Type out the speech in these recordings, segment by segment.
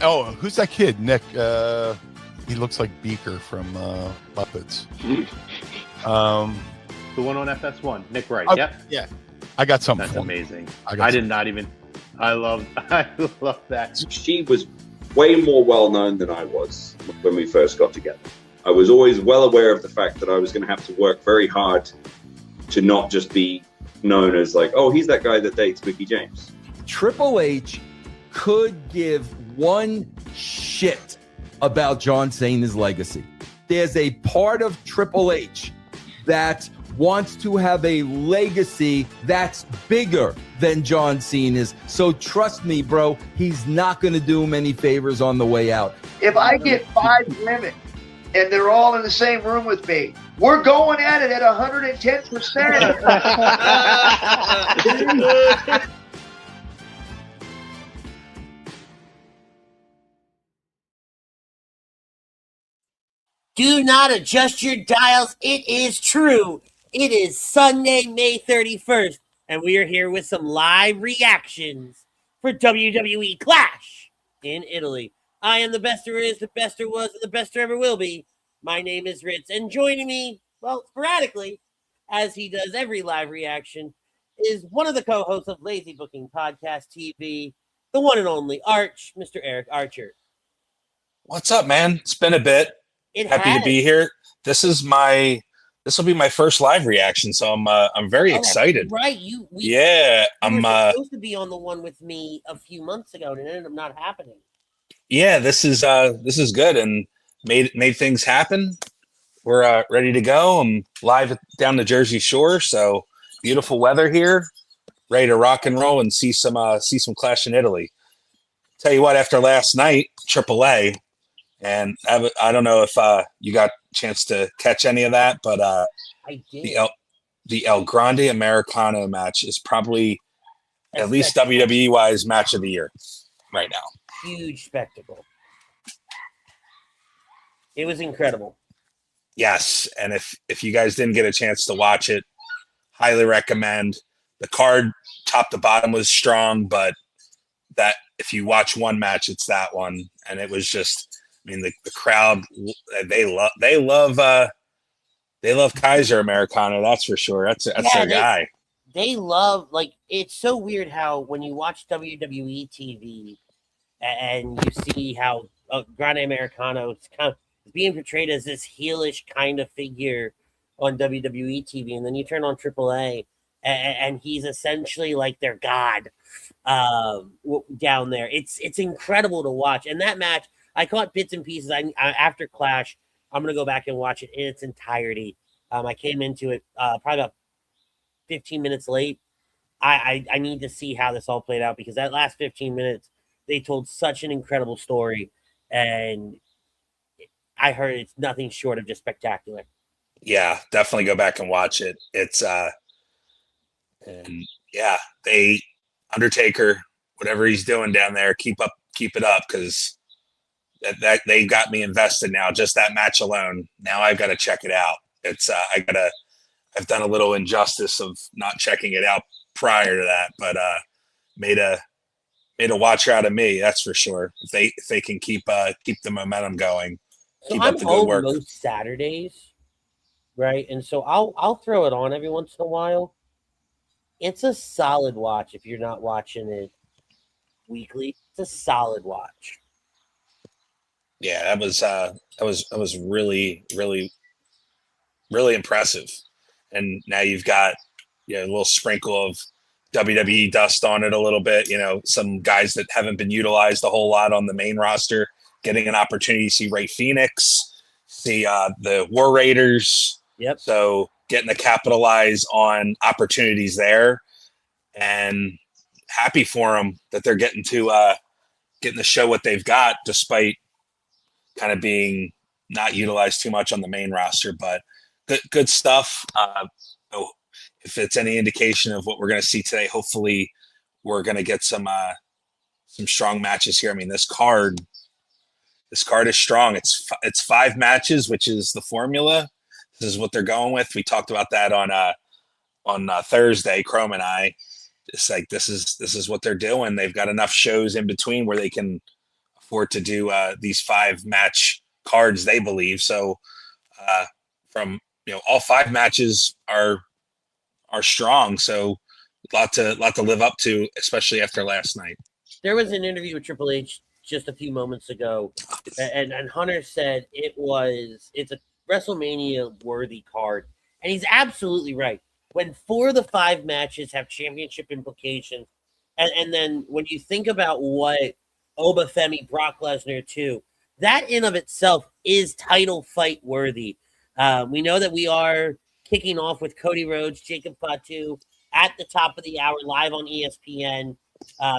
Oh, who's that kid? Nick. He looks like Beaker from Muppets. The one on FS1, Nick Wright. Yep. Yeah. I got something. That's for amazing. him. I did not even. I love that. She was way more well known than I was when we first got together. I was always well aware of the fact that I was going to have to work very hard to not just be known as like, oh, he's that guy that dates Mickey James. Triple H could give one shit about John Cena's legacy. There's a part of Triple H that wants to have a legacy that's bigger than John Cena's. So trust me, bro, he's not going to do him any favors on the way out. If I get 5 women and they're all in the same room with me, we're going at it at 110%. Do not adjust your dials. It is true. It is Sunday, May 31st, and we are here with some live reactions for WWE Clash in Italy. I am the best there is, the best there was, and the best there ever will be. My name is Ritz, and joining me, well, sporadically, as he does every live reaction, is one of the co-hosts of Lazy Booking Podcast TV, the one and only Arch, Mr. Eric Archer. What's up, man? It's been a bit. Happy to be here. This will be my first live reaction, so I'm very excited. Right? I'm supposed to be on the one with me a few months ago, and it ended up not happening. Yeah, this is good and made things happen. We're ready to go. I'm live down the Jersey Shore, so beautiful weather here. Ready to rock and roll and see some Clash in Italy. Tell you what, after last night, AAA. And I don't know if you got a chance to catch any of that, but I did. The El Grande Americano match is probably at least WWE-wise match of the year right now. Huge spectacle. It was incredible. Yes, and if you guys didn't get a chance to watch it, highly recommend. The card top to bottom was strong, but that if you watch one match, it's that one, and it was just. I mean, the crowd, they love Kaiser Americano. That's for sure. That's their guy. They love, like, it's so weird how when you watch WWE TV and you see how Grande Americano is kind of being portrayed as this heelish kind of figure on WWE TV, and then you turn on AAA and he's essentially like their god down there. It's incredible to watch, and that match. I caught bits and pieces. After Clash, I'm going to go back and watch it in its entirety. I came into it probably about 15 minutes late. I need to see how this all played out because that last 15 minutes, they told such an incredible story. And I heard it's nothing short of just spectacular. Yeah, definitely go back and watch it. It's, and yeah, Undertaker, whatever he's doing down there, keep it up because that they got me invested now. Just that match alone. Now I've got to check it out. It's I've done a little injustice of not checking it out prior to that, but made a watcher out of me. That's for sure. If they can keep the momentum going, keep up the good work. Most Saturdays, right? And so I'll throw it on every once in a while. It's a solid watch if you're not watching it weekly. It's a solid watch. Yeah, that was really, really, really impressive. And now you've got a little sprinkle of WWE dust on it a little bit. Some guys that haven't been utilized a whole lot on the main roster getting an opportunity to see Ray Phoenix, see the War Raiders. Yep. So getting to capitalize on opportunities there, and happy for them that they're getting to show what they've got, despite kind of being not utilized too much on the main roster, but good stuff. If it's any indication of what we're going to see today, hopefully we're going to get some strong matches here. I mean, this card is strong. It's 5 matches, which is the formula. This is what they're going with. We talked about that on Thursday, Chrome and I. It's like this is what they're doing. They've got enough shows in between where they can for it to do these 5-match cards, they believe. So from all 5 matches are strong. So lot to live up to, especially after last night. There was an interview with Triple H just a few moments ago, and Hunter said it's a WrestleMania worthy card, and he's absolutely right. When 4 of the 5 matches have championship implications, and then when you think about what Oba, Femi, Brock Lesnar too, that in of itself is title fight worthy. We know that we are kicking off with Cody Rhodes, Jacob Fatu at the top of the hour live on ESPN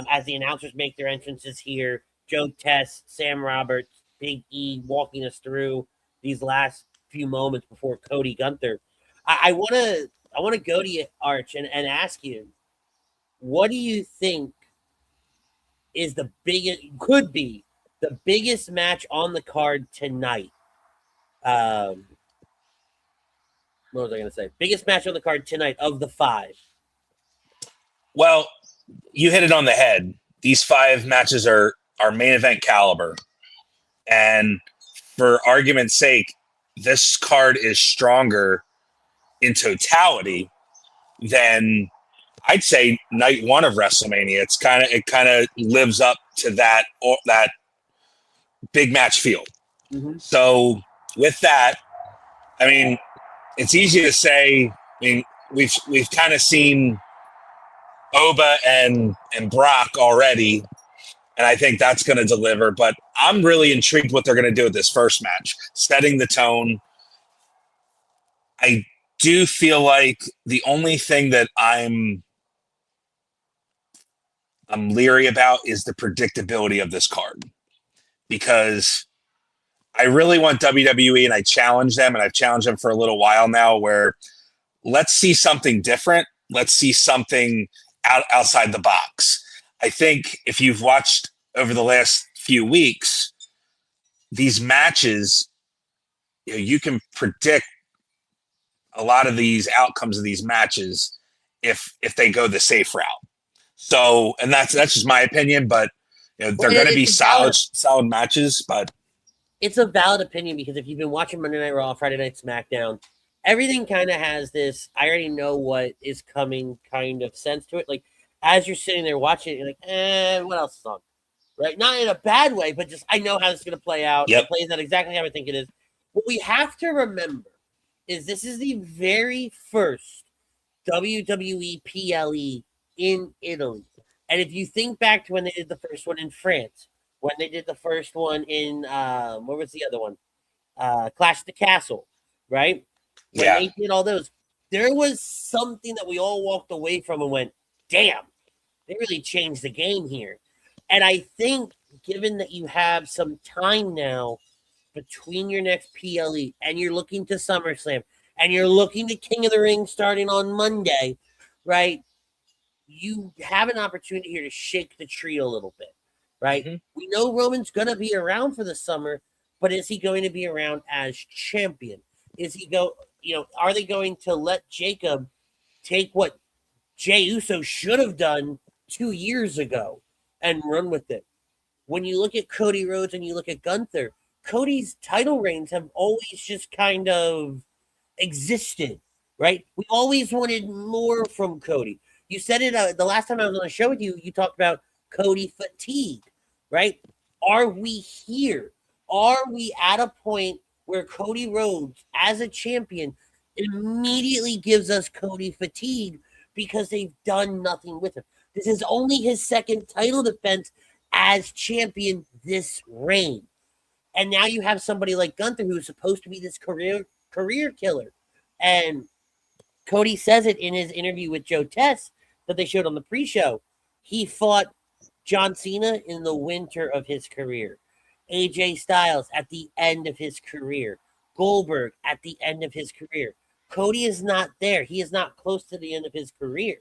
as the announcers make their entrances here. Joe Tess, Sam Roberts, Big E walking us through these last few moments before Cody Gunther. I want to go to you, Arch, and ask you, what do you think is could be the biggest match on the card tonight? What was I going to say? Biggest match on the card tonight of the 5. Well, you hit it on the head. These 5 matches are main event caliber. And for argument's sake, this card is stronger in totality than, I'd say, night 1 of WrestleMania. It kind of lives up to that big match feel. Mm-hmm. So with that, I mean, it's easy to say. I mean, we've kind of seen Oba and Brock already, and I think that's going to deliver. But I'm really intrigued what they're going to do with this first match, setting the tone. I do feel like the only thing that I'm leery about is the predictability of this card, because I really want WWE, and I challenge them, and I've challenged them for a little while now, where let's see something different. Let's see something outside the box. I think if you've watched over the last few weeks, these matches, you can predict a lot of these outcomes of these matches if they go the safe route. So, and that's just my opinion, but they're going to be solid matches. But it's a valid opinion, because if you've been watching Monday Night Raw, Friday Night SmackDown, everything kind of has this I already know what is coming kind of sense to it. Like, as you're sitting there watching it, you're like, what else is on? Right? Not in a bad way, but just I know how this is going to play out. Yep. It plays out exactly how I think it is. What we have to remember is this is the very first WWE PLE in Italy. And if you think back to when they did the first one in France, when they did the first one in, what was the other one? Clash at the Castle, right? When they did all those, there was something that we all walked away from and went, damn, they really changed the game here. And I think given that you have some time now between your next PLE and you're looking to SummerSlam and you're looking to King of the Ring starting on Monday, right? You have an opportunity here to shake the tree a little bit, right? Mm-hmm. We know Roman's going to be around for the summer, but is he going to be around as champion? Are they going to let Jacob take what Jey Uso should have done 2 years ago and run with it? When you look at Cody Rhodes and you look at Gunther, Cody's title reigns have always just kind of existed, right? We always wanted more from Cody. You said it the last time I was on the show with you, you talked about Cody fatigue, right? Are we here? Are we at a point where Cody Rhodes, as a champion, immediately gives us Cody fatigue because they've done nothing with him? This is only his second title defense as champion this reign. And now you have somebody like Gunther who's supposed to be this career killer. And Cody says it in his interview with Joe Tess that they showed on the pre-show. He fought John Cena in the winter of his career. AJ Styles at the end of his career. Goldberg at the end of his career. Cody is not there. He is not close to the end of his career.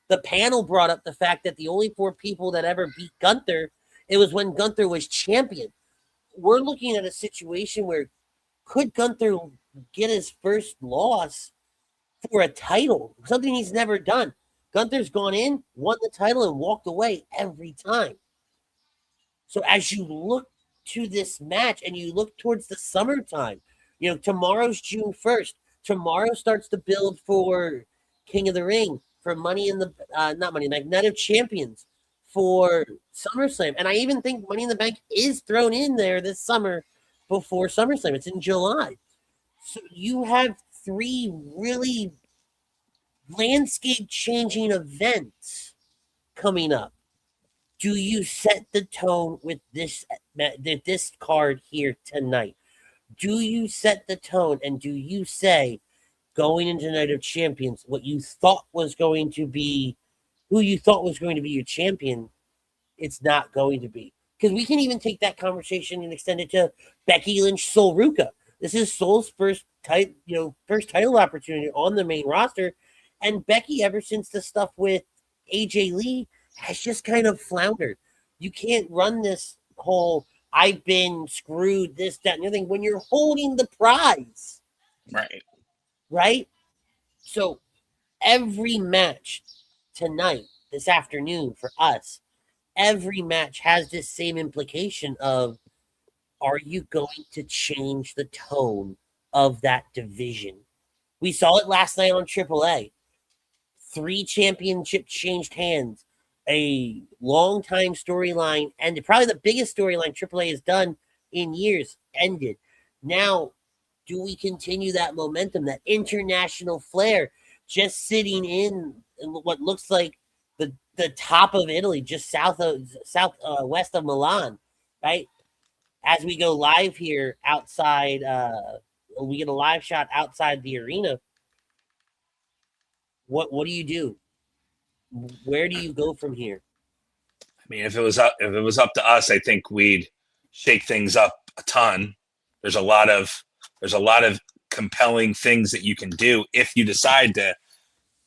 The panel brought up the fact that the only 4 people that ever beat Gunther, it was when Gunther was champion. We're looking at a situation where could Gunther get his first loss for a title? Something he's never done. Gunther's gone in, won the title, and walked away every time. So as you look to this match and you look towards the summertime, tomorrow's June 1st. Tomorrow starts the build for King of the Ring, for Money in the not Money in the Bank, Night of Champions, for SummerSlam. And I even think Money in the Bank is thrown in there this summer before SummerSlam. It's in July. So you have 3 really landscape-changing events coming up. Do you set the tone with this card here tonight? Do you set the tone and do you say, going into Night of Champions, what you thought was going to be, who you thought was going to be your champion, it's not going to be? Because we can even take that conversation and extend it to Becky Lynch, Sol Ruca. This is Sol's first title opportunity on the main roster. And Becky, ever since the stuff with AJ Lee, has just kind of floundered. You can't run this whole I've been screwed, this, that, and the other thing when you're holding the prize. Right? So every match tonight, this afternoon for us, every match has this same implication of, are you going to change the tone of that division? We saw it last night on AAA. 3 championships changed hands. A long-time storyline ended. Probably the biggest storyline AAA has done in years ended. Now, do we continue that momentum, that international flair, just sitting in what looks like the top of Italy, just west of Milan, right? As we go live here outside, we get a live shot outside the arena. What do you do? Where do you go from here? I mean, if it was up to us, I think we'd shake things up a ton. There's a lot of compelling things that you can do if you decide to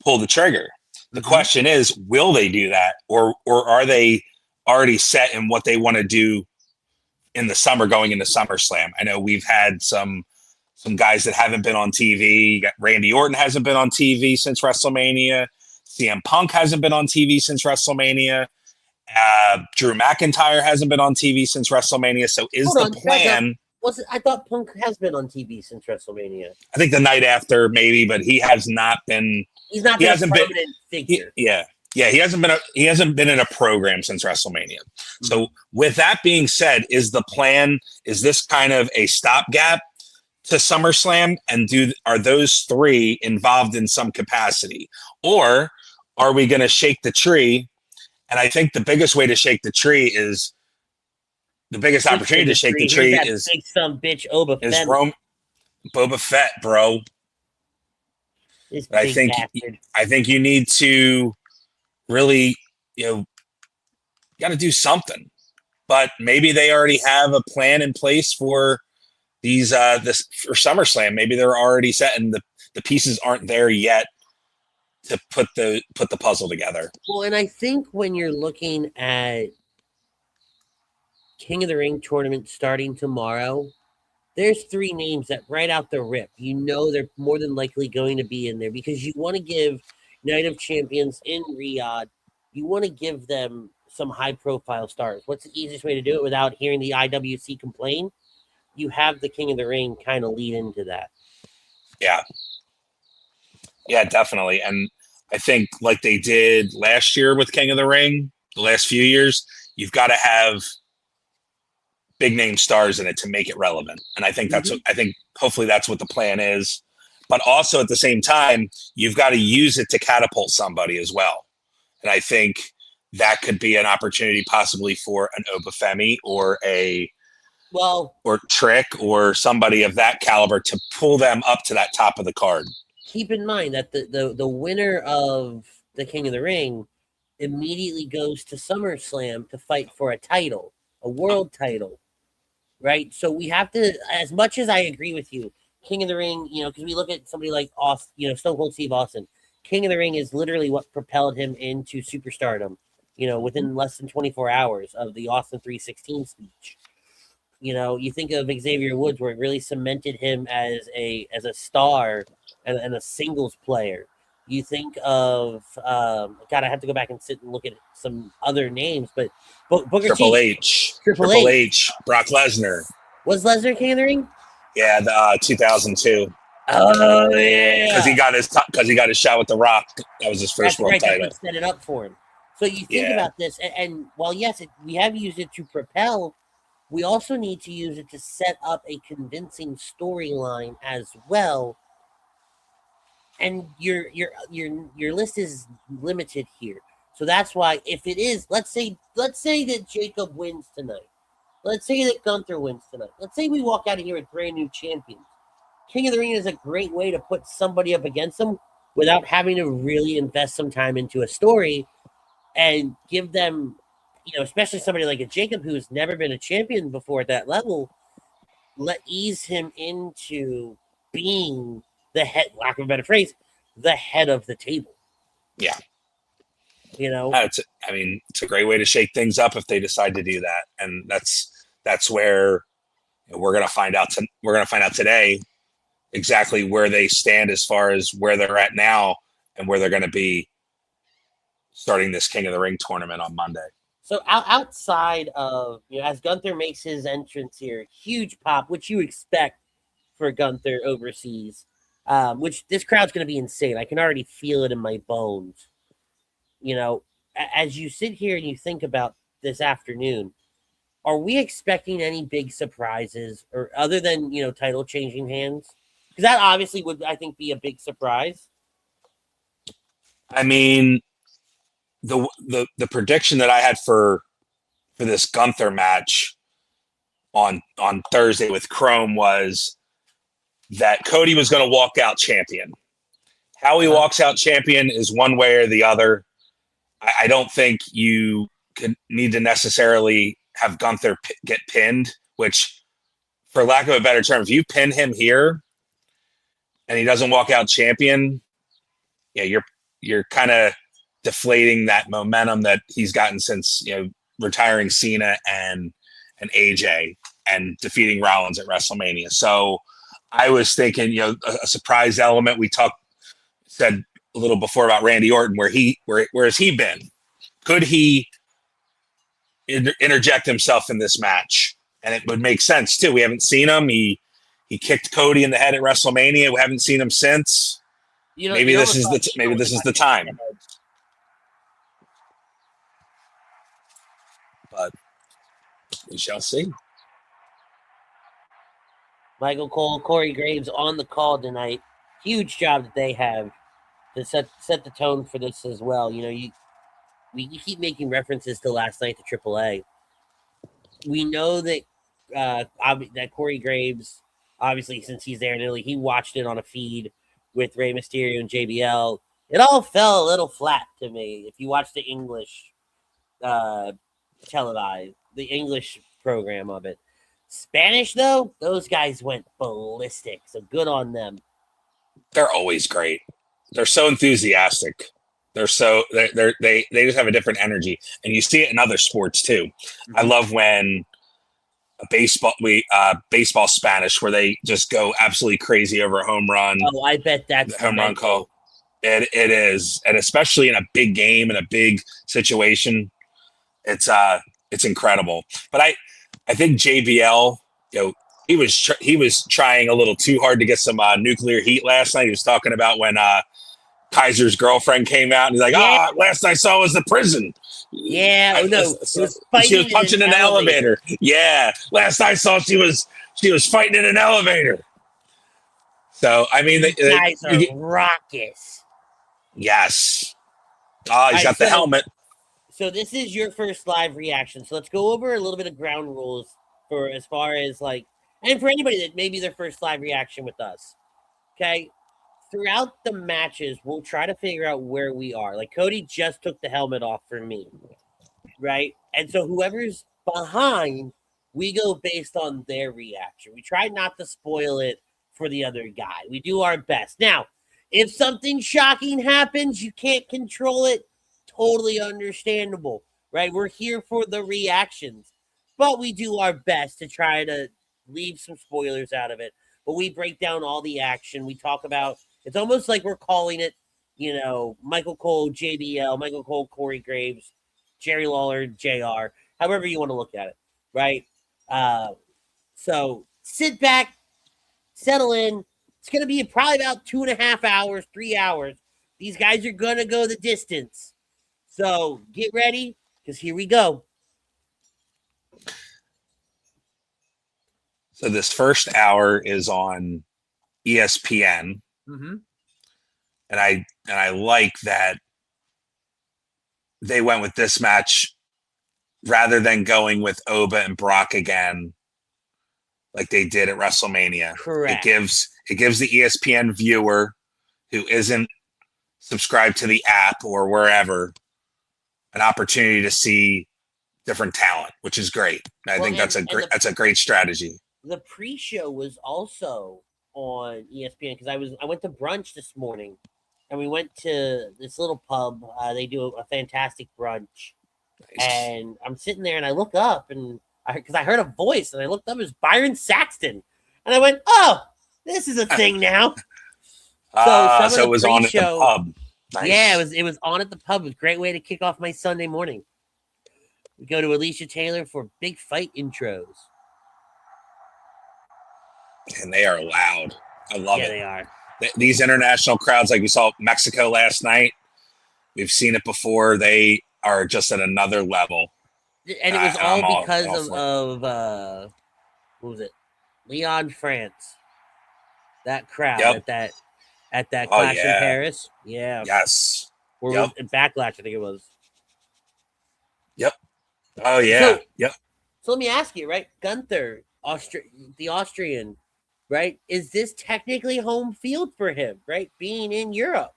pull the trigger. The question is, will they do that, or are they already set in what they want to do in the summer going into SummerSlam? I know we've had some guys that haven't been on TV. You got Randy Orton hasn't been on TV since WrestleMania. CM Punk hasn't been on TV since WrestleMania. Drew McIntyre hasn't been on TV since WrestleMania. So the plan? I thought Punk has been on TV since WrestleMania. I think the night after maybe, but he has not been. He's not been a prominent figure. He hasn't been in a program since WrestleMania. Mm-hmm. So with that being said, is this kind of a stopgap to SummerSlam, and are those 3 involved in some capacity, or are we going to shake the tree? And I think the biggest way to shake the tree is the biggest opportunity to shake the tree is big some bitch Boba Fett, bro. I think you need to really, got to do something. But maybe they already have a plan in place for these for SummerSlam. Maybe they're already set and the pieces aren't there yet to put the puzzle together. Well, and I think when you're looking at King of the Ring tournament starting tomorrow, there's 3 names that right out the rip, they're more than likely going to be in there, because you want to give Night of Champions in Riyadh, you want to give them some high-profile stars. What's the easiest way to do it without hearing the IWC complain? You have the King of the Ring kind of lead into that. Yeah, definitely. And I think like they did last year with King of the Ring, the last few years, you've got to have big name stars in it to make it relevant. And I think hopefully that's what the plan is. But also at the same time, you've got to use it to catapult somebody as well. And I think that could be an opportunity possibly for an Femi or or Trick or somebody of that caliber to pull them up to that top of the card. Keep in mind that the winner of the King of the Ring immediately goes to SummerSlam to fight for a title, a world title, right? So we have to, as much as I agree with you, King of the Ring, because we look at somebody like Austin, Stone Cold Steve Austin. King of the Ring is literally what propelled him into superstardom, within less than 24 hours of the Austin 316 speech. You think of Xavier Woods, where it really cemented him as a star and a singles player. You think of God, I have to go back and sit and look at some other names, but Booker Triple T, H, Triple Triple H. H, Brock Lesnar. Was Lesnar King of the Ring? Yeah, the 2002. Oh yeah, Because he got his shot with The Rock. That was his first that's world right. That's title. what set it up for him. So you think Yeah. about this, and while yes, we have used it to propel, we also need to use it to set up a convincing storyline as well. And your list is limited here, so that's why if it is, let's say that Jacob wins tonight, let's say that Gunther wins tonight, let's say we walk out of here with brand new champions. King of the Ring is a great way to put somebody up against them without having to really invest some time into a story and give them, especially somebody like a Jacob who's never been a champion before at that level, ease him into being the head, lack of a better phrase, the head of the table. Yeah. It's a great way to shake things up if they decide to do that. And that's where we're going to find out. We're going to find out today exactly where they stand as far as where they're at now and where they're going to be starting this King of the Ring tournament on Monday. So outside of, as Gunther makes his entrance here, huge pop, which you expect for Gunther overseas, which this crowd's going to be insane. I can already feel it in my bones. As you sit here and you think about this afternoon, are we expecting any big surprises or other than, title changing hands? Because that obviously would, I think, be a big surprise. I mean, the prediction that I had for this Gunther match on Thursday with Chrome was that Cody was going to walk out champion. How he walks out champion is one way or the other. I don't think you need to necessarily have Gunther get pinned, which, for lack of a better term, if you pin him here and he doesn't walk out champion, you're kind of deflating that momentum that he's gotten since retiring Cena and AJ and defeating Rollins at WrestleMania. So I was thinking, a surprise element. We said a little before about Randy Orton, where has he been? Could he interject himself in this match? And it would make sense too. We haven't seen him. He kicked Cody in the head at WrestleMania. We haven't seen him since. Maybe this is the time. But we shall see. Michael Cole, Corey Graves on the call tonight. Huge job that they have to set the tone for this as well. We keep making references to last night to AAA. We know that that Corey Graves, obviously, since he's there in Italy, he watched it on a feed with Rey Mysterio and JBL. It all fell a little flat to me. If you watch the English televised, the English program of it. Spanish, though, those guys went ballistic. So good on them. They're always great. They're so enthusiastic. They just have a different energy, and you see it in other sports too. Mm-hmm. I love when baseball Spanish, where they just go absolutely crazy over a home run. Oh, I bet that's the home run call. It is, and especially in a big game, in a big situation, it's incredible. But I think JBL, he was trying a little too hard to get some nuclear heat last night. He was talking about when Kaiser's girlfriend came out, and he's like, last I saw was the prison. Yeah, she was punching in an elevator. Yeah, last I saw she was fighting in an elevator. So I mean, these guys are raucous. Yes. Oh, he's got the helmet. So this is your first live reaction. So let's go over a little bit of ground rules for as far as and for anybody that may be their first live reaction with us. Okay. Throughout the matches, we'll try to figure out where we are. Like Cody just took the helmet off for me. Right. And so whoever's behind, we go based on their reaction. We try not to spoil it for the other guy. We do our best. Now, if something shocking happens, you can't control it. Totally understandable, right? We're here for the reactions, but we do our best to try to leave some spoilers out of it. But we break down all the action. We talk about, it's almost like we're calling it Michael Cole, JBL, Michael Cole, Corey Graves, Jerry Lawler, JR, however you want to look at it, right? So sit back, settle in. It's going to be probably about 2.5 hours, 3 hours. These guys are going to go the distance. So get ready, because here we go. So this first hour is on ESPN, Mm-hmm. and I like that they went with this match rather than going with Oba and Brock again, like they did at WrestleMania. Correct. It gives the ESPN viewer who isn't subscribed to the app or wherever an opportunity to see different talent, which is great. I think that's a great strategy. The pre-show was also on ESPN because I went to brunch this morning, and we went to this little pub. They do a fantastic brunch, Nice. and I'm sitting there and I look up and because I heard a voice and I looked up, it was Byron Saxton, and I went, "Oh, this is a thing now." So it was on at the pub. Nice. Yeah, it was on at the pub. It was a great way to kick off my Sunday morning. We go to Alicia Taylor for big fight intros. And they are loud. I love it. Yeah, they are. These international crowds, like we saw Mexico last night, we've seen it before. They are just at another level. And it was all because of what was it? Leon France. That crowd at that Clash in Paris. Yeah. Yes. Or was it Backlash, I think it was. Yep. Oh yeah. So let me ask you, right? Gunther, the Austrian, right? Is this technically home field for him, right? Being in Europe.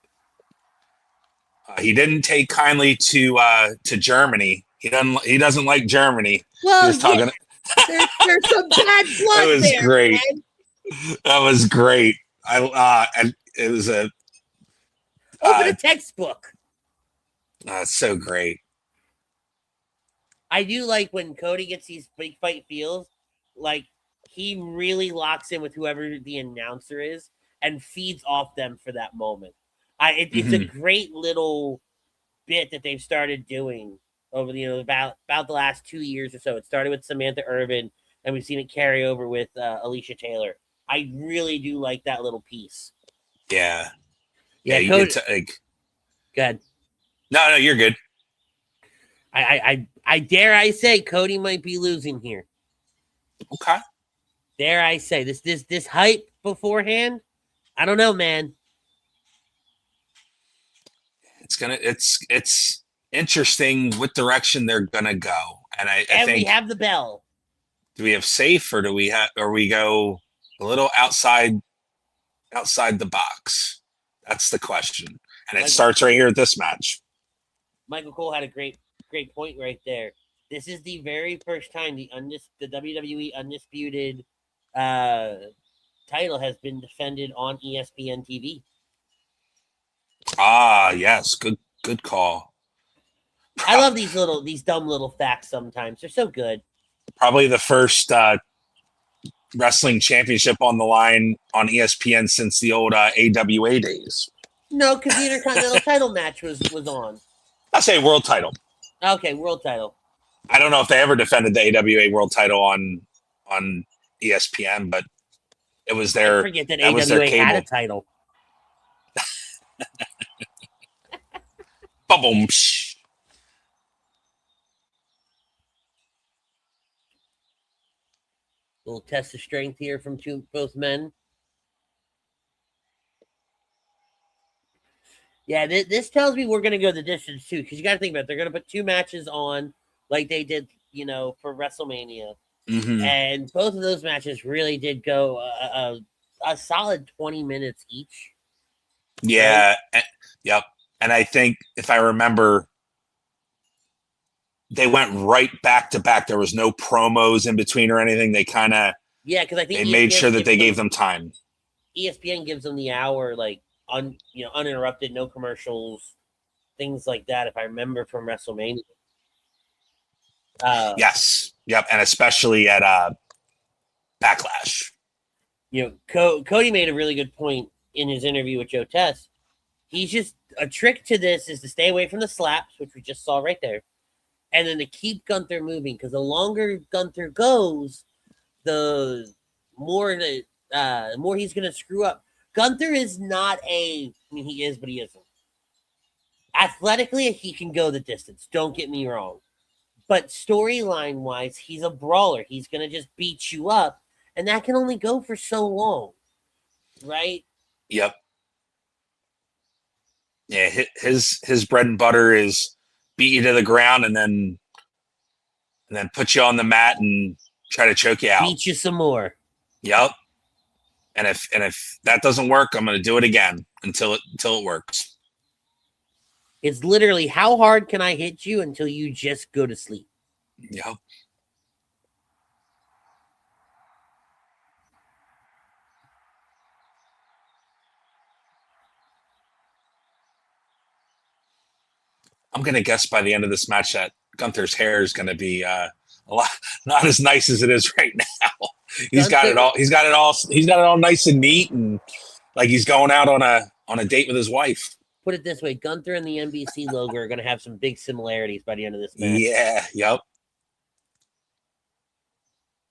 He didn't take kindly to Germany. He doesn't like Germany. Well, he was talking. There's some bad blood It was there, great. Man. That was great. And it was a open a textbook. It's so great. I do like when Cody gets these big fight feels, like he really locks in with whoever the announcer is and feeds off them for that moment. It's a great little bit that they've started doing over about the last 2 years or so. It started with Samantha Irvin, and we've seen it carry over with Alicia Taylor. I really do like that little piece. Yeah. Yeah, Cody, go ahead. No, you're good. I dare I say Cody might be losing here. Okay. Dare I say this hype beforehand? I don't know, man. It's interesting what direction they're gonna go, and I think we have the bell. Do we have safe, or we go a little outside the box? That's the question, and it starts right here at this match. Michael Cole had a great point right there. This is the very first time the WWE Undisputed title has been defended on ESPN TV. Ah, yes, good call. I love these dumb little facts sometimes. They're so good. Probably the first wrestling championship on the line on ESPN since the old AWA days. No, because the Intercontinental title match was on. I'll say world title. Okay, world title. I don't know if they ever defended the AWA world title on ESPN, but it was their. I forget that AWA had a title. Boom. Little test of strength here from both men. Yeah, this tells me we're going to go the distance too, because you got to think about it. They're going to put 2 matches on like they did, for WrestleMania, and both of those matches really did go a solid 20 minutes each. Yeah, right? Yep. And I think if I remember, they went right back to back. There was no promos in between or anything. They kind of because I think they made sure that they gave them time. ESPN gives them the hour, like uninterrupted, no commercials, things like that. If I remember from WrestleMania. Yes. Yep. And especially at Backlash. Cody made a really good point in his interview with Joe Tess. He's just a trick to this is to stay away from the slaps, which we just saw right there, and then to keep Gunther moving. Because the longer Gunther goes, the more he's going to screw up. Gunther is not I mean, he is, but he isn't. Athletically, he can go the distance. Don't get me wrong. But storyline wise, he's a brawler. He's going to just beat you up. And that can only go for so long. Right? Yep. Yeah, his bread and butter is beat you to the ground and then put you on the mat and try to choke you out. Beat you some more. Yep. And if that doesn't work, I'm going to do it again until it works. It's literally how hard can I hit you until you just go to sleep? Yep. I'm going to guess by the end of this match that Gunther's hair is going to be a lot not as nice as it is right now. He's got it all nice and neat, and like he's going out on a date with his wife. Put it this way, Gunther and the NBC logo are going to have some big similarities by the end of this match. Yeah, yep.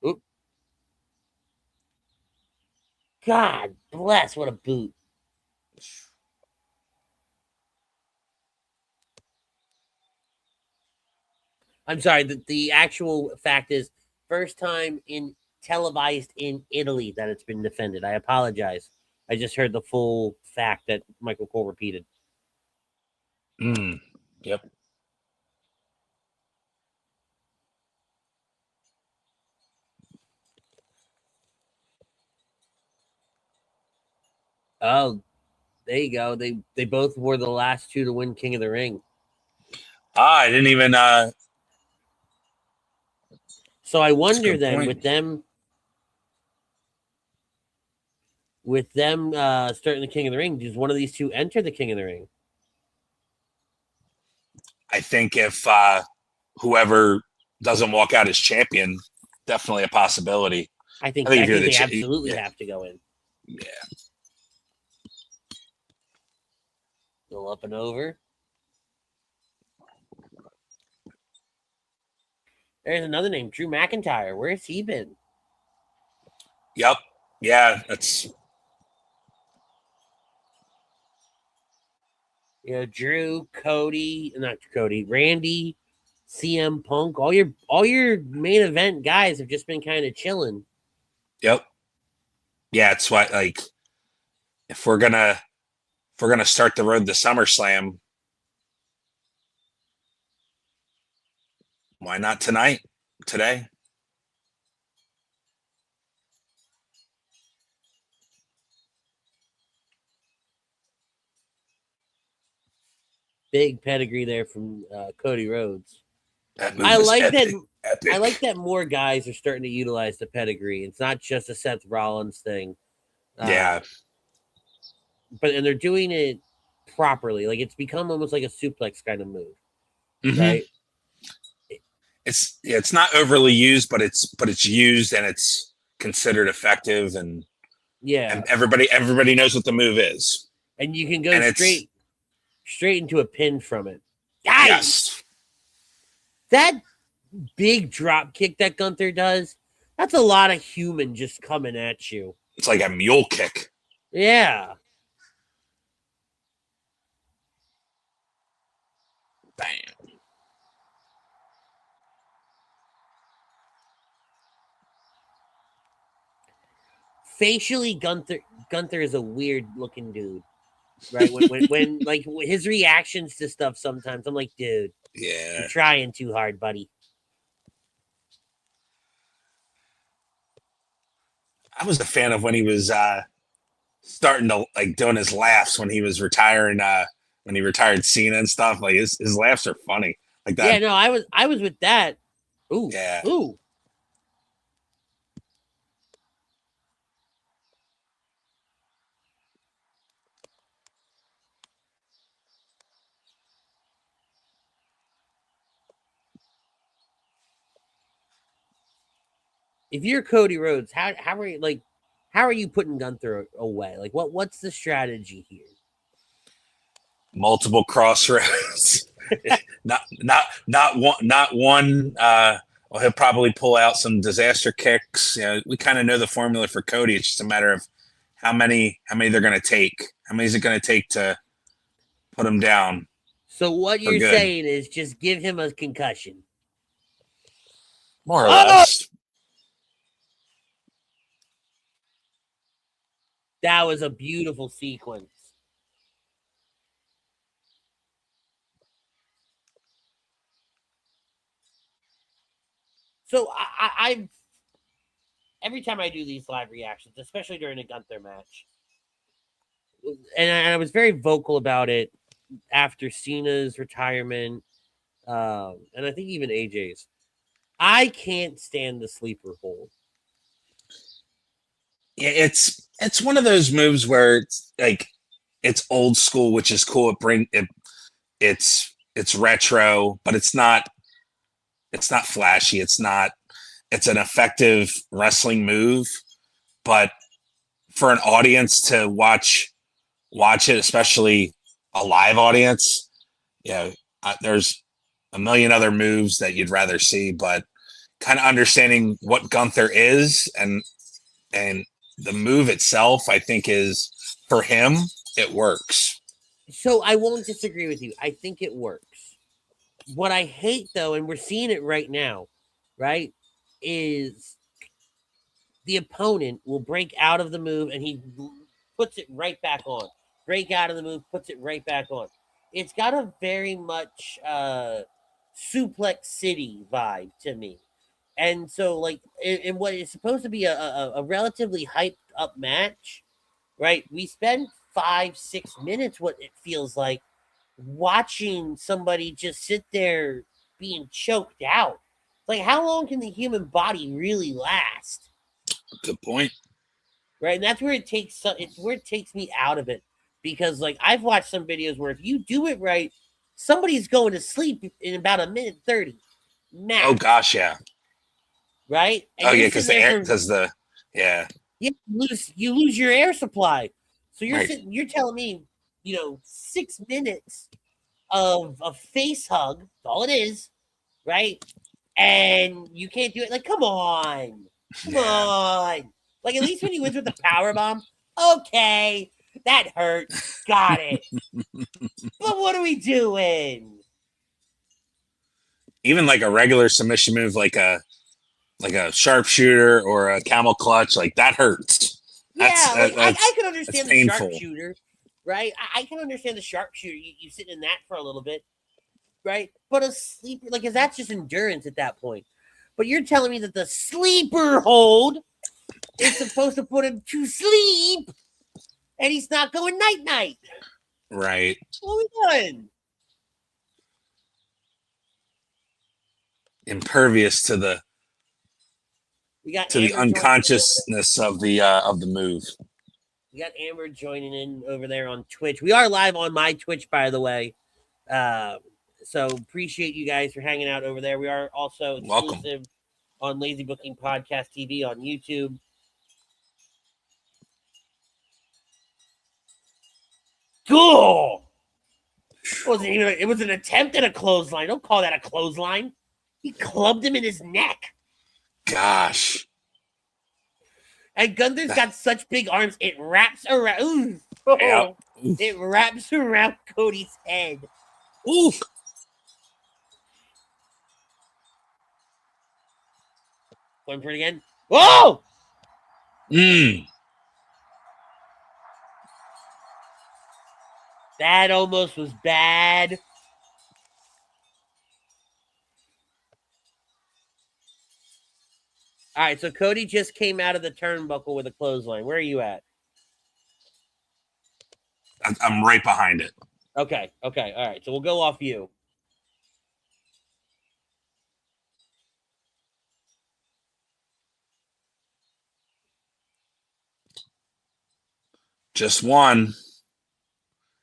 Oop. God bless, what a boot. I'm sorry, the actual fact is first time in televised in Italy that it's been defended. I apologize. I just heard the full fact that Michael Cole repeated. Yep. Oh, there you go. They both were the last two to win King of the Ring. I didn't even So I wonder then point. with them starting the King of the Ring, does one of these two enter the King of the Ring? I think if whoever doesn't walk out as champion, definitely a possibility. I think if you're they absolutely have to go in. Yeah. Go up and over. There's another name, Drew McIntyre. Where's he been? Yep. Yeah, that's Drew, Randy, CM Punk, all your main event guys have just been kind of chilling. Yep. Yeah, it's why like if we're gonna start the road to SummerSlam, why not today? Big pedigree there from Cody Rhodes. I like that. I like that more guys are starting to utilize the pedigree. It's not just a Seth Rollins thing. Yeah. And they're doing it properly. Like it's become almost like a suplex kind of move. Mm-hmm. Right? It's not overly used, but it's used and it's considered effective, and everybody knows what the move is. And you can go straight into a pin from it. Yes. That big drop kick that Gunther does, that's a lot of human just coming at you. It's like a mule kick. Yeah. Bam. Facially, Gunther is a weird looking dude. Right? When like his reactions to stuff sometimes, I'm like, dude, you're trying too hard, buddy. I was a fan of when he was starting to like doing his laughs when he was retiring, when he retired Cena and stuff. Like his laughs are funny. Like that. Yeah, no, I was with that. Ooh. Yeah. Ooh. If you're Cody Rhodes, how are you putting Gunther away? Like what's the strategy here? multiple crossroads. not one. Well, he'll probably pull out some disaster kicks. We kind of know the formula for Cody. It's just a matter of how many they're going to take. How many is it going to take to put him down? So what you're saying is just give him a concussion. More or less. That was a beautiful sequence. So I've every time I do these live reactions, especially during a Gunther match, and I was very vocal about it after Cena's retirement, and I think even AJ's. I can't stand the sleeper hold. Yeah, it's one of those moves where it's like it's old school, which is cool. It's retro, but it's not flashy. It's an effective wrestling move, but for an audience to watch it, especially a live audience, there's a million other moves that you'd rather see, but kind of understanding what Gunther is and the move itself, I think is for him, it works. So I won't disagree with you. I think it works. What I hate though, and we're seeing it right now, right, is the opponent will break out of the move and he puts it right back on. Break out of the move, puts it right back on. It's got a very much Suplex City vibe to me. And so, like, in what is supposed to be a relatively hyped up match, right? We spend 5-6 minutes, what it feels like, watching somebody just sit there being choked out. Like, how long can the human body really last? Good point. Right, and that's where it takes me out of it, because like I've watched some videos where if you do it right, somebody's going to sleep in about 1:30 max. Oh gosh, yeah. Right? And you lose your air supply. So you're telling me, 6 minutes of a face hug, that's all it is, right? And you can't do it. Like, come on. Like, at least when he wins with the power bomb, okay, that hurt. Got it. But what are we doing? Even like a regular submission move, like a sharpshooter or a camel clutch, like that hurts. I can understand the sharpshooter, right? I can understand the sharpshooter. You sit in that for a little bit, right? But a sleeper, like, is that just endurance at that point? But you're telling me that the sleeper hold is supposed to put him to sleep, and he's not going night-night. Right. What are we doing? Impervious to the unconsciousness of the move. We got Amber joining in over there on Twitch. We are live on my Twitch, by the way. So appreciate you guys for hanging out over there. We are also exclusive on Lazy Booking Podcast TV on YouTube. Cool. It was an attempt at a clothesline. Don't call that a clothesline. He clubbed him in his neck. Gosh. And Gunther's got such big arms, it wraps around. It wraps around Cody's head. Ooh. Going for it again. Whoa! That almost was bad. All right, so Cody just came out of the turnbuckle with a clothesline. Where are you at? I'm right behind it. Okay. All right, so we'll go off you. Just one.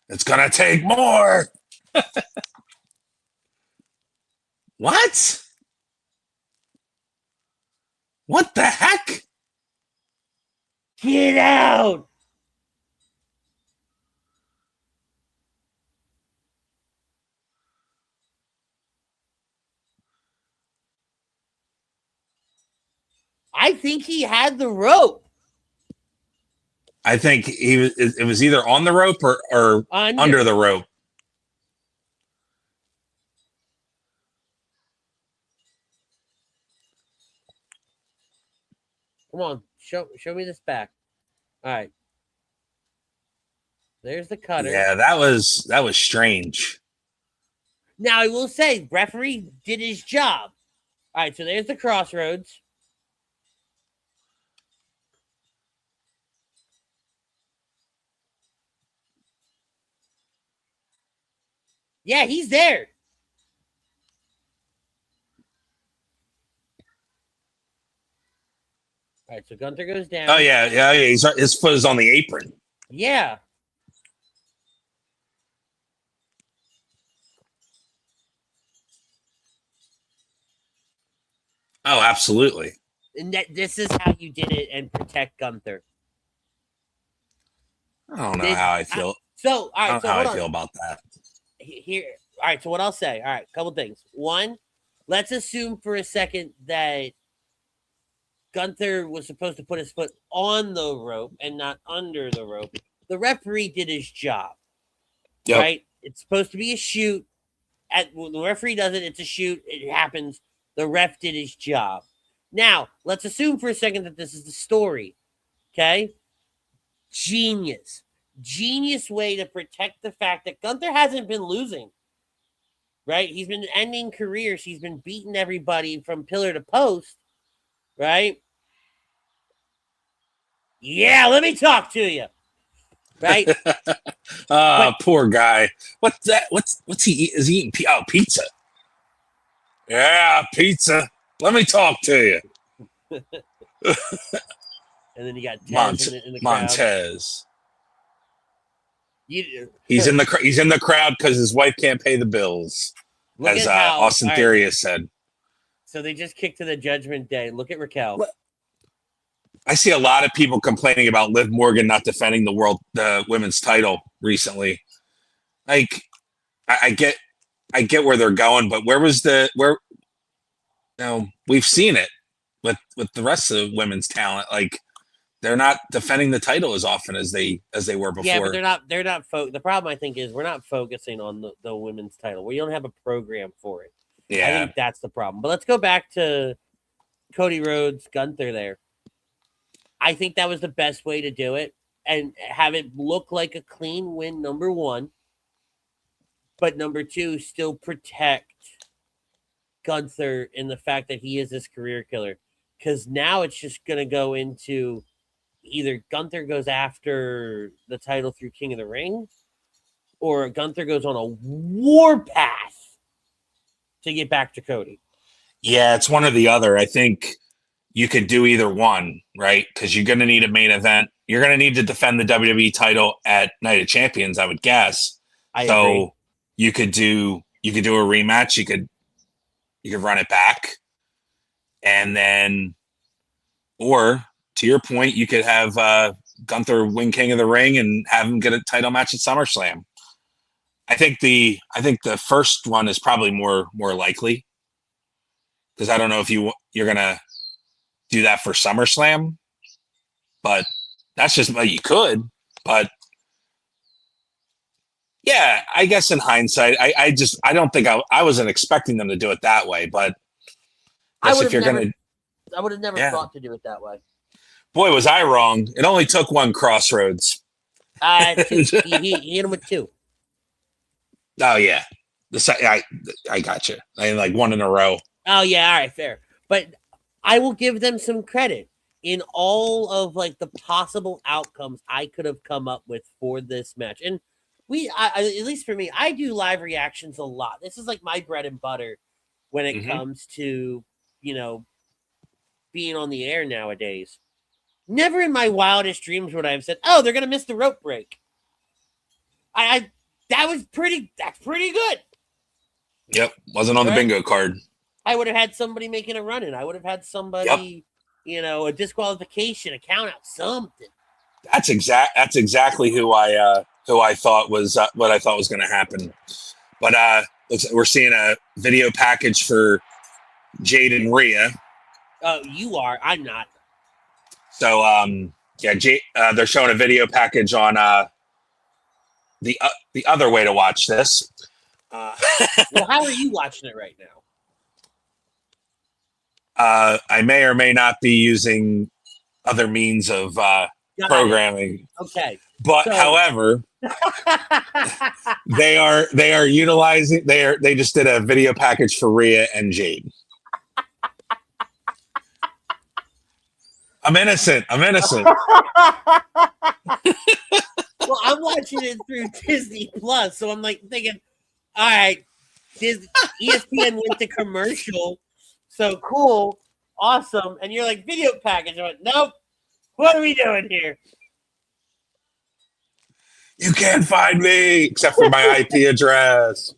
It's going to take more. What? What the heck? Get out. I think he had the rope. I think it was either on the rope or under the rope. Come on, show me this back. All right. There's the cutter. Yeah, that was strange. Now I will say, referee did his job. All right, so there's the crossroads. Yeah, he's there. All right, so Gunther goes down. Oh yeah. His foot is on the apron. Yeah. Oh, absolutely. And this is how you did it and protect Gunther. I don't know how I feel. All right. I don't know how I feel about that. Here. All right. So what I'll say. All right. Couple things. One, let's assume for a second that Gunther was supposed to put his foot on the rope and not under the rope. The referee did his job. Yep. Right? It's supposed to be a shoot. When the referee does it, it's a shoot. It happens. The ref did his job. Now, let's assume for a second that this is the story. Okay? Genius way to protect the fact that Gunther hasn't been losing. Right? He's been ending careers. He's been beating everybody from pillar to post. Right? Yeah, let me talk to you. Right? Poor guy. What's that? What's he eat? Is he eating pizza? Yeah, pizza. Let me talk to you. And then you got Tez in the crowd. Montez. He's in the crowd because his wife can't pay the bills, as Austin Theory has said. So they just kicked to the Judgment Day. Look at Raquel. I see a lot of people complaining about Liv Morgan not defending the women's title recently. Like, I get where they're going, but we've seen it with the rest of the women's talent. Like, they're not defending the title as often as they were before. Yeah, but they're not the problem, I think, is we're not focusing on the women's title. We don't have a program for it. Yeah. I think that's the problem. But let's go back to Cody Rhodes, Gunther there. I think that was the best way to do it and have it look like a clean win, number one. But number two, still protect Gunther in the fact that he is this career killer. Because now it's just going to go into either Gunther goes after the title through King of the Ring or Gunther goes on a warpath to get back to Cody. Yeah, it's one or the other. I think you could do either one, right? Because you're going to need a main event. You're going to need to defend the WWE title at Night of Champions, I would guess. I agree. You could do a rematch. You could run it back, and then, or to your point, you could have Gunther win King of the Ring and have him get a title match at SummerSlam. I think the first one is probably more likely, because I don't know if you're gonna do that for SummerSlam, but that's just you could. But yeah, I guess in hindsight, I don't think I wasn't expecting them to do it that way, but I would have never thought to do it that way. Boy, was I wrong. It only took one crossroads. He hit him with two. Oh, yeah. I got you. I like one in a row. Oh, yeah. All right, fair. But I will give them some credit in all of like the possible outcomes I could have come up with for this match. And at least for me, I do live reactions a lot. This is like my bread and butter when it comes to, being on the air nowadays. Never in my wildest dreams would I have said, "Oh, they're gonna miss the rope break." That's pretty good. Yep, wasn't on the bingo card. I would have had somebody making a run in. I would have had somebody, a disqualification, a count out, something. That's exactly who I thought was what I thought was going to happen. But we're seeing a video package for Jade and Rhea, You are. I'm not. So, yeah, they're showing a video package on the other way to watch this. Well, how are you watching it right now? I may or may not be using other means of programming. Okay. But however, they are utilizing they just did a video package for Rhea and Jade. I'm innocent. Well, I'm watching it through Disney Plus, so I'm like thinking, all right, ESPN went to commercial, so cool, awesome. And you're like, video package. I went, nope. What are we doing here? You can't find me except for my IP address.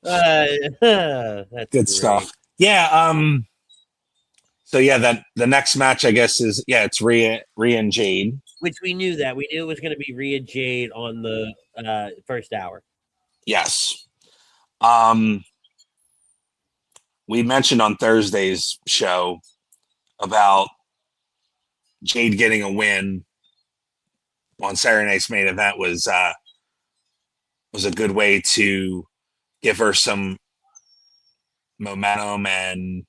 That's good stuff. Yeah. So yeah, the next match I guess is it's Rhea and Jade. Which we knew that. We knew it was going to be Rhea Jade on the first hour. Yes. We mentioned on Thursday's show about Jade getting a win on Saturday night's main event was a good way to give her some momentum and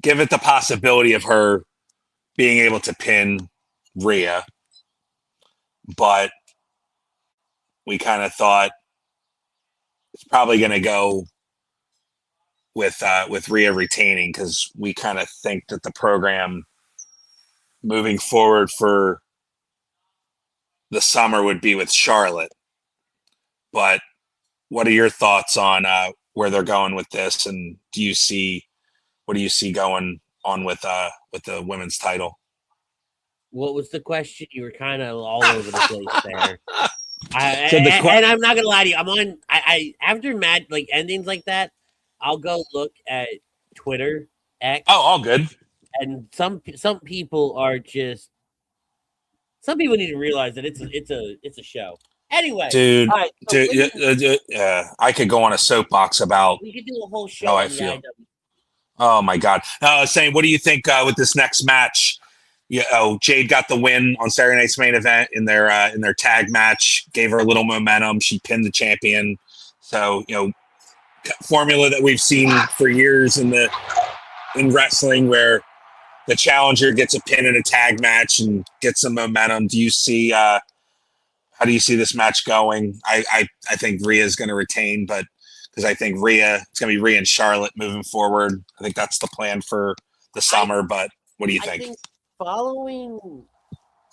give it the possibility of her being able to pin Rhea. But we kind of thought it's probably going to go with Rhea retaining, because we kind of think that the program moving forward for the summer would be with Charlotte. But what are your thoughts on where they're going with this, and what do you see going on with the women's title? What was the question? You were kind of all over the place there. And I'm not gonna lie to you. I'm on. I after match like endings like that, I'll go look at Twitter X. Oh, all good. And some people are just. Some people need to realize that it's a show. Anyway, dude, right, so I could go on a soapbox about. We could do a whole show. How I feel. Oh my God! Saying, what do you think with this next match? Jade got the win on Saturday night's main event in their tag match. Gave her a little momentum. She pinned the champion. So formula that we've seen for years in wrestling, where the challenger gets a pin in a tag match and gets some momentum. Do you see? How do you see this match going? I think Rhea is going to retain, but because I think it's going to be Rhea and Charlotte moving forward. I think that's the plan for the summer. But what do you think? I think following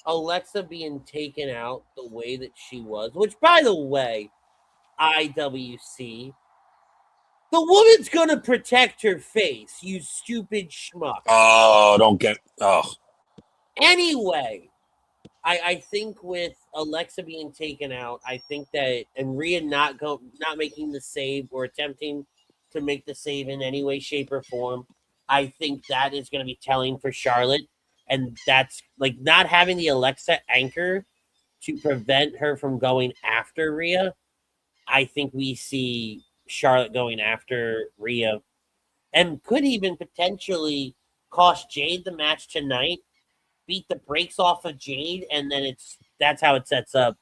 Alexa being taken out the way that she was, which, by the way, IWC, the woman's going to protect her face, you stupid schmuck. Oh, don't get... Oh. Anyway, I think with Alexa being taken out, I think that, and Rhea not making the save or attempting to make the save in any way, shape, or form, I think that is going to be telling for Charlotte. And that's like not having the Alexa anchor to prevent her from going after Rhea. I think we see Charlotte going after Rhea and could even potentially cost Jade the match tonight, beat the brakes off of Jade, and then that's how it sets up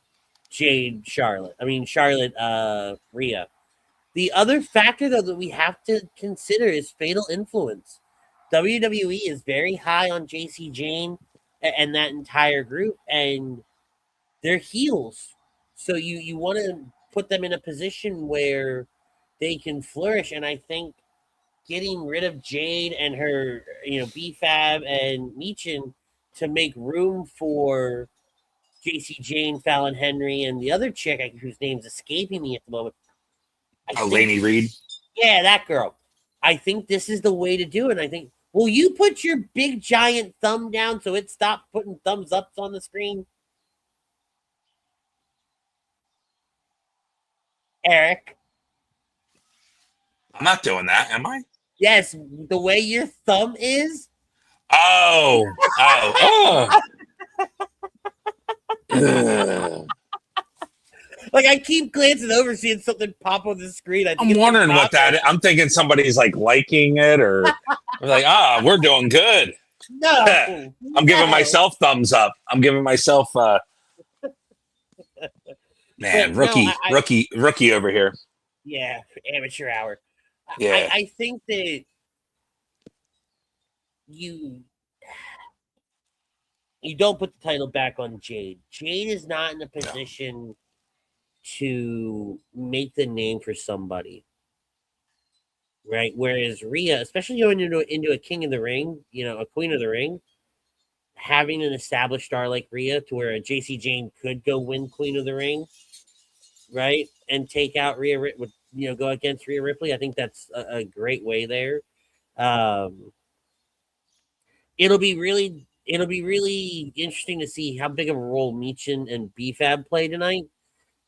Charlotte, Rhea. The other factor, though, that we have to consider is fatal influence. WWE is very high on JC Jane and that entire group, and they're heels. So you want to put them in a position where they can flourish, and I think getting rid of Jade and her, B-Fab and Meechin to make room for JC Jane, Fallon Henry, and the other chick whose name's escaping me at the moment. Lainey Reed? Yeah, that girl. I think this is the way to do it. I think, will you put your big giant thumb down so it stops putting thumbs ups on the screen? Eric? I'm not doing that, am I? Yes, the way your thumb is. Oh. Like I keep glancing over, seeing something pop on the screen. I'm wondering what that is. I'm thinking somebody's like liking it or like, we're doing good. No, I'm giving myself thumbs up. I'm giving myself man, rookie over here. Yeah, amateur hour. Yeah. I think that you don't put the title back on Jade. Jade is not in a position to make the name for somebody, right? Whereas Rhea, especially going into a King of the Ring, a Queen of the Ring, having an established star like Rhea, to where a JC Jane could go win Queen of the Ring, right, and take out Rhea, go against Rhea Ripley. I think that's a great way there. It'll be really interesting to see how big of a role Meechin and BFAB play tonight,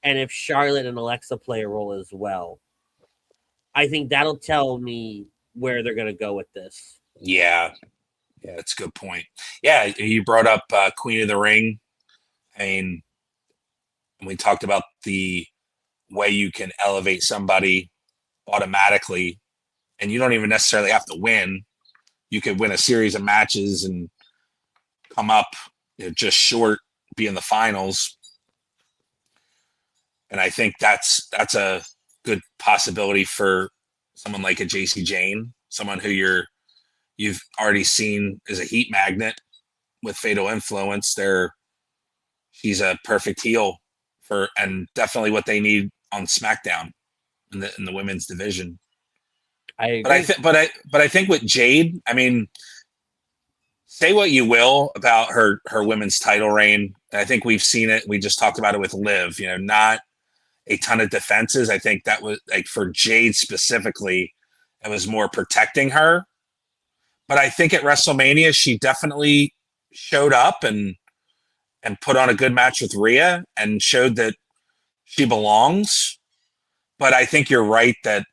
and if Charlotte and Alexa play a role as well. I think that'll tell me where they're going to go with this. Yeah, that's a good point. Yeah, you brought up Queen of the Ring. I mean, we talked about the way you can elevate somebody automatically, and you don't even necessarily have to win. You could win a series of matches and come up just short, be in the finals. And I think that's a good possibility for someone like a JC Jane, someone who you've already seen as a heat magnet with Fatal Influence. She's a perfect heel and definitely what they need on SmackDown in the women's division. I agree. But I think with Jade, I mean, say what you will about her women's title reign. I think we've seen it. We just talked about it with Liv. Not a ton of defenses. I think that was like for Jade specifically, it was more protecting her. But I think at WrestleMania, she definitely showed up and put on a good match with Rhea and showed that she belongs. But I think you're right that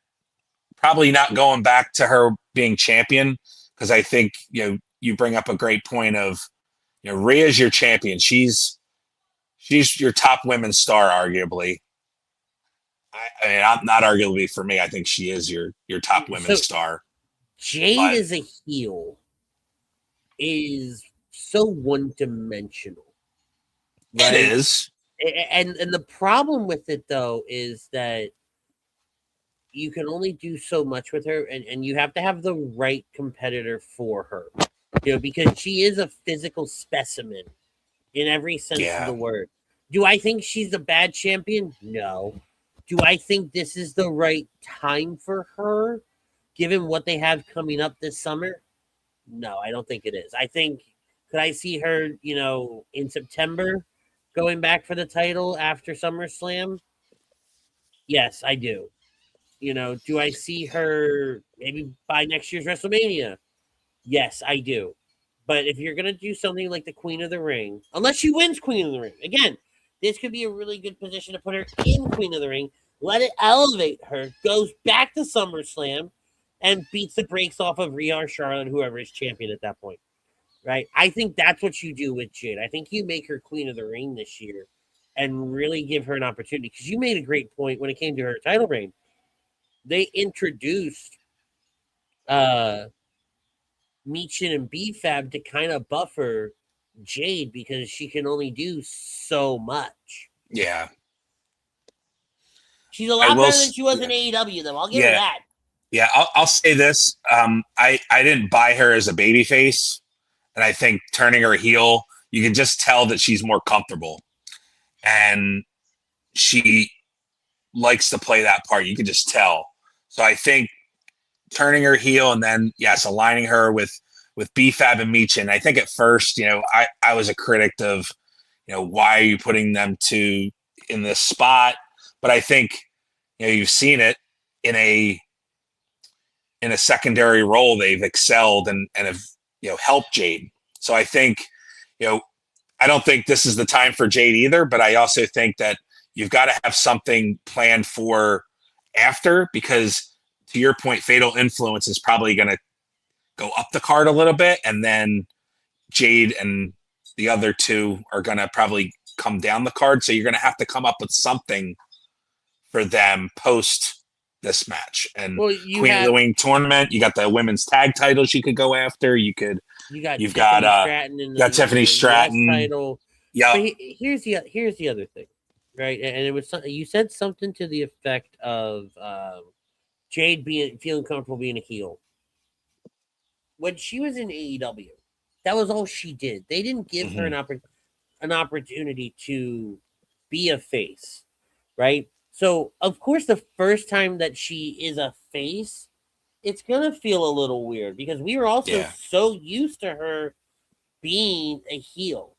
probably not going back to her being champion, because I think you bring up a great point of Rhea's your champion. She's your top women's star, arguably. I mean, not arguably for me. I think she is your top women's star. Jade as a heel is so one-dimensional. Right? It is. And the problem with it, though, is that you can only do so much with her, and you have to have the right competitor for her. Because she is a physical specimen in every sense of the word. Do I think she's a bad champion? No. Do I think this is the right time for her, given what they have coming up this summer? No, I don't think it is. I think, could I see her, in September going back for the title after SummerSlam? Yes, I do. Do I see her maybe by next year's WrestleMania? Yes, I do. But if you're going to do something like the Queen of the Ring, unless she wins Queen of the Ring, again, this could be a really good position to put her in Queen of the Ring, let it elevate her, goes back to SummerSlam, and beats the brakes off of Rhea or Charlotte, whoever is champion at that point. Right? I think that's what you do with Jade. I think you make her Queen of the Ring this year and really give her an opportunity. Because you made a great point when it came to her title reign. They introduced Meechin and BFAB to kind of buffer Jade because she can only do so much. Yeah. She's a lot better than she was in AEW, though. I'll give her that. Yeah, I'll say this. I didn't buy her as a babyface, and I think turning her heel, you can just tell that she's more comfortable. And she likes to play that part. You can just tell. So I think turning her heel and then, yes, aligning her with BFAB and Meechin. I think at first, I was a critic of, why are you putting them in this spot? But I think, you've seen it in a secondary role. They've excelled and have, helped Jade. So I think, I don't think this is the time for Jade either, but I also think that you've got to have something planned for after, because to your point, Fatal Influence is probably going to go up the card a little bit, and then Jade and the other two are going to probably come down the card. So you're going to have to come up with something for them post this match. And Well, Queen of the Wing tournament, you got the women's tag titles you could go after. You've got Stratton in the, Tiffany Stratton title. Yeah. But here's the other thing, right? And it was you said something to the effect of Jade feeling comfortable being a heel. When she was in AEW, that was all she did. They didn't give her an opportunity to be a face, right? So, of course, the first time that she is a face, it's going to feel a little weird because we were also so used to her being a heel.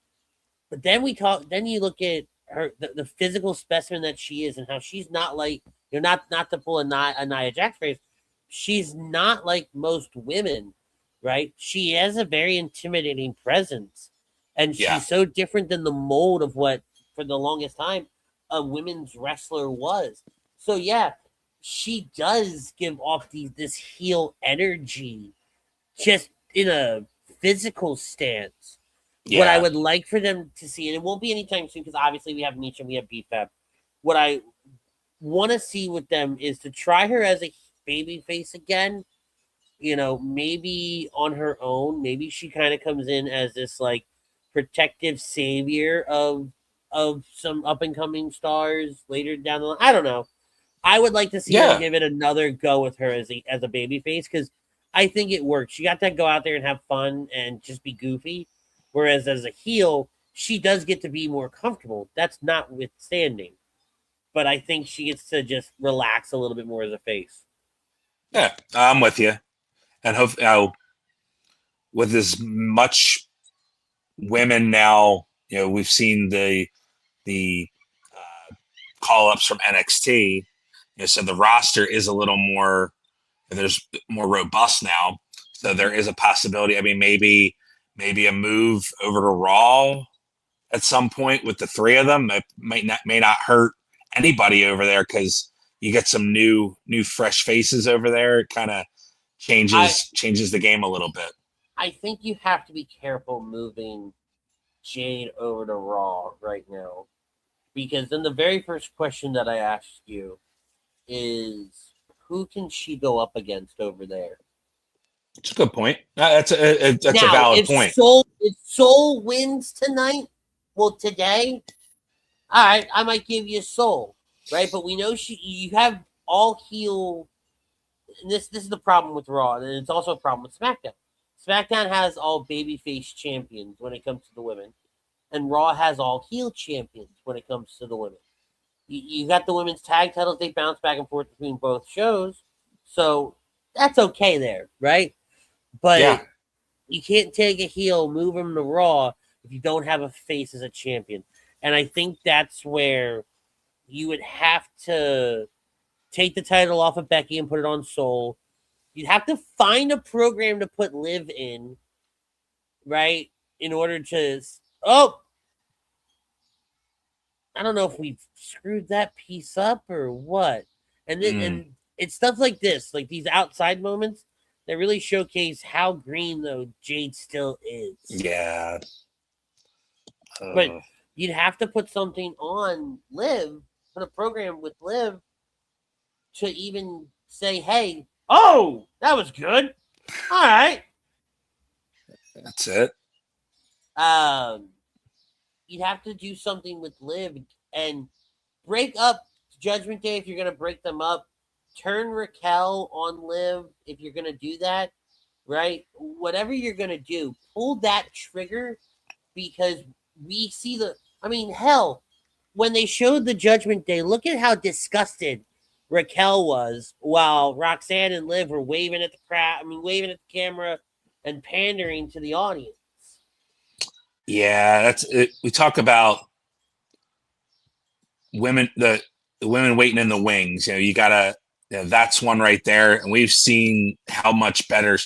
But then then you look at her, the physical specimen that she is and how she's not like, not to pull a Nia Jax phrase, she's not like most women, right? She has a very intimidating presence. And she's so different than the mold of what, for the longest time, a women's wrestler was. So yeah, she does give off this heel energy just in a physical stance. What I would like for them to see, and it won't be anytime soon because obviously we have Nietzsche and we have BFAB. What I want to see with them is to try her as a baby face again. Maybe on her own. Maybe she kind of comes in as this like protective savior of some up and coming stars later down the line. I don't know. I would like to see her give it another go with her as a baby face because I think it works. She got to go out there and have fun and just be goofy. Whereas as a heel, she does get to be more comfortable. That's notwithstanding. But I think she gets to just relax a little bit more as a face. Yeah, I'm with you. And hope with as much women now, we've seen the call-ups from NXT. So the roster is a little more, there's more robust now. So there is a possibility. I mean, maybe a move over to Raw at some point with the three of them. It may not hurt anybody over there because you get some new fresh faces over there. It kind of changes the game a little bit. I think you have to be careful moving Jade over to Raw right now, because then the very first question that I asked you is, who can she go up against over there? It's a good point. That's a valid point. If Soul wins tonight, today, all right, I might give you Soul, right? But we know you have all heel. And this is the problem with Raw, and it's also a problem with SmackDown. SmackDown has all babyface champions when it comes to the women, and Raw has all heel champions when it comes to the women. You got the women's tag titles; they bounce back and forth between both shows, so that's okay there, right? But you can't take a heel, move them to Raw if you don't have a face as a champion, and I think that's where you would have to take the title off of Becky and put it on Soul. You'd have to find a program to put Liv in, right? In order to... Oh! I don't know if we've screwed that piece up or what. And then and it's stuff like this, like these outside moments that really showcase how green, though, Jade still is. Yeah. But you'd have to put something on Liv, put a program with Liv, to even say, hey, oh, that was good. All right. That's it. You'd have to do something with Liv and break up Judgment Day if you're going to break them up. Turn Raquel on Liv if you're going to do that, right? Whatever you're going to do, pull that trigger because we see hell, when they showed the Judgment Day, look at how disgusted Raquel was while Roxanne and Liv were waving at the crowd, waving at the camera and pandering to the audience. Yeah, that's it. We talk about women, the women waiting in the wings. You gotta, that's one right there. And we've seen how much better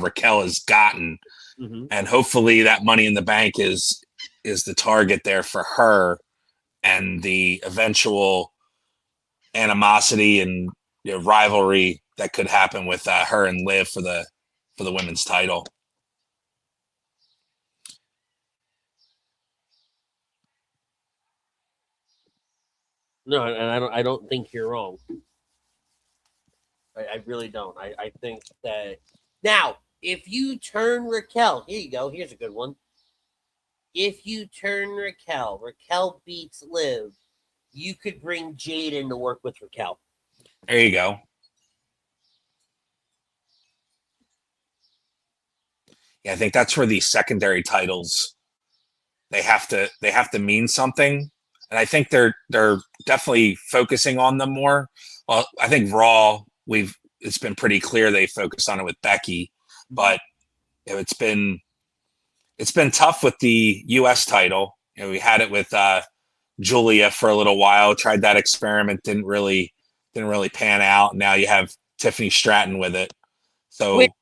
Raquel has gotten. Mm-hmm. And hopefully that Money in the Bank is the target there for her, and the eventual animosity and rivalry that could happen with her and Liv for the women's title. No, and I don't think you're wrong. I really don't. I think that now, if you turn Raquel, here you go. Here's a good one. If you turn Raquel beats Liv, you could bring Jade in to work with Raquel. There you go. Yeah, I think that's where these secondary titles they have to mean something, and I think they're definitely focusing on them more. Well, I think Raw it's been pretty clear they focused on it with Becky, but it's been tough with the U.S. title. We had it with Julia for a little while. Tried that experiment, didn't really pan out. Now you have Tiffany Stratton with it. So Which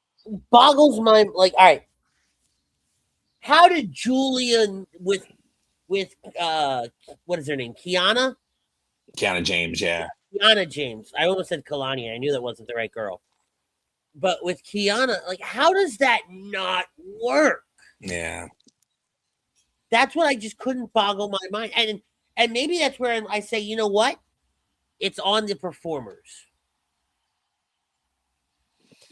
boggles my like. All right, how did Julia with what is her name? Kiana James, yeah. Kiana James. I almost said Kalani. I knew that wasn't the right girl. But with Kiana, like, how does that not work? Yeah. That's what I just couldn't boggle my mind. And maybe that's where I say, you know what? It's on the performers.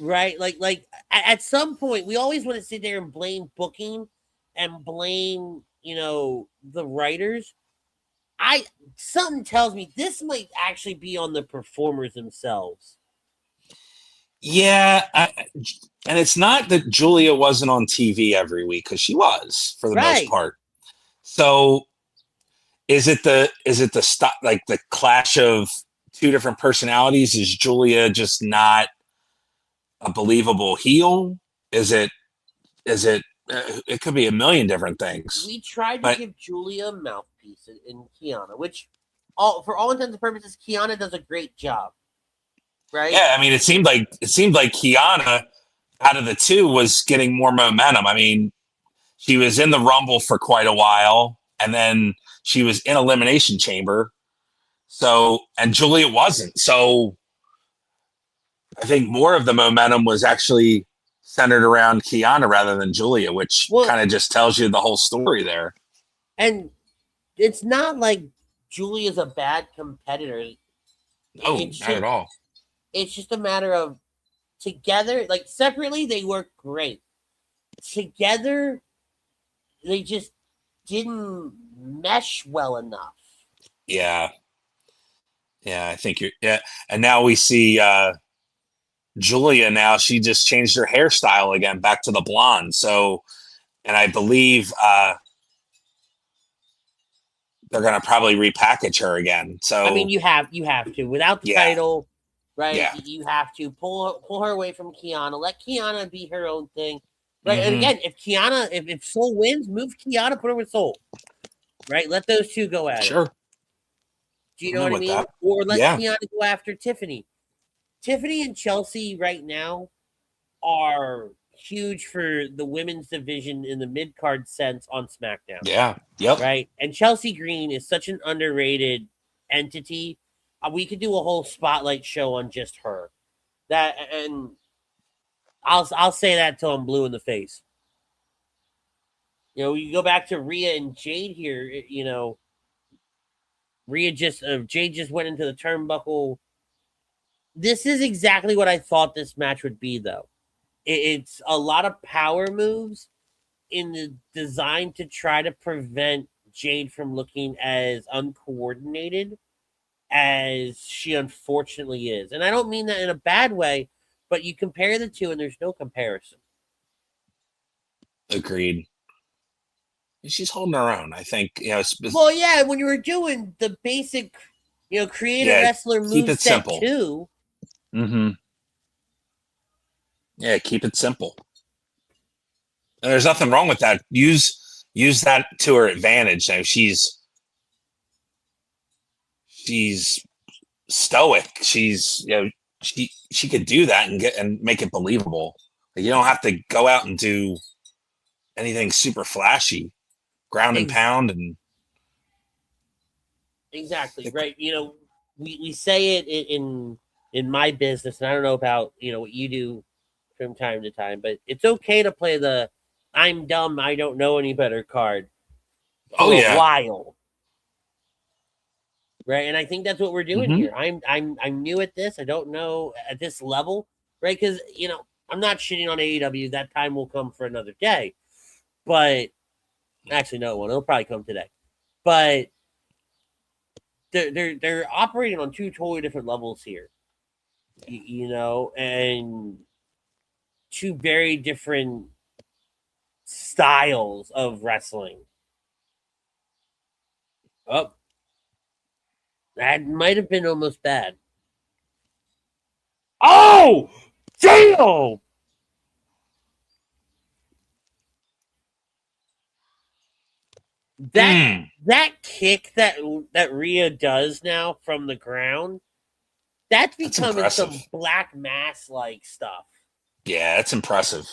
Right? Like at some point, we always want to sit there and blame booking and blame, the writers. Something tells me this might actually be on the performers themselves. Yeah, and it's not that Julia wasn't on TV every week, because she was for the most part. So is it the like the clash of two different personalities? Is Julia just not a believable heel? Is it it could be a million different things. We tried to give Julia a mouthpiece in Kiana, which for all intents and purposes, Kiana does a great job. Right? Yeah, I mean, it seemed like Kiana out of the two was getting more momentum. I mean, she was in the Rumble for quite a while, and then she was in Elimination Chamber. So, and Julia wasn't. So, I think more of the momentum was actually centered around Kiana rather than Julia, which kind of just tells you the whole story there. And it's not like Julia's a bad competitor. No, not at all. It's just a matter of together, like separately, they work great. Together, they just didn't mesh well enough. Yeah. Yeah, I think and now we see Julia now, she just changed her hairstyle again, back to the blonde. So, and I believe they're going to probably repackage her again. So, I mean, you have to, without the title, right? Yeah. You have to pull her away from Kiana. Let Kiana be her own thing, right? And again, if Kiana, if Soul wins, move Kiana, put her with Soul, right? Let those two go at it. Do you know what I mean? That. Or let Kiana go after Tiffany. Tiffany and Chelsea right now are huge for the women's division in the mid-card sense on SmackDown. Yeah. Yep. Right? And Chelsea Green is such an underrated entity. We could do a whole spotlight show on just her. And I'll say that till I'm blue in the face. You go back to Rhea and Jade here, Jade just went into the turnbuckle. This is exactly what I thought this match would be, though. It's a lot of power moves in the design to try to prevent Jade from looking as uncoordinated as she unfortunately is. And I don't mean that in a bad way, but you compare the two and there's no comparison. Agreed. She's holding her own, I think. Well, yeah, when you were doing the basic, create a wrestler moveset too. Mm-hmm. Yeah, keep it simple. And there's nothing wrong with that. Use that to her advantage. Now she's stoic. She's she could do that and make it believable. You don't have to go out and do anything super flashy. Ground and pound and exactly right. We say it in my business, and I don't know about what you do from time to time, but it's okay to play the "I'm dumb, I don't know any better" card for a while. right? And I think that's what we're doing here. I'm new at this. I don't know at this level, right? Because I'm not shitting on AEW. That time will come for another day. But actually, no, it won't. It'll probably come today. But they're operating on two totally different levels here, and two very different styles of wrestling. Oh, that might have been almost bad. Oh, damn! That kick that Rhea does now from the ground, that's becoming some Black Mass like stuff. Yeah, that's impressive.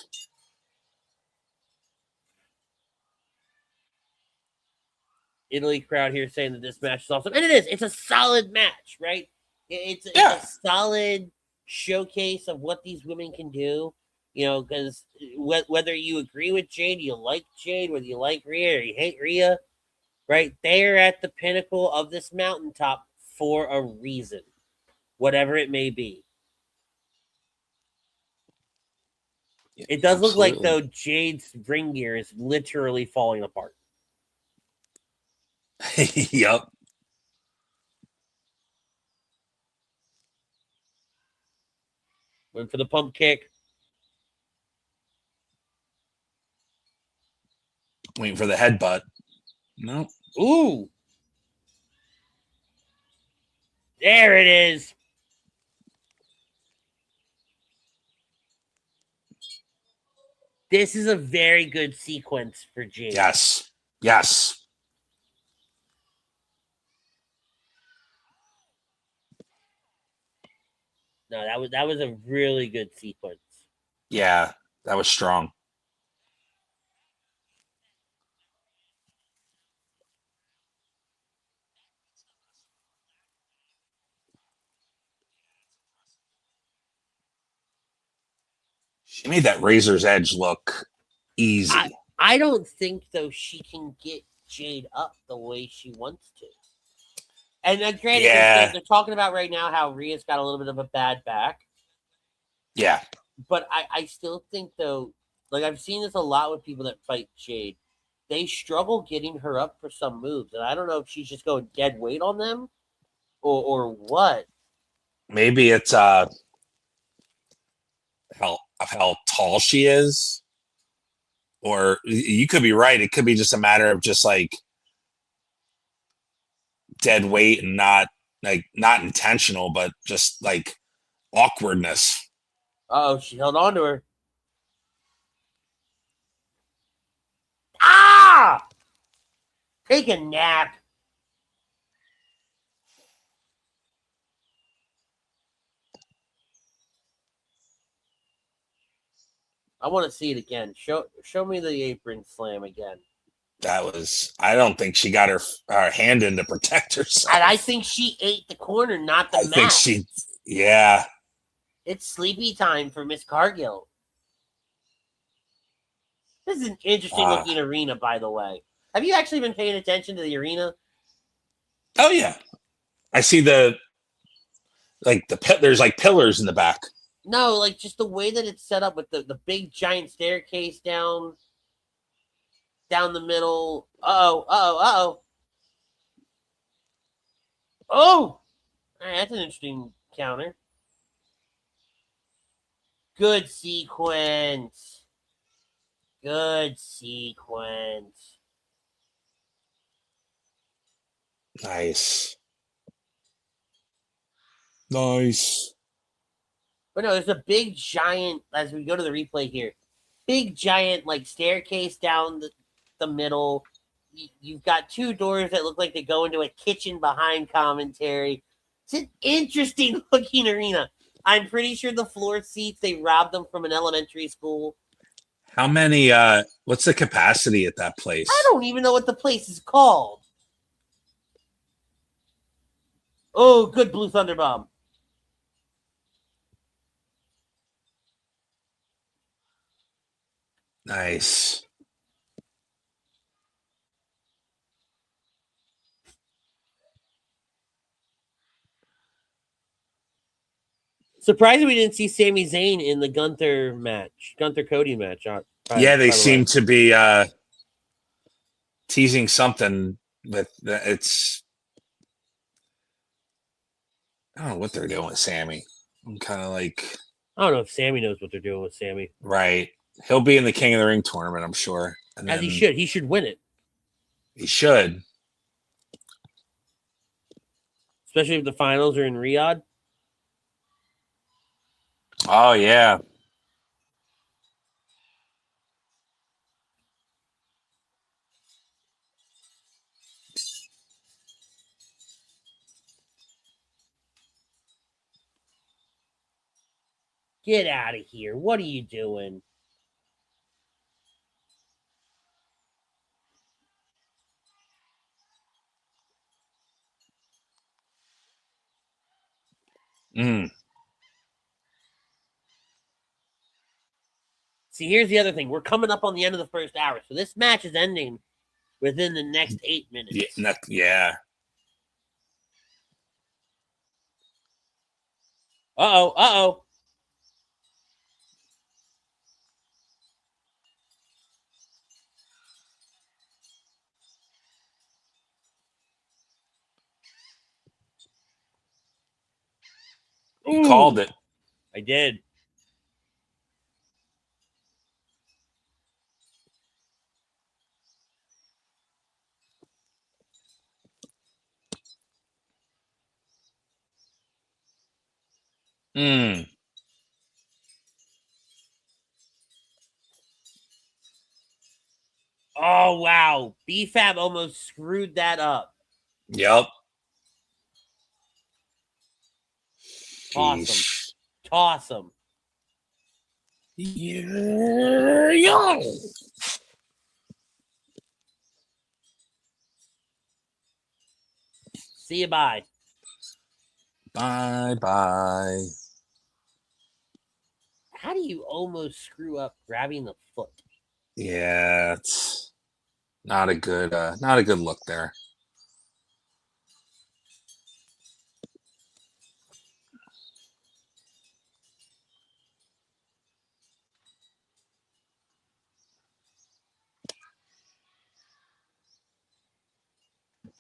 Italy crowd here saying that this match is awesome, and it is. It's a solid match, right? It's a solid showcase of what these women can do. Because whether you agree with Jade, you like Jade, whether you like Rhea or you hate Rhea, right? They're at the pinnacle of this mountaintop for a reason, whatever it may be. It does look like, though, Jade's ring gear is literally falling apart. Yep. Went for the pump kick. Waiting for the headbutt. No. Ooh. There it is. This is a very good sequence for Jade. Yes. Yes. No, that was a really good sequence. Yeah, that was strong. She made that Razor's Edge look easy. I don't think, though, she can get Jade up the way she wants to. And granted, they're talking about right now how Rhea's got a little bit of a bad back. Yeah. But I still think, though, like I've seen this a lot with people that fight Jade. They struggle getting her up for some moves. And I don't know if she's just going dead weight on them or what. Maybe it's how tall she is. Or you could be right. It could be just a matter of just like dead weight and not intentional, but just like awkwardness. Oh, she held on to her. Ah! Take a nap. I want to see it again. Show me the apron slam again. I don't think she got her hand in to protect herself. And I think she ate the corner, not the mat. I think yeah. It's sleepy time for Miss Cargill. This is an interesting looking arena, by the way. Have you actually been paying attention to the arena? Oh yeah. I see there's like pillars in the back. No, like just the way that it's set up with the big giant staircase down the middle. Oh. Oh! All right, that's an interesting counter. Good sequence. Nice. But no, there's a big giant, as we go to the replay here, big giant like staircase down the middle. You've got two doors that look like they go into a kitchen behind commentary. It's an interesting looking arena. I'm pretty sure the floor seats, they robbed them from an elementary school. How many, what's the capacity at that place? I don't even know what the place is called. Oh, good Blue Thunder Bomb. Nice. Surprised we didn't see Sami Zayn in the Gunther Cody match. They seem to be teasing something with it's. I don't know what they're doing with Sammy. I'm kind of like, I don't know if Sammy knows what they're doing with Sammy. Right. He'll be in the King of the Ring tournament, I'm sure. And As he should. He should win it. He should. Especially if the finals are in Riyadh. Oh, yeah. Get out of here. What are you doing? See, here's the other thing. We're coming up on the end of the first hour, so this match is ending within the next 8 minutes. Yeah. Uh-oh. You called it. I did. Oh, wow. BFAB almost screwed that up. Yep. Toss him. Yeah. See you, bye. Bye. How do you almost screw up grabbing the foot? Yeah, it's not a good look there.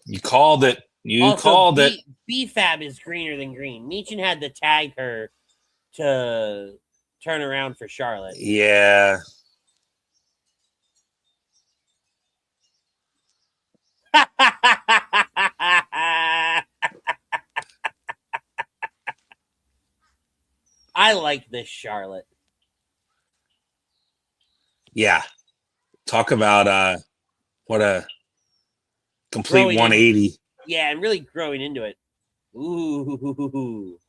You called it. Called it. BFAB is greener than green. Meechin had to tag her to turn around for Charlotte. Yeah. I like this Charlotte. Yeah. Talk about what a complete 180. Yeah, and really growing into it. Ooh.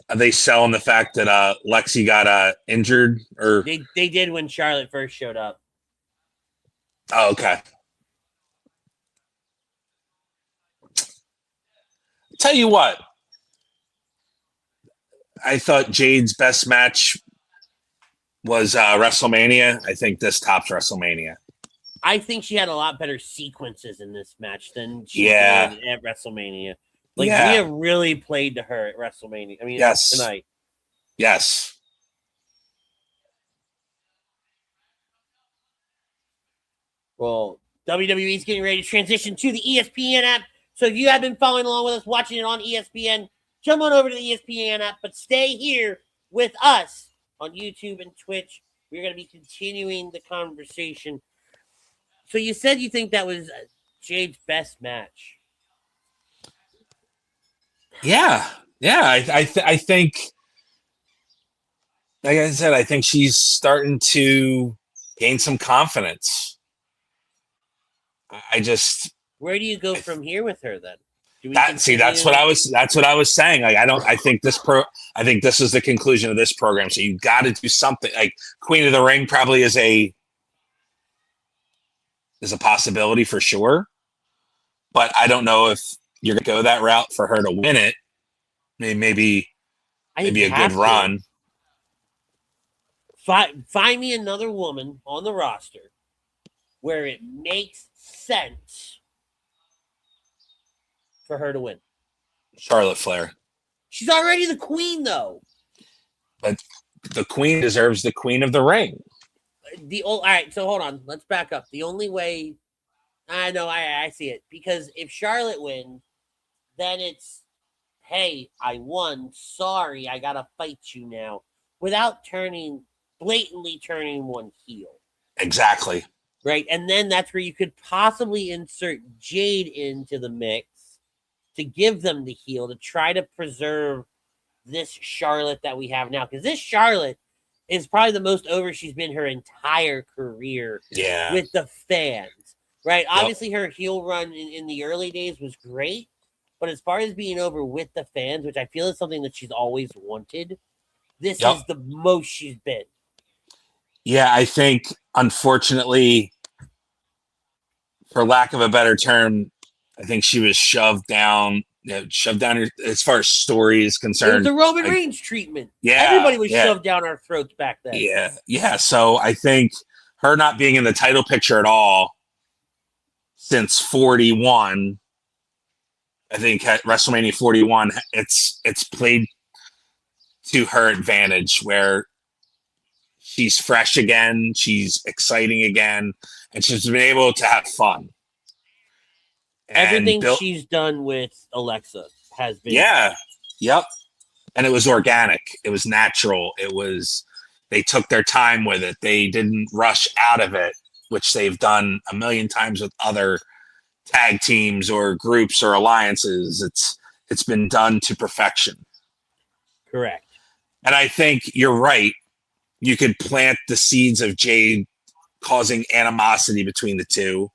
Are they selling the fact that Lexi got injured? Or they did when Charlotte first showed up. Oh, okay. Tell you what, I thought Jade's best match was WrestleMania. I think this tops WrestleMania. I think she had a lot better sequences in this match than she did at WrestleMania. Rhea really played to her at WrestleMania. I mean, tonight. Yes. Well, WWE is getting ready to transition to the ESPN app. So if you have been following along with us, watching it on ESPN, jump on over to the ESPN app, but stay here with us on YouTube and Twitch. We're going to be continuing the conversation. So you said you think that was Jade's best match. Yeah. I think, like I said, I think she's starting to gain some confidence. Where do you go from here with her then? That's what I was saying. Like, I think this is the conclusion of this program. So you got to do something. Like Queen of the Ring probably is a possibility for sure, but I don't know if you're gonna go that route for her to win it. Maybe a good run. Find me another woman on the roster where it makes sense for her to win. Charlotte Flair. She's already the queen, though. But the queen deserves the queen of the ring. All right, so hold on. Let's back up. The only way I know I see it, because if Charlotte wins, then it's, hey, I won. Sorry, I gotta fight you now, without blatantly turning one heel. Exactly. Right, and then that's where you could possibly insert Jade into the mix to give them the heel, to try to preserve this Charlotte that we have now, because this Charlotte is probably the most over she's been her entire career. Yeah. With the fans, right? Yep. Obviously, her heel run in the early days was great, but as far as being over with the fans, which I feel is something that she's always wanted, this is the most she's been. Yeah, I think, unfortunately, for lack of a better term, I think she was shoved down as far as story is concerned. It was the Roman Reigns treatment. Yeah. Everybody was shoved down our throats back then. Yeah. Yeah. So I think her not being in the title picture at all since 41, I think at WrestleMania 41, it's played to her advantage, where she's fresh again, she's exciting again, and she's been able to have fun. Everything she's done with Alexa has been. Yeah. Yep. And it was organic. It was natural. They took their time with it. They didn't rush out of it, which they've done a million times with other tag teams or groups or alliances. It's been done to perfection. Correct. And I think you're right. You could plant the seeds of Jade causing animosity between the two,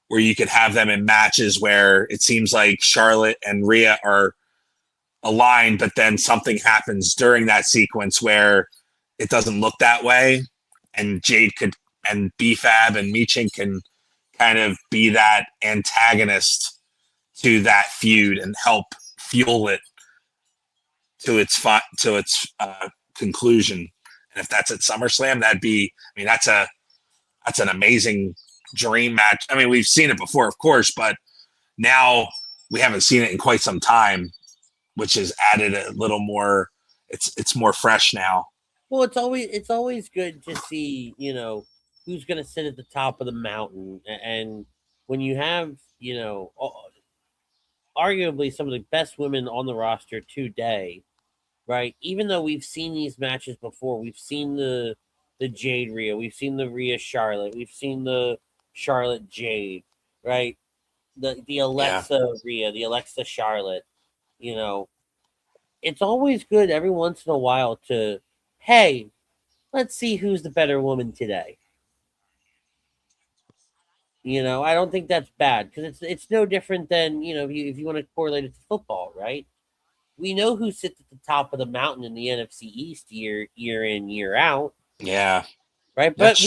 where you could have them in matches where it seems like Charlotte and Rhea are aligned, but then something happens during that sequence where it doesn't look that way, and Jade and BFAB and Michin can kind of be that antagonist to that feud and help fuel it to its conclusion. And if that's at SummerSlam, that's an amazing dream match. I mean, we've seen it before, of course, but now we haven't seen it in quite some time, which has added a little more. It's more fresh now. Well, it's always good to see, who's going to sit at the top of the mountain, and when you have, arguably some of the best women on the roster today, right? Even though we've seen these matches before, we've seen the Jade Rhea, we've seen the Rhea Charlotte, we've seen the Charlotte Jade, right? The Alexa Rhea, the Alexa Charlotte, it's always good every once in a while to, hey, let's see who's the better woman today. I don't think that's bad, because it's no different than, if you want to correlate it to football, right? We know who sits at the top of the mountain in the NFC East year in, year out. Yeah. Right? But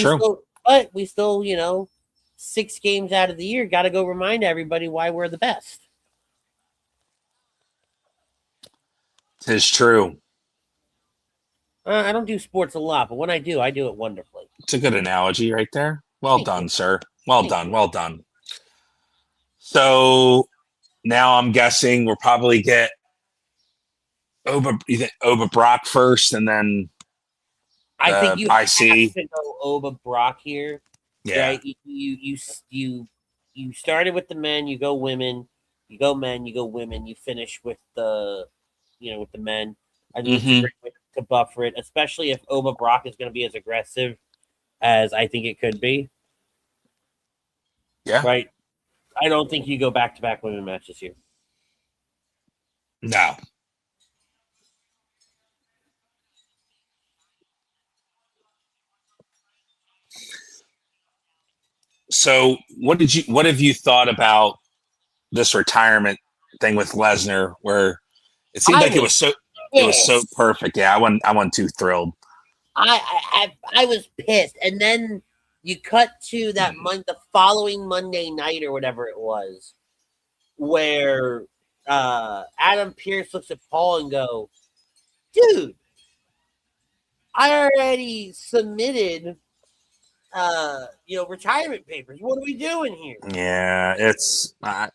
we still, 6 games out of the year, got to go remind everybody why we're the best. It's true. I don't do sports a lot, but when I do it wonderfully. It's a good analogy right there. Well done, sir. Well done. So now I'm guessing we'll probably get Oba Brock first, and then I think you have to go Oba Brock here. Yeah. Right? You started with the men, you go women, you go men, you go women, you finish with the men. I think it's a great way to buffer it, especially if Oba Brock is going to be as aggressive as I think it could be. Yeah. Right? I don't think you go back-to-back women matches here. No. So what have you thought about this retirement thing with Lesnar, where it seemed like it was so perfect? Yeah, I wasn't too thrilled. I was pissed. And then you cut to that the following Monday night or whatever it was, where Adam Pearce looks at Paul and go, dude, I already submitted, retirement papers. What are we doing here? Yeah, it's I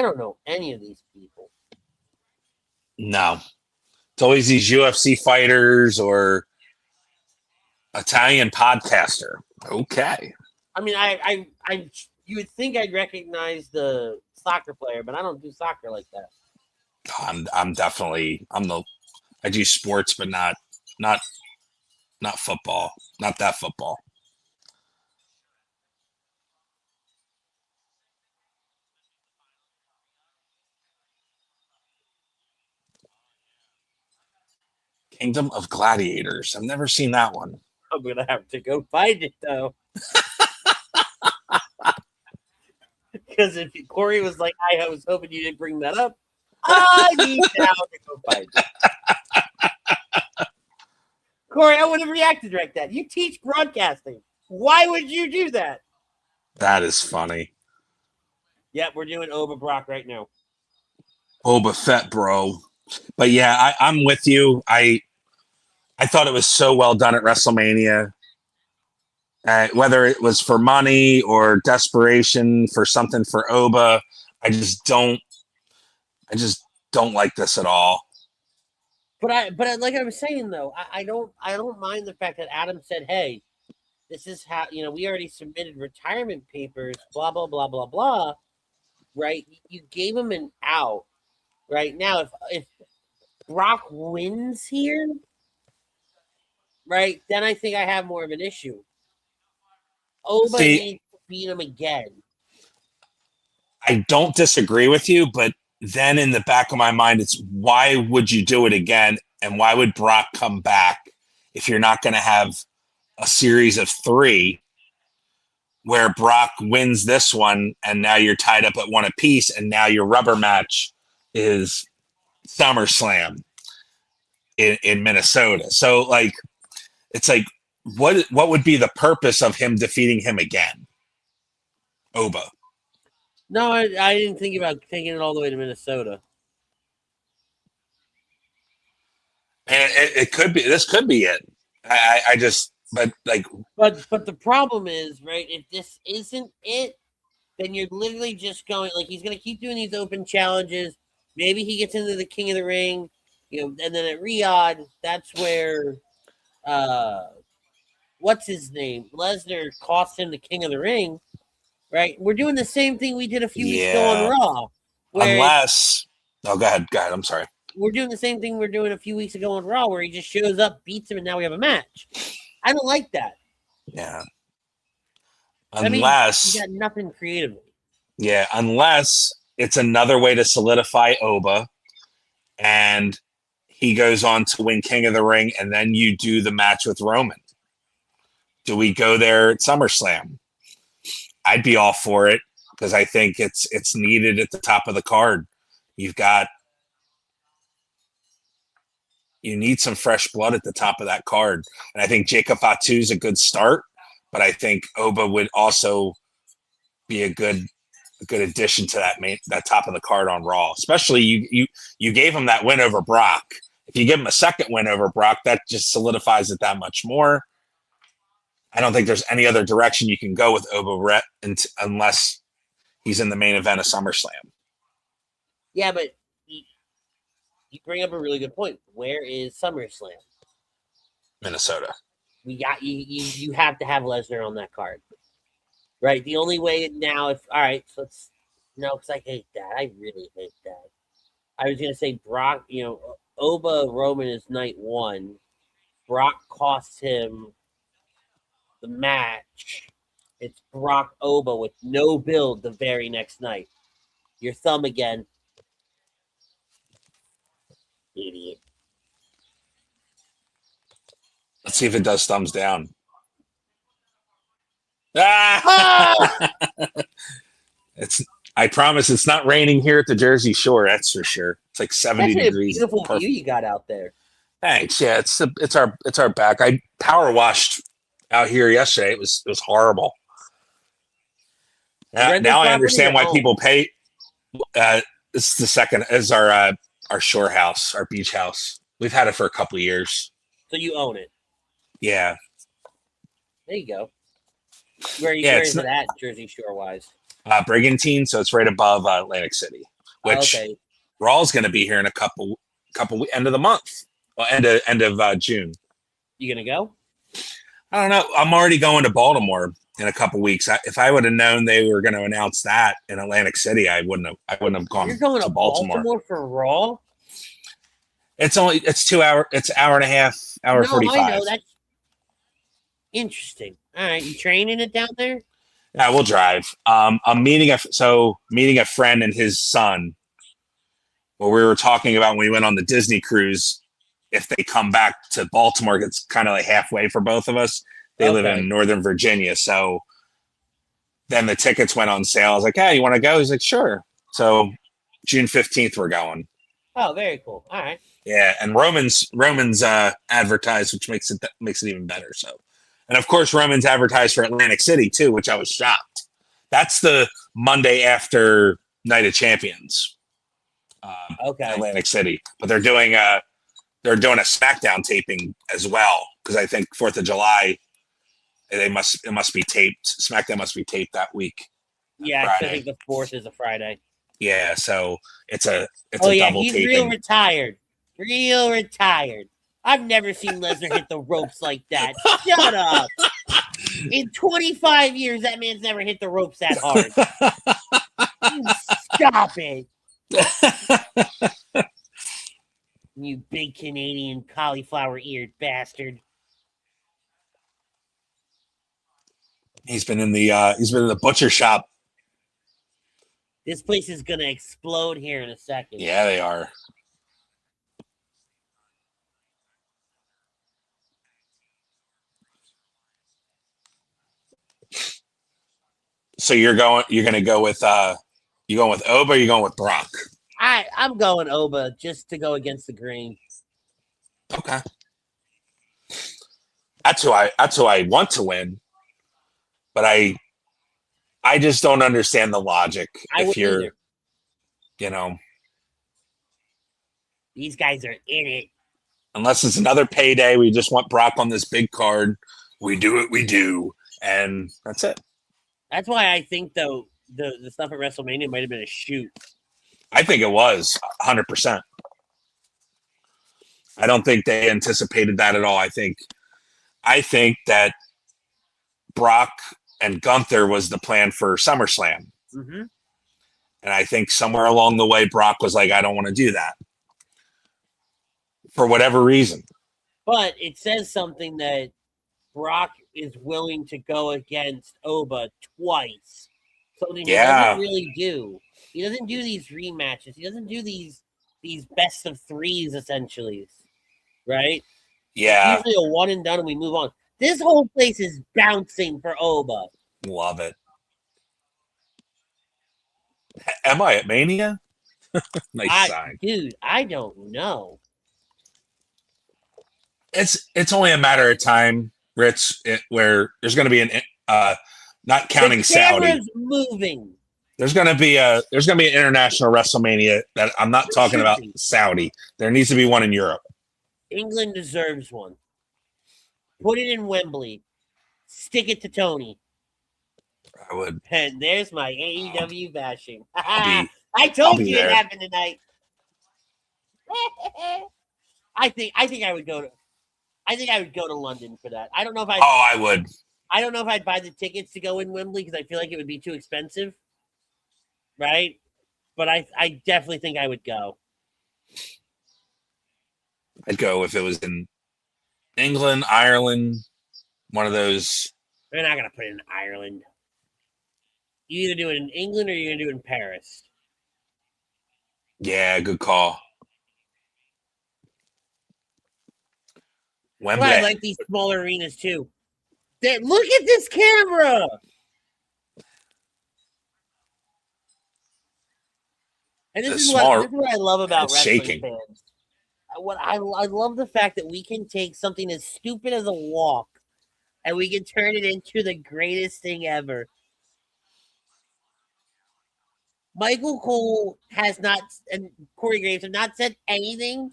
don't know any of these people. no. It's always these UFC fighters or Italian podcaster. Okay. I mean, I you would think I'd recognize the soccer player, but I don't do soccer like that. I'm definitely I do sports, but not football. Not that football. Kingdom of Gladiators. I've never seen that one. I'm gonna have to go find it though. Because if Corey was like, I was hoping you didn't bring that up, I need now to go find it. Corey, I would have reacted like that. You teach broadcasting. Why would you do that? That is funny. Yeah, we're doing Oba Brock right now. Boba Fett, bro. But yeah, I'm with you. I thought it was so well done at WrestleMania. Whether it was for money or desperation for something for Oba, I just don't like this at all. But like I was saying though, I don't mind the fact that Adam said, "Hey, this is how we already submitted retirement papers." Blah blah blah blah blah. Right? You gave him an out. Right now, if Brock wins here, right, then I think I have more of an issue. Oba needs to beat him again. I don't disagree with you, but then in the back of my mind, it's why would you do it again? And why would Brock come back if you're not going to have a series of 3 where Brock wins this one and now you're tied up at 1 apiece and now your rubber match is SummerSlam in Minnesota. So it's like, what would be the purpose of him defeating him again? Oba. No, I didn't think about taking it all the way to Minnesota. And it could be. This could be it. I just, but the problem is, right? If this isn't it, then you're literally just going he's going to keep doing these open challenges. Maybe he gets into the King of the Ring, and then at Riyadh, that's where, what's his name? Lesnar cost him the King of the Ring. Right, we're doing the same thing we did a few weeks ago on Raw. Go ahead. I'm sorry. We're doing the same thing we're doing a few weeks ago on Raw, where he just shows up, beats him, and now we have a match. I don't like that. Yeah. Unless you got nothing creatively. Yeah, unless it's another way to solidify Oba, and he goes on to win King of the Ring, and then you do the match with Roman. Do we go there at SummerSlam? I'd be all for it because I think it's needed at the top of the card. You need some fresh blood at the top of that card. And I think Jacob Fatu is a good start, but I think Oba would also be a good addition to that top of the card on Raw. Especially you gave him that win over Brock. If you give him a second win over Brock, that just solidifies it that much more. I don't think there's any other direction you can go with Oba unless he's in the main event of SummerSlam. Yeah, but you bring up a really good point. Where is SummerSlam? Minnesota. We got you have to have Lesnar on that card. Right? The only way now because I hate that. I really hate that. I was gonna say Brock, Oba Roman is night 1. Brock costs him the match. It's Brock Oba with no build the very next night. Your thumb again. Idiot. Let's see if it does thumbs down. I promise it's not raining here at the Jersey Shore, that's for sure. It's like 70 degrees. Beautiful view you got out there. Thanks. Yeah, it's our back. I power washed out here yesterday. It was horrible. Now I understand why people pay. This is the second is our shore house, our beach house. We've had it for a couple of years. So you own it. Yeah. There you go. Where Yeah, is it at, Jersey Shore wise? Brigantine, so it's right above Atlantic City, which Okay. Raw's going to be here in a couple end of the month, well, end of June. You gonna go? I don't know. I'm already going to Baltimore in a couple weeks. If I would have known they were going to announce that in Atlantic City, I wouldn't have gone. You're going to Baltimore for Raw? It's 2 hours. It's an hour and a half, hour 45. I know that's interesting. All right, you training it down there? Yeah, we'll drive. I'm meeting a friend and his son. Well, we were talking about when we went on the Disney cruise. If they come back to Baltimore, it's kind of like halfway for both of us. They live in Northern Virginia, so then the tickets went on sale. I was like, "Hey, you want to go?" He's like, "Sure." So June 15th, we're going. Oh, very cool. All right. Yeah, and Roman's advertised, which makes it even better. So, and of course, Roman's advertised for Atlantic City too, which I was shocked. That's the Monday after Night of Champions. Atlantic City, but they're doing a SmackDown taping as well because I think 4th of July it must be taped. SmackDown must be taped that week. Yeah, I think the 4th is a Friday. Yeah, so it's a double he's taping. Real retired. I've never seen Lesnar hit the ropes like that. Shut up. In 25 years, that man's never hit the ropes that hard. Stop it. You big Canadian cauliflower-eared bastard. He's been in the butcher shop. This place is gonna explode here in a second. Yeah, they are. So you're gonna go with you going with Oba or you going with Brock? I'm going Oba just to go against the grain. Okay. That's who I want to win. But I just don't understand the logic. If you're either. You know, these guys are in it. Unless it's another payday, we just want Brock on this big card. We do what we do, and that's it. That's why I think though the stuff at WrestleMania might have been a shoot. I think it was 100%. I don't think they anticipated that at all. I think that Brock and Gunther was the plan for SummerSlam. Mm-hmm. And I think somewhere along the way, Brock was like, I don't want to do that. For whatever reason. But it says something that Brock is willing to go against Oba twice. Something he doesn't really do. He doesn't do these rematches. He doesn't do these best of threes, essentially. Right? Yeah. It's usually a one and done and we move on. This whole place is bouncing for Oba. Love it. Am I at Mania? Nice sign. Dude, I don't know. It's only a matter of time, Rich, where there's going to be an not counting the Saudi. Camera's moving. There's going to be an international WrestleMania that I'm not talking about Saudi. There needs to be one in Europe. England deserves one. Put it in Wembley. Stick it to Tony. I would. And there's my AEW bashing. I told you it happened tonight. I think I would go to London for that. I don't know if I would. I don't know if I'd buy the tickets to go in Wembley because I feel like it would be too expensive. Right? But I definitely think I would go. I'd go if it was in England, Ireland, one of those. They're not going to put it in Ireland. You either do it in England or you're going to do it in Paris. Yeah, good call. Wembley. Well, I like these smaller arenas too. Look at this camera. And this is what I love about wrestling fans. I love the fact that we can take something as stupid as a walk and we can turn it into the greatest thing ever. Michael Cole and Corey Graves have not said anything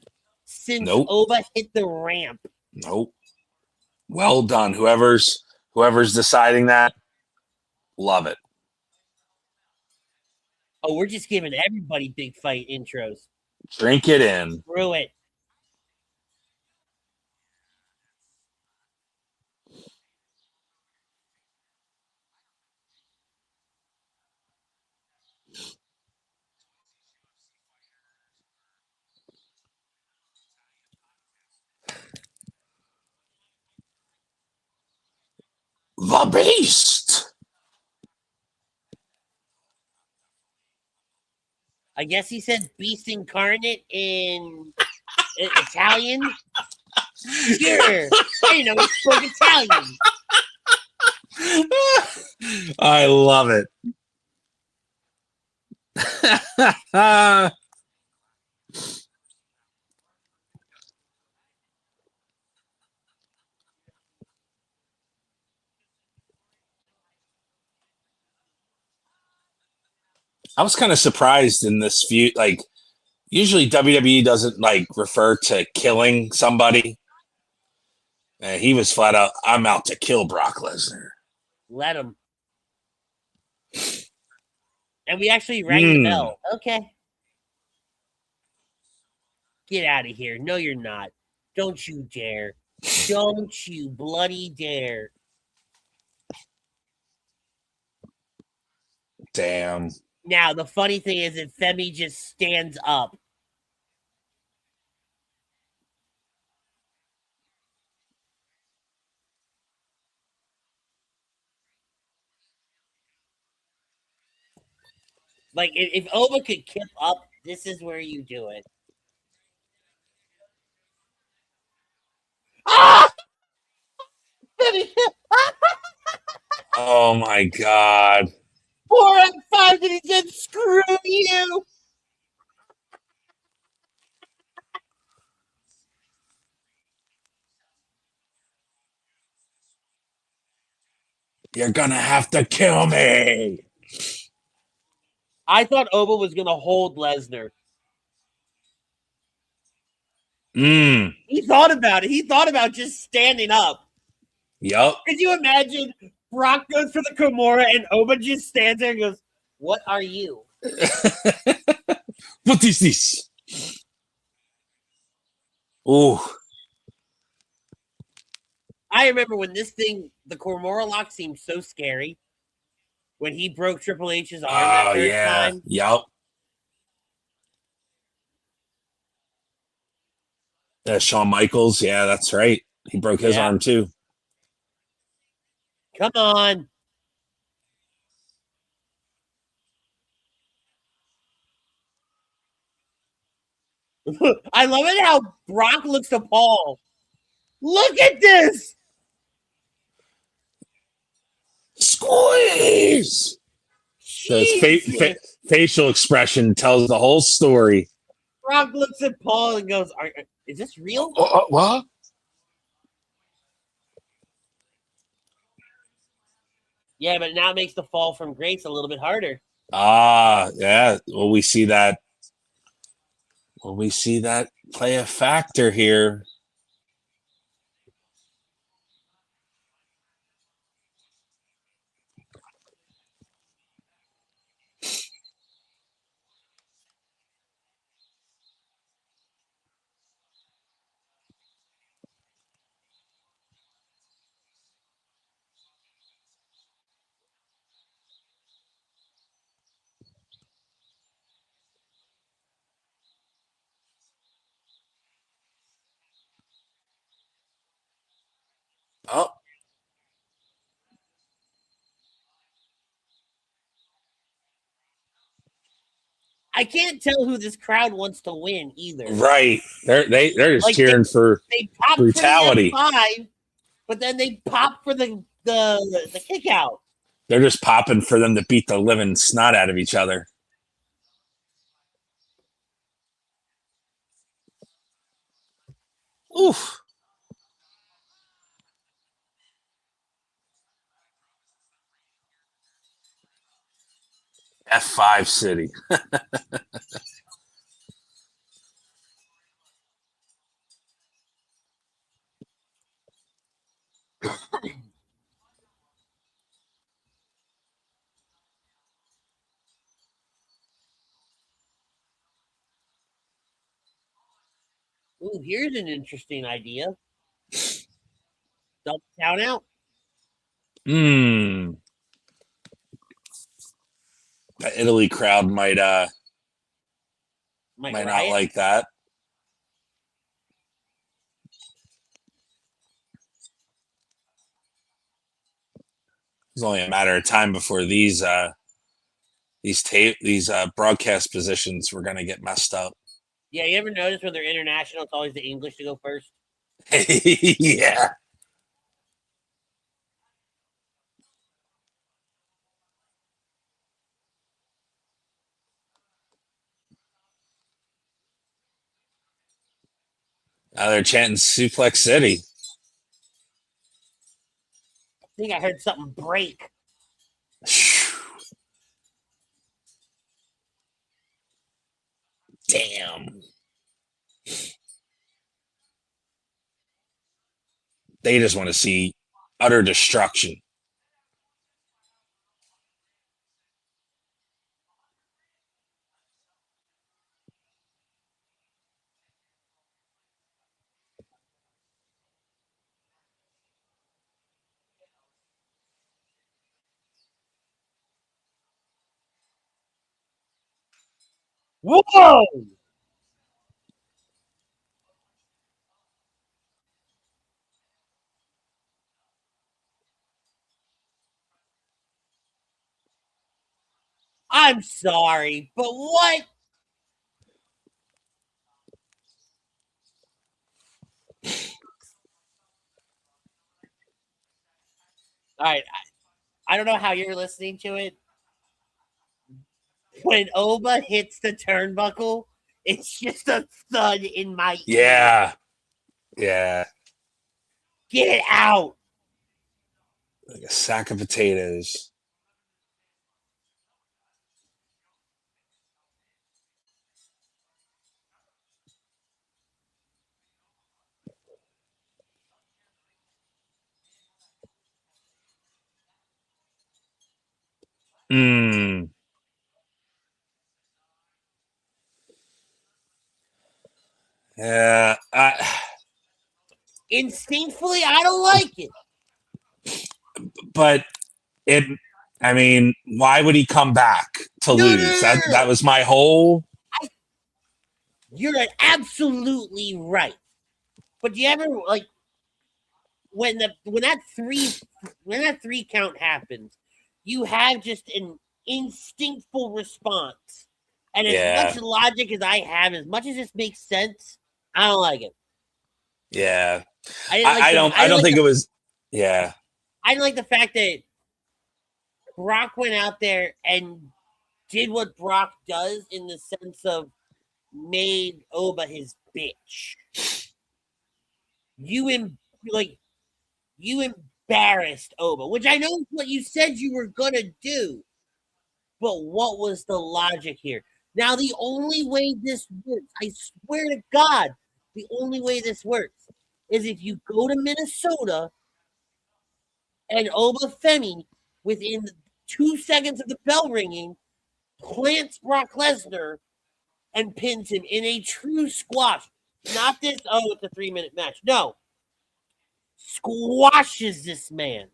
since Nope. Oba hit the ramp. Nope. Well done. Whoever's deciding that, love it. Oh, we're just giving everybody big fight intros. Drink it in. Screw it. The Beast. I guess he said beast incarnate in Italian. Sure. I didn't know he spoke Italian. I love it. I was kind of surprised in this feud. Like, usually WWE doesn't like refer to killing somebody. And he was flat out, I'm out to kill Brock Lesnar. Let him. And we actually rang the bell. Okay. Get out of here. No, you're not. Don't you dare. Don't you bloody dare. Damn. Now, the funny thing is that Femi just stands up. Like, if Oba could kip up, this is where you do it. Ah! Oh my God. 4 out of 5, and he said, screw you. You're gonna have to kill me. I thought Oba was going to hold Lesnar. He thought about it. He thought about just standing up. Yup. Could you imagine Brock goes for the Kimura and Oba just stands there and goes, what are you? What is this? Ooh. I remember when this thing, the Kimura lock seemed so scary. When he broke Triple H's arm that third time. Yup. Shawn Michaels. Yeah, that's right. He broke his arm too. Come on. I love it how Brock looks to Paul. Look at this. Squeeze. So his facial expression tells the whole story. Brock looks at Paul and goes, is this real? What? Yeah, but now it makes the fall from grace a little bit harder. Yeah. Will we see that? Will we see that play a factor here? Oh. I can't tell who this crowd wants to win either. Right. They're just like cheering for brutality. For the F5, but then they pop for the kick out. They're just popping for them to beat the living snot out of each other. Oof. F5 City. Ooh, here's an interesting idea. Double count out. The Italy crowd might not riot. like that. It's only a matter of time before these broadcast positions were going to get messed up. Yeah, you ever notice when they're international, it's always the English to go first? Yeah. Now they're chanting Suplex City. I think I heard something break. Damn. They just want to see utter destruction. Whoa! I'm sorry, but what? All right, I don't know how you're listening to it. When Oba hits the turnbuckle, it's just a thud in my ear. Yeah. Yeah. Get it out. Like a sack of potatoes. Yeah. Instinctively, I don't like it. But I mean, why would he come back to lose? That was my whole. You're absolutely right. But do you ever like when that three count happens, you have just an instinctful response. And as much logic as I have, as much as this makes sense, I don't like it. Yeah. I don't think it was. Yeah. I didn't like the fact that Brock went out there and did what Brock does in the sense of made Oba his bitch. You embarrassed Oba, which I know is what you said you were gonna do. But what was the logic here? Now, the only way this works, I swear to God, the only way this works is if you go to Minnesota and Oba Femi, within 2 seconds of the bell ringing, plants Brock Lesnar and pins him in a true squash. Not this, it's a 3-minute match. No. Squashes this man.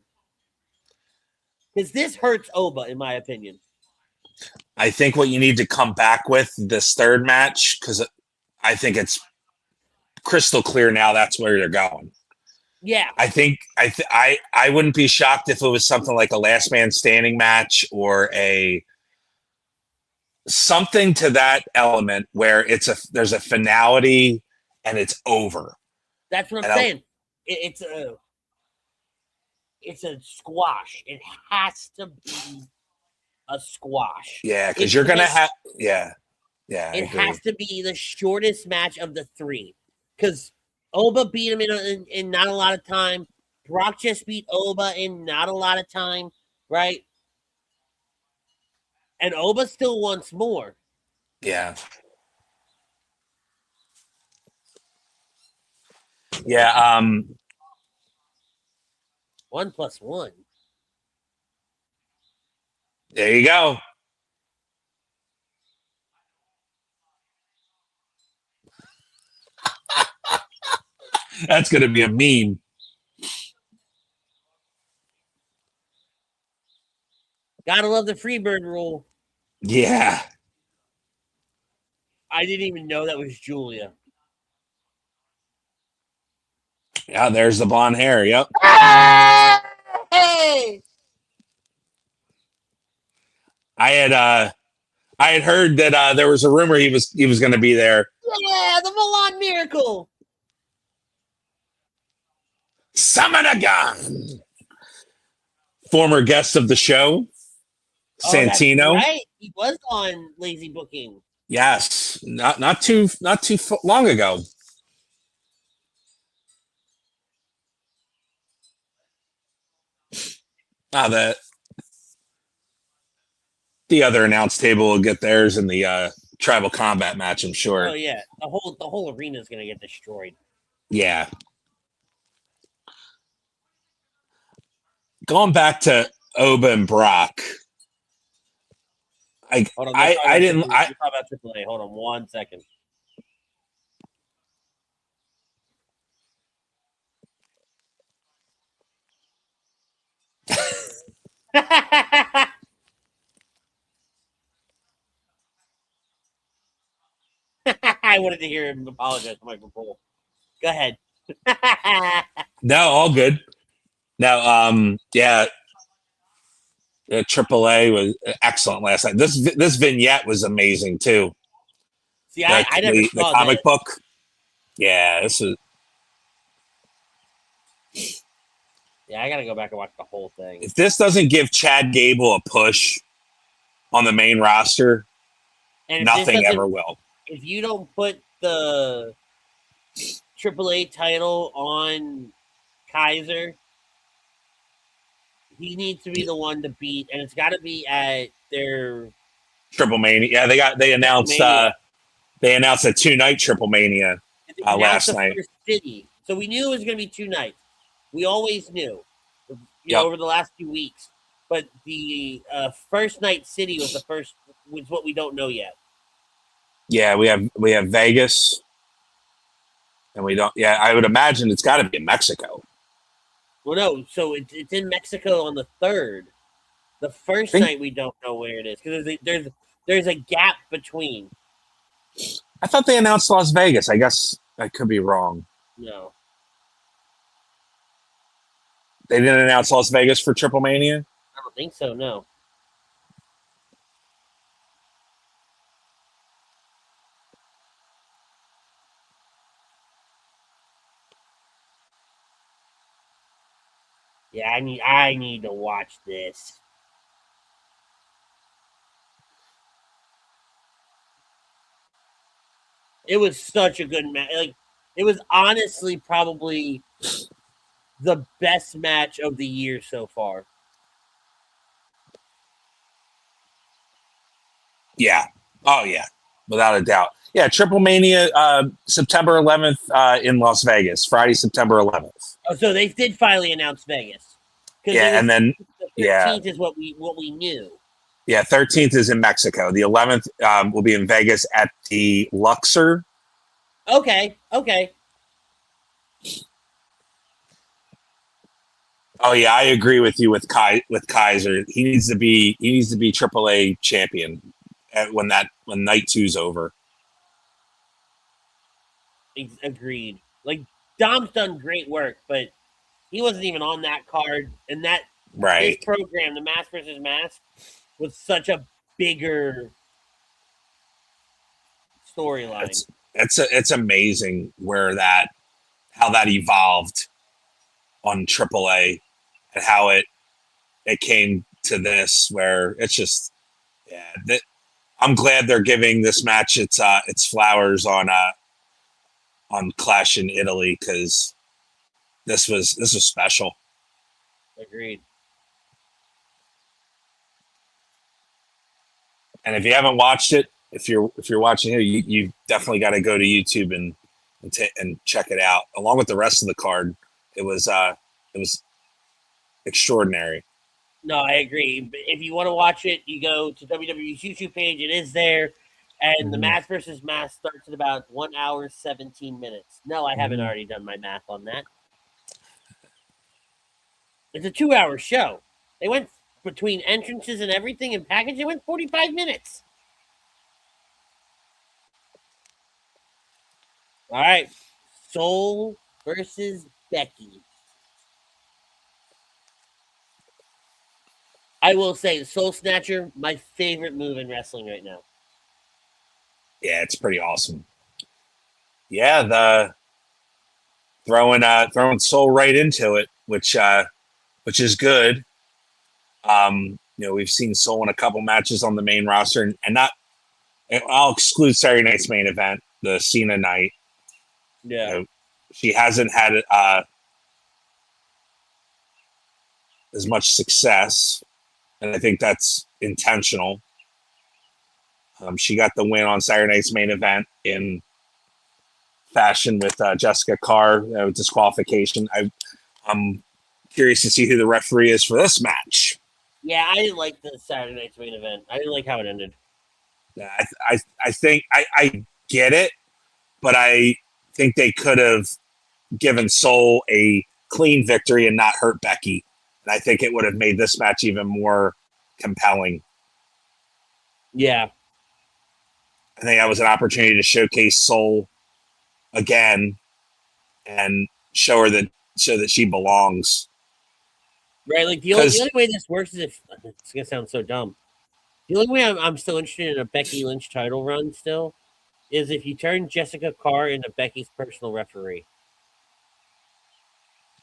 Because this hurts Oba, in my opinion. I think what you need to come back with this third match, because I think it's crystal clear now that's where you're going. Yeah. I think I wouldn't be shocked if it was something like a last man standing match or something to that element where there's a finality and it's over. That's what I'm saying. It's a squash. It has to be a squash. Yeah, because you're gonna have It has to be the shortest match of the 3. Because Oba beat him in not a lot of time. Brock just beat Oba in not a lot of time, right? And Oba still wants more. Yeah. Yeah. 1 + 1. There you go. That's gonna be a meme. Gotta love the Freebird rule. Yeah. I didn't even know that was Julia. Yeah, there's the blonde hair. Yep. Hey! I had heard that there was a rumor he was going to be there. Yeah, the Milan Miracle. Summon a gun. Former guest of the show, Santino. Oh, that's right. He was on Lazy Booking. Yes, not too long ago. The other announce table will get theirs in the tribal combat match, I'm sure. Oh yeah, the whole arena is gonna get destroyed. Yeah. Going back to Oba and Brock, I didn't. Talk about AAA. Hold on 1 second. I wanted to hear him apologize to Michael Cole. Go ahead. No, all good. No, yeah, AAA was excellent last night. This vignette was amazing too. See, I never saw the comic this. book. Yeah, this is. Yeah, I gotta go back and watch the whole thing. If this doesn't give Chad Gable a push on the main roster, And nothing ever will. If you don't put the AAA title on Kaiser, he needs to be the one to beat, and it's got to be at their Triple Mania. Yeah, they announced a 2-night Triple Mania last night. First city. So we knew it was going to be 2 nights. We always knew, over the last few weeks. But the first night city was was what we don't know yet. Yeah, we have Vegas, and we don't. Yeah, I would imagine it's got to be in Mexico. Well, no. So it's in Mexico on the 3rd. The first night we don't know where it is because there's a gap between. I thought they announced Las Vegas. I guess I could be wrong. No. They didn't announce Las Vegas for Triple Mania? I don't think so, no. Yeah, I need to watch this. It was such a good match. Like, it was honestly probably the best match of the year so far. Yeah. Oh, yeah. Without a doubt. Yeah, Triple Mania, September 11th in Las Vegas. Friday, September 11th. Oh, so they did finally announce Vegas. Yeah, and then the 13th is what we knew. Yeah, 13th is in Mexico. The 11th will be in Vegas at the Luxor. Okay. Oh yeah, I agree with you with Kaiser. He needs to be AAA champion when night 2's over. Agreed. Like, Dom's done great work, but he wasn't even on that card, and that his program, the Mask versus Mask, was such a bigger storyline. It's amazing how that evolved on AAA and how it came to this, where it's just I'm glad they're giving this match its flowers on Clash in Italy, because this was special. Agreed. And if you haven't watched it, if you're watching it, you definitely got to go to YouTube and check it out along with the rest of the card. It was extraordinary. No, I agree. If you want to watch it, you go to WWE's YouTube page. It is there. And the math versus math starts at about 1 hour, 17 minutes. No, I haven't already done my math on that. It's a 2-hour show. They went between entrances and everything and package. They went 45 minutes. All right. Soul versus Becky. I will say, the Soul Snatcher, my favorite move in wrestling right now. Yeah, it's pretty awesome. Yeah, the throwing Soul right into it, which is good. We've seen Soul in a couple matches on the main roster, and not. I'll exclude Saturday night's main event, the Cena night. Yeah, she hasn't had as much success, and I think that's intentional. She got the win on Saturday night's main event in fashion with Jessica Carr, disqualification. I'm curious to see who the referee is for this match. Yeah, I didn't like the Saturday night's main event. I didn't like how it ended. Yeah, I think I get it, but I think they could have given Soul a clean victory and not hurt Becky. And I think it would have made this match even more compelling. Yeah. I think that was an opportunity to showcase Soul again and show that she belongs. Right, like the only way this works is if it's gonna sound so dumb. The only way I'm still interested in a Becky Lynch title run still is if you turn Jessica Carr into Becky's personal referee.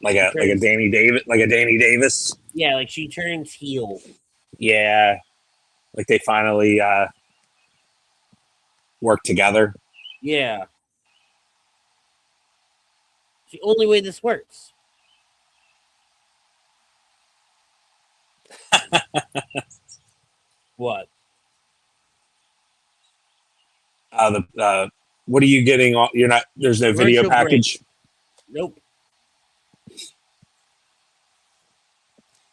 Like a Danny Davis. Yeah, like she turns heel. Yeah. Like they finally work together. Yeah. It's the only way this works. What? What are you getting? You're not. There's no video package. Break. Nope.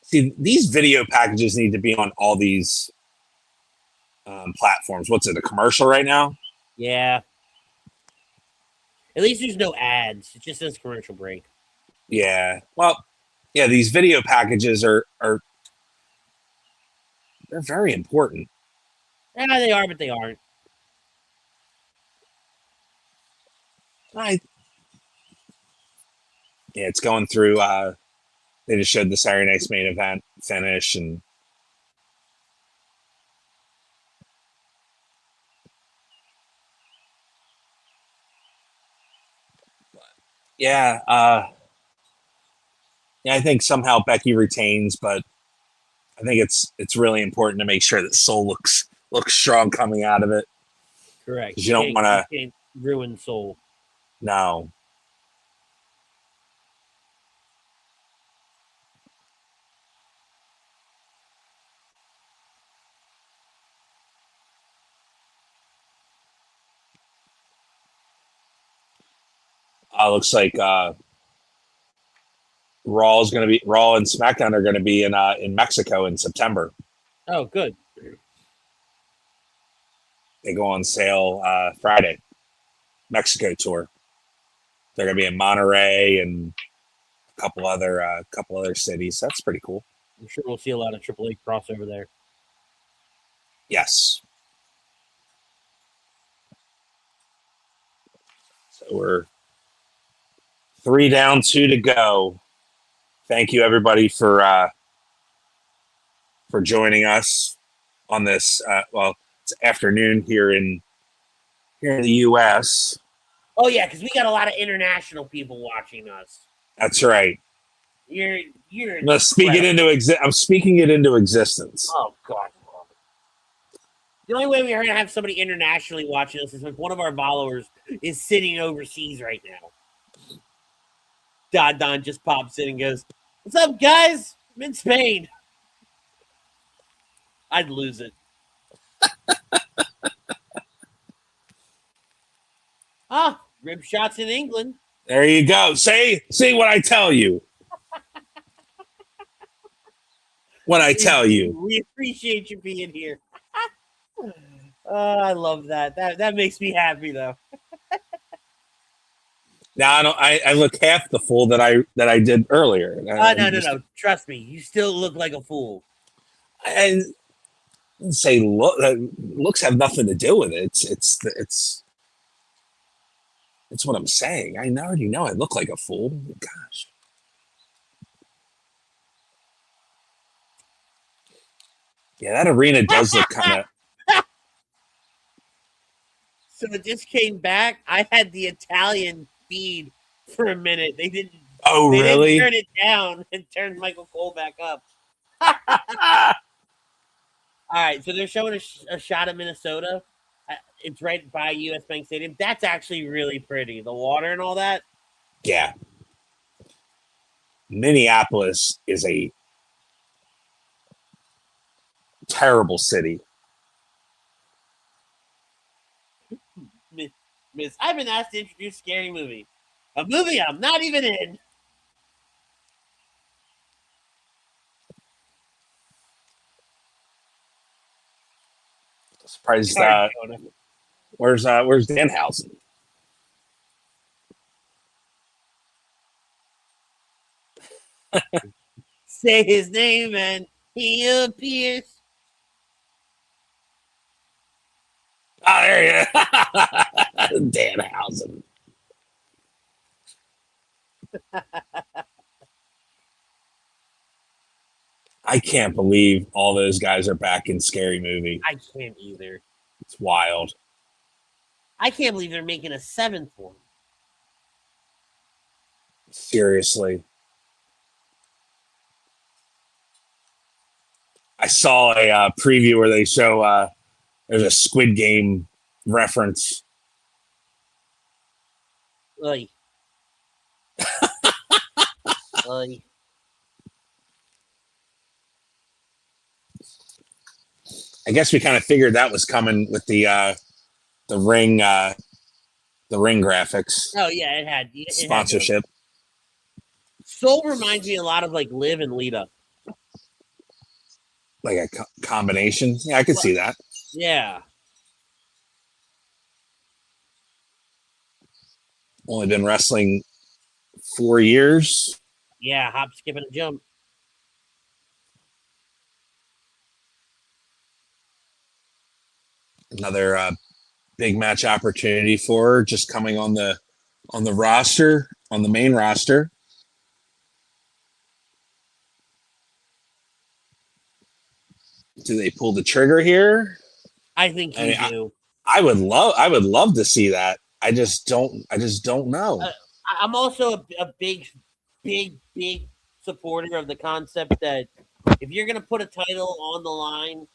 See, these video packages need to be on all these platforms. What's it? A commercial right now? Yeah. At least there's no ads. It just says commercial break. Yeah. Well, yeah. These video packages are they're very important. Yeah, they are, but they aren't. Yeah, it's going through. They just showed the Saturday night's main event finish, and yeah, I think somehow Becky retains, but I think it's really important to make sure that Soul looks strong coming out of it. Correct. You don't want to ruin Soul. No. Looks like Raw and SmackDown are going to be in Mexico in September. Oh, good. They go on sale Friday. Mexico tour. They're going to be in Monterrey and a couple other cities. That's pretty cool. I'm sure we'll see a lot of AAA crossover there. Yes. So we're 3 down, 2 to go. Thank you, everybody, for joining us on this. It's afternoon here in the U.S. Oh yeah, because we got a lot of international people watching us. That's right. You're. I'm speaking it into existence. Oh God. The only way we're going to have somebody internationally watching us is if one of our followers is sitting overseas right now. Don just pops in and goes, "What's up, guys? I'm in Spain." I'd lose it. Rib shots in England. There you go. Say what I tell you. What I tell you. We appreciate you being here. Oh, I love that. That makes me happy though. Now I look half the fool that I did earlier. No. Trust me, you still look like a fool. And say looks have nothing to do with it. It's what I'm saying. I already know I look like a fool. Gosh. Yeah, that arena does look kind of. So it just came back. I had the Italian feed for a minute. They didn't. Oh, they really? didn't turn it down and turn Michael Cole back up. All right, so they're showing a shot of Minnesota. It's right by US Bank Stadium. That's actually really pretty. The water and all that. Yeah. Minneapolis is a terrible city. Miss, I've been asked to introduce Scary Movie. A movie I'm not even in. Surprised where's Danhausen? Say his name and he appears. Oh, there you go. Danhausen. I can't believe all those guys are back in Scary Movie. I can't either. It's wild. I can't believe they're making a 7th one. Seriously. I saw a preview where they show there's a Squid Game reference. Oy. Oy. I guess we kind of figured that was coming with the ring graphics. Oh yeah, it had sponsorship. Soul reminds me a lot of like Liv and Lita. Like a combination. Yeah, I could see that. Yeah. Only been wrestling 4 years. Yeah, hop, skip, and a jump. Another big match opportunity for her, just coming on the roster, on the main roster. Do they pull the trigger here? I think you do. I would love to see that. I just don't know. I'm also a big supporter of the concept that if you're going to put a title on the line,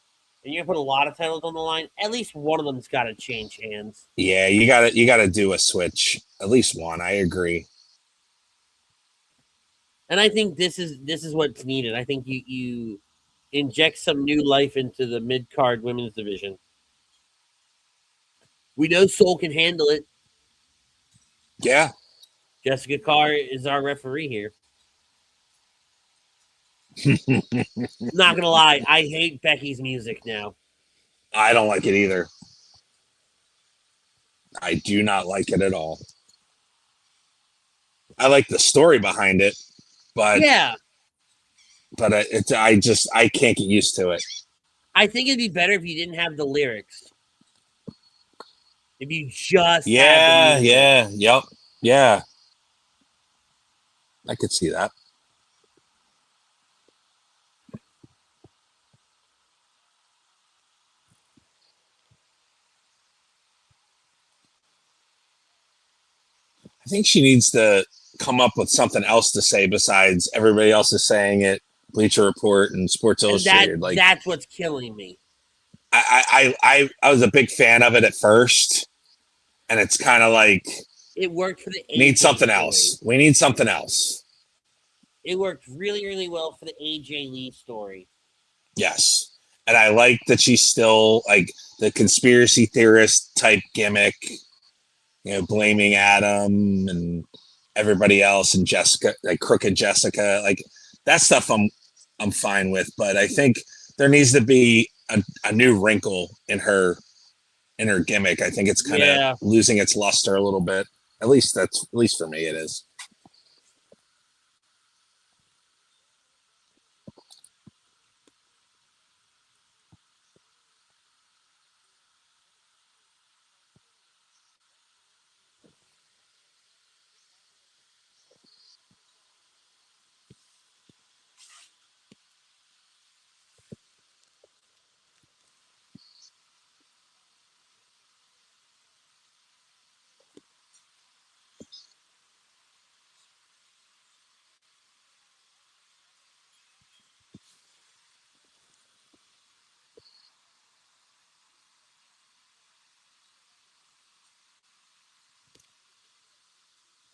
and you're going to put a lot of titles on the line, at least one of them's got to change hands. Yeah, you got to do a switch. At least one. I agree. And I think this is what's needed. I think you inject some new life into the mid-card women's division. We know Soul can handle it. Yeah. Jessica Carr is our referee here. Not gonna lie, I hate Becky's music now. I don't like it either. I do not like it at all. I like the story behind it, but yeah, but I can't get used to it. I think it'd be better if you didn't have the lyrics. If you just yeah, I could see that. I think she needs to come up with something else to say besides everybody else is saying it, Bleacher Report and Sports Illustrated. That's what's killing me. I was a big fan of it at first, and it's kind of like it worked for the AJ need something story. else. We need something else. It worked really, really well for the AJ Lee story. Yes. And I like that she's still like the conspiracy theorist type gimmick, blaming Adam and everybody else and Jessica, like crooked Jessica, like that stuff I'm fine with. But I think there needs to be a new wrinkle in her in her gimmick. I think it's kind of Yeah. losing its luster a little bit. At least for me it is.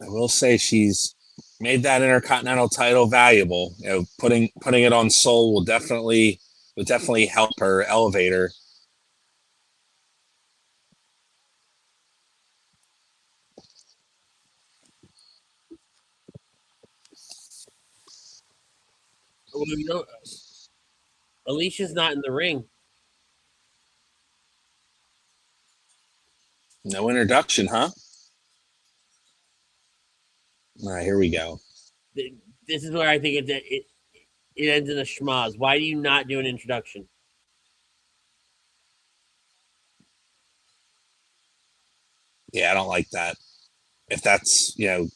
I will say she's made that Intercontinental title valuable. You know, putting it on Soul will definitely help her elevate her. Well, you know, Alicia's not in the ring. No introduction, huh? All right, here we go. This is where I think it ends in a schmoz. Why do you not do an introduction? Yeah, I don't like that. If that's, it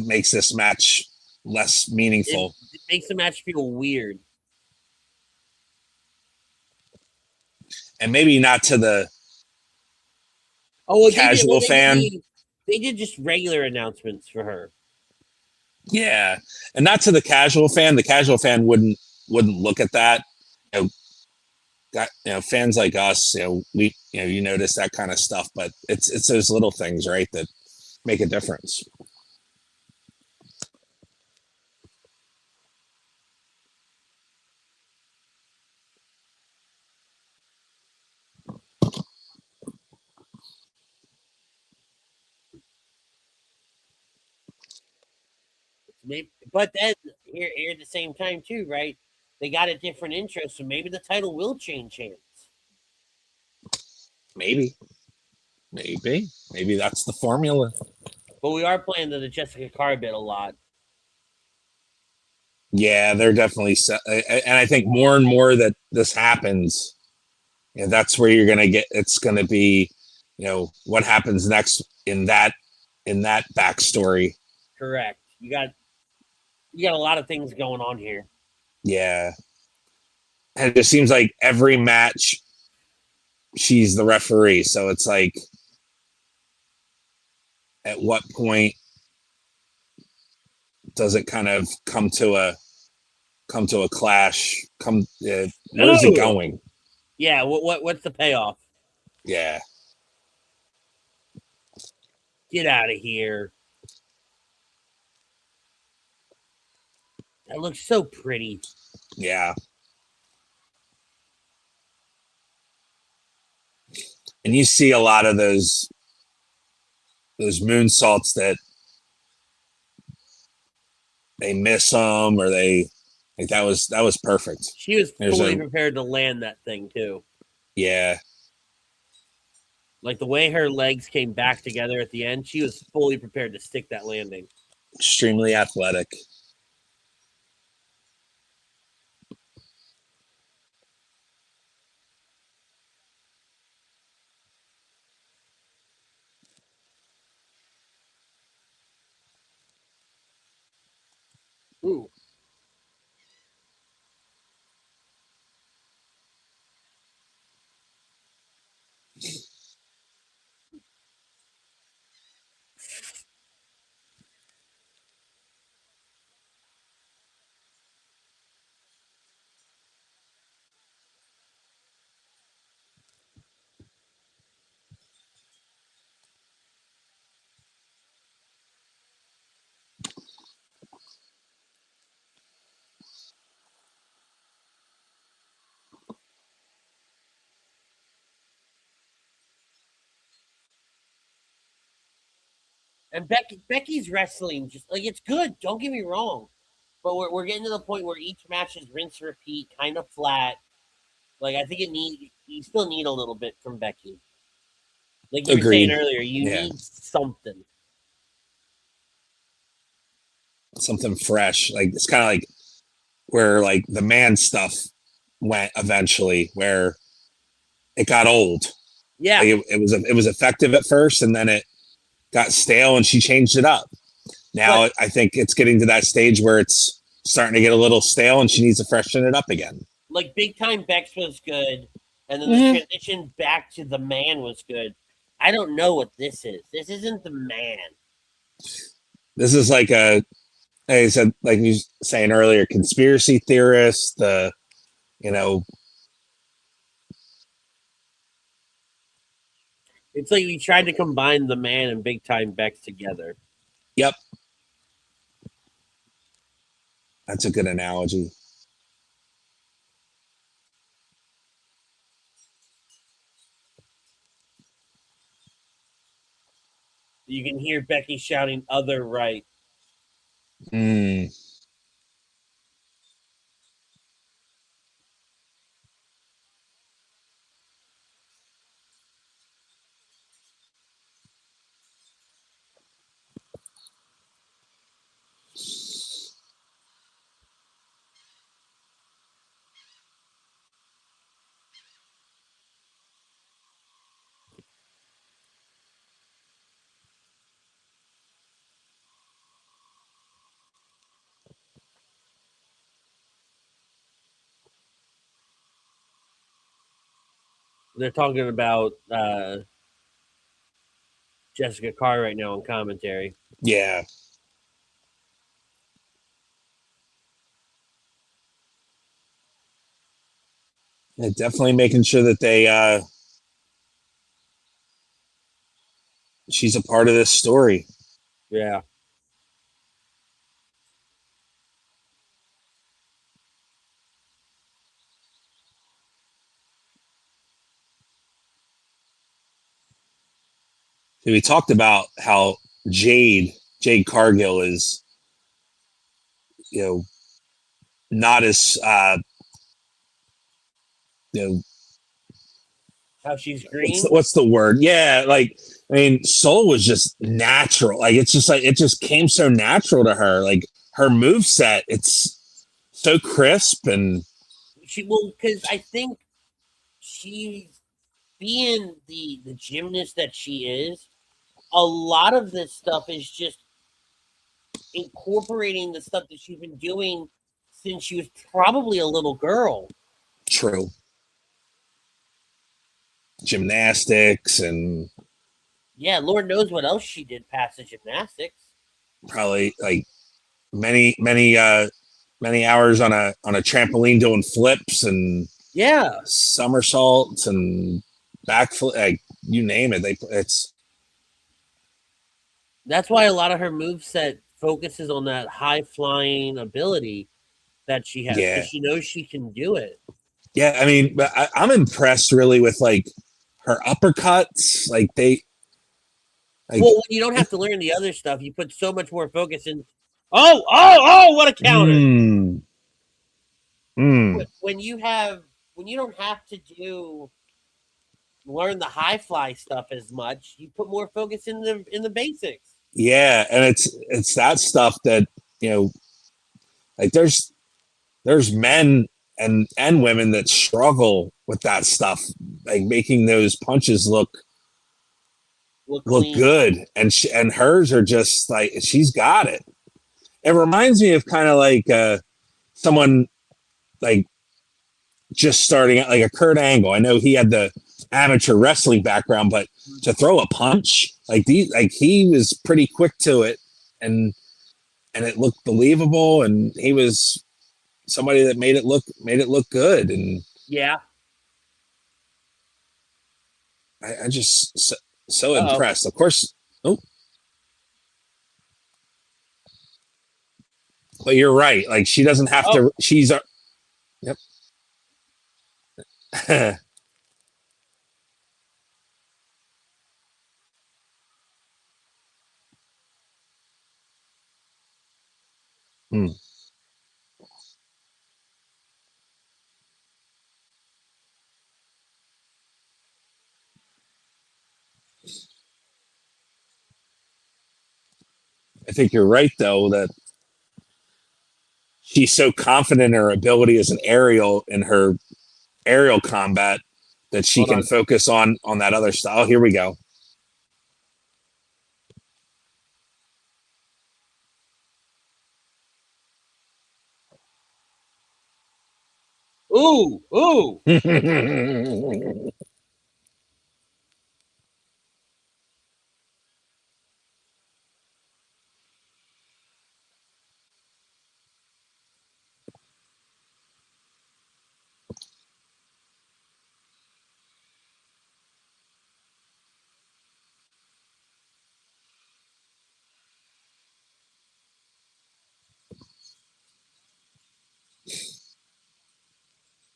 makes this match less meaningful. It makes the match feel weird. And maybe not to the well, casual fan. They did just regular announcements for her. Yeah, and not to the casual fan. The casual fan wouldn't look at that. Fans like us, you notice that kind of stuff, but it's those little things, right, that make a difference. But then here at the same time too, right? They got a different intro, so maybe the title will change hands. Maybe that's the formula. But we are playing the Jessica Cargill a lot. Yeah, they're definitely, and I think more and more that this happens, that's where you're gonna get. It's gonna be, what happens next in that backstory. Correct. You got a lot of things going on here. Yeah, and it just seems like every match, she's the referee. So it's like, at what point does it kind of come to a clash? Where's it going? Yeah. What's the payoff? Yeah. Get out of here. That looks so pretty. Yeah. And you see a lot of those moonsaults that they miss them, or they, like, that was perfect. She was fully prepared to land that thing too. Yeah. Like the way her legs came back together at the end, she was fully prepared to stick that landing. Extremely athletic. Ooh. And Becky's wrestling, just like, it's good. Don't get me wrong, but we're getting to the point where each match is rinse repeat, kind of flat. Like, I think you still need a little bit from Becky. Like you were Agreed. saying earlier, you Yeah. need something. Something fresh. Like it's kind of like where like the man stuff went eventually, where it got old. Yeah. Like it was effective at first, and then it got stale, and she changed it up. Now But- I think it's getting to that stage where it's starting to get a little stale, and she needs to freshen it up again. Like Big Time Bex was good, and then the transition back to the man was good. I don't know what this is. This isn't the man. This is like a, like I said, like you saying earlier, conspiracy theorist. You know, It's like we tried to combine the man and Big Time Bex together. yep, that's a good analogy. You can hear Becky shouting "other right." Mm. They're talking about Jessica Carr right now on commentary. Yeah. Yeah, definitely making sure that they she's a part of this story. Yeah. We talked about how Jade Cargill is, you know, not as you know, How she's green. what's the word? Yeah, like I mean, Soul was just natural. Like it's just like it just came so natural to her. Like her move set, it's so crisp and Because I think she's being the gymnast that she is. A lot of this stuff is just incorporating the stuff that she's been doing since she was probably a little girl. true. Gymnastics and Yeah, Lord knows what else she did past the gymnastics. probably like many hours on a trampoline doing flips and Yeah, somersaults and backflip, like you name it. It's that's why a lot of her moveset focuses on that high flying ability that she has yeah, because she knows she can do it. yeah. I mean, but I'm impressed really with like her uppercuts. Like they, like, Well, when you don't have to learn the other stuff, you put so much more focus in. Oh! What a counter! When you don't have to learn the high fly stuff as much, you put more focus in the basics. yeah, and it's that stuff that you know, like there's men and women that struggle with that stuff, like making those punches look Clean. good, and hers are just like she's got it. It reminds me of kind of like someone like just starting out, like a Kurt Angle. I know he had the amateur wrestling background, but to throw a punch like he was pretty quick to it, and it looked believable, and he was somebody that made it look good, and Yeah. I just so impressed. Of course, but you're right. Like she doesn't have to. She's a yep. Hmm. I think you're right though that she's so confident in her ability as an aerial in her aerial combat that she Hold can on. focus on that other style. Here we go. Ooh, ooh.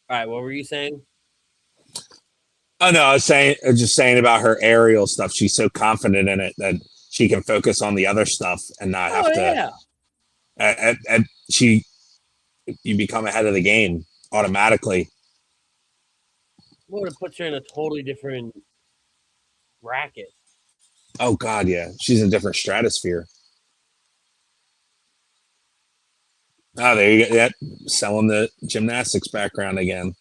All right, what were you saying? Oh no, I was just saying about her aerial stuff. She's so confident in it that she can focus on the other stuff and not have to. And you become ahead of the game automatically. Well, it puts her in a totally different bracket. Oh God, yeah, she's in a different stratosphere. Oh, there you go. That selling the gymnastics background again.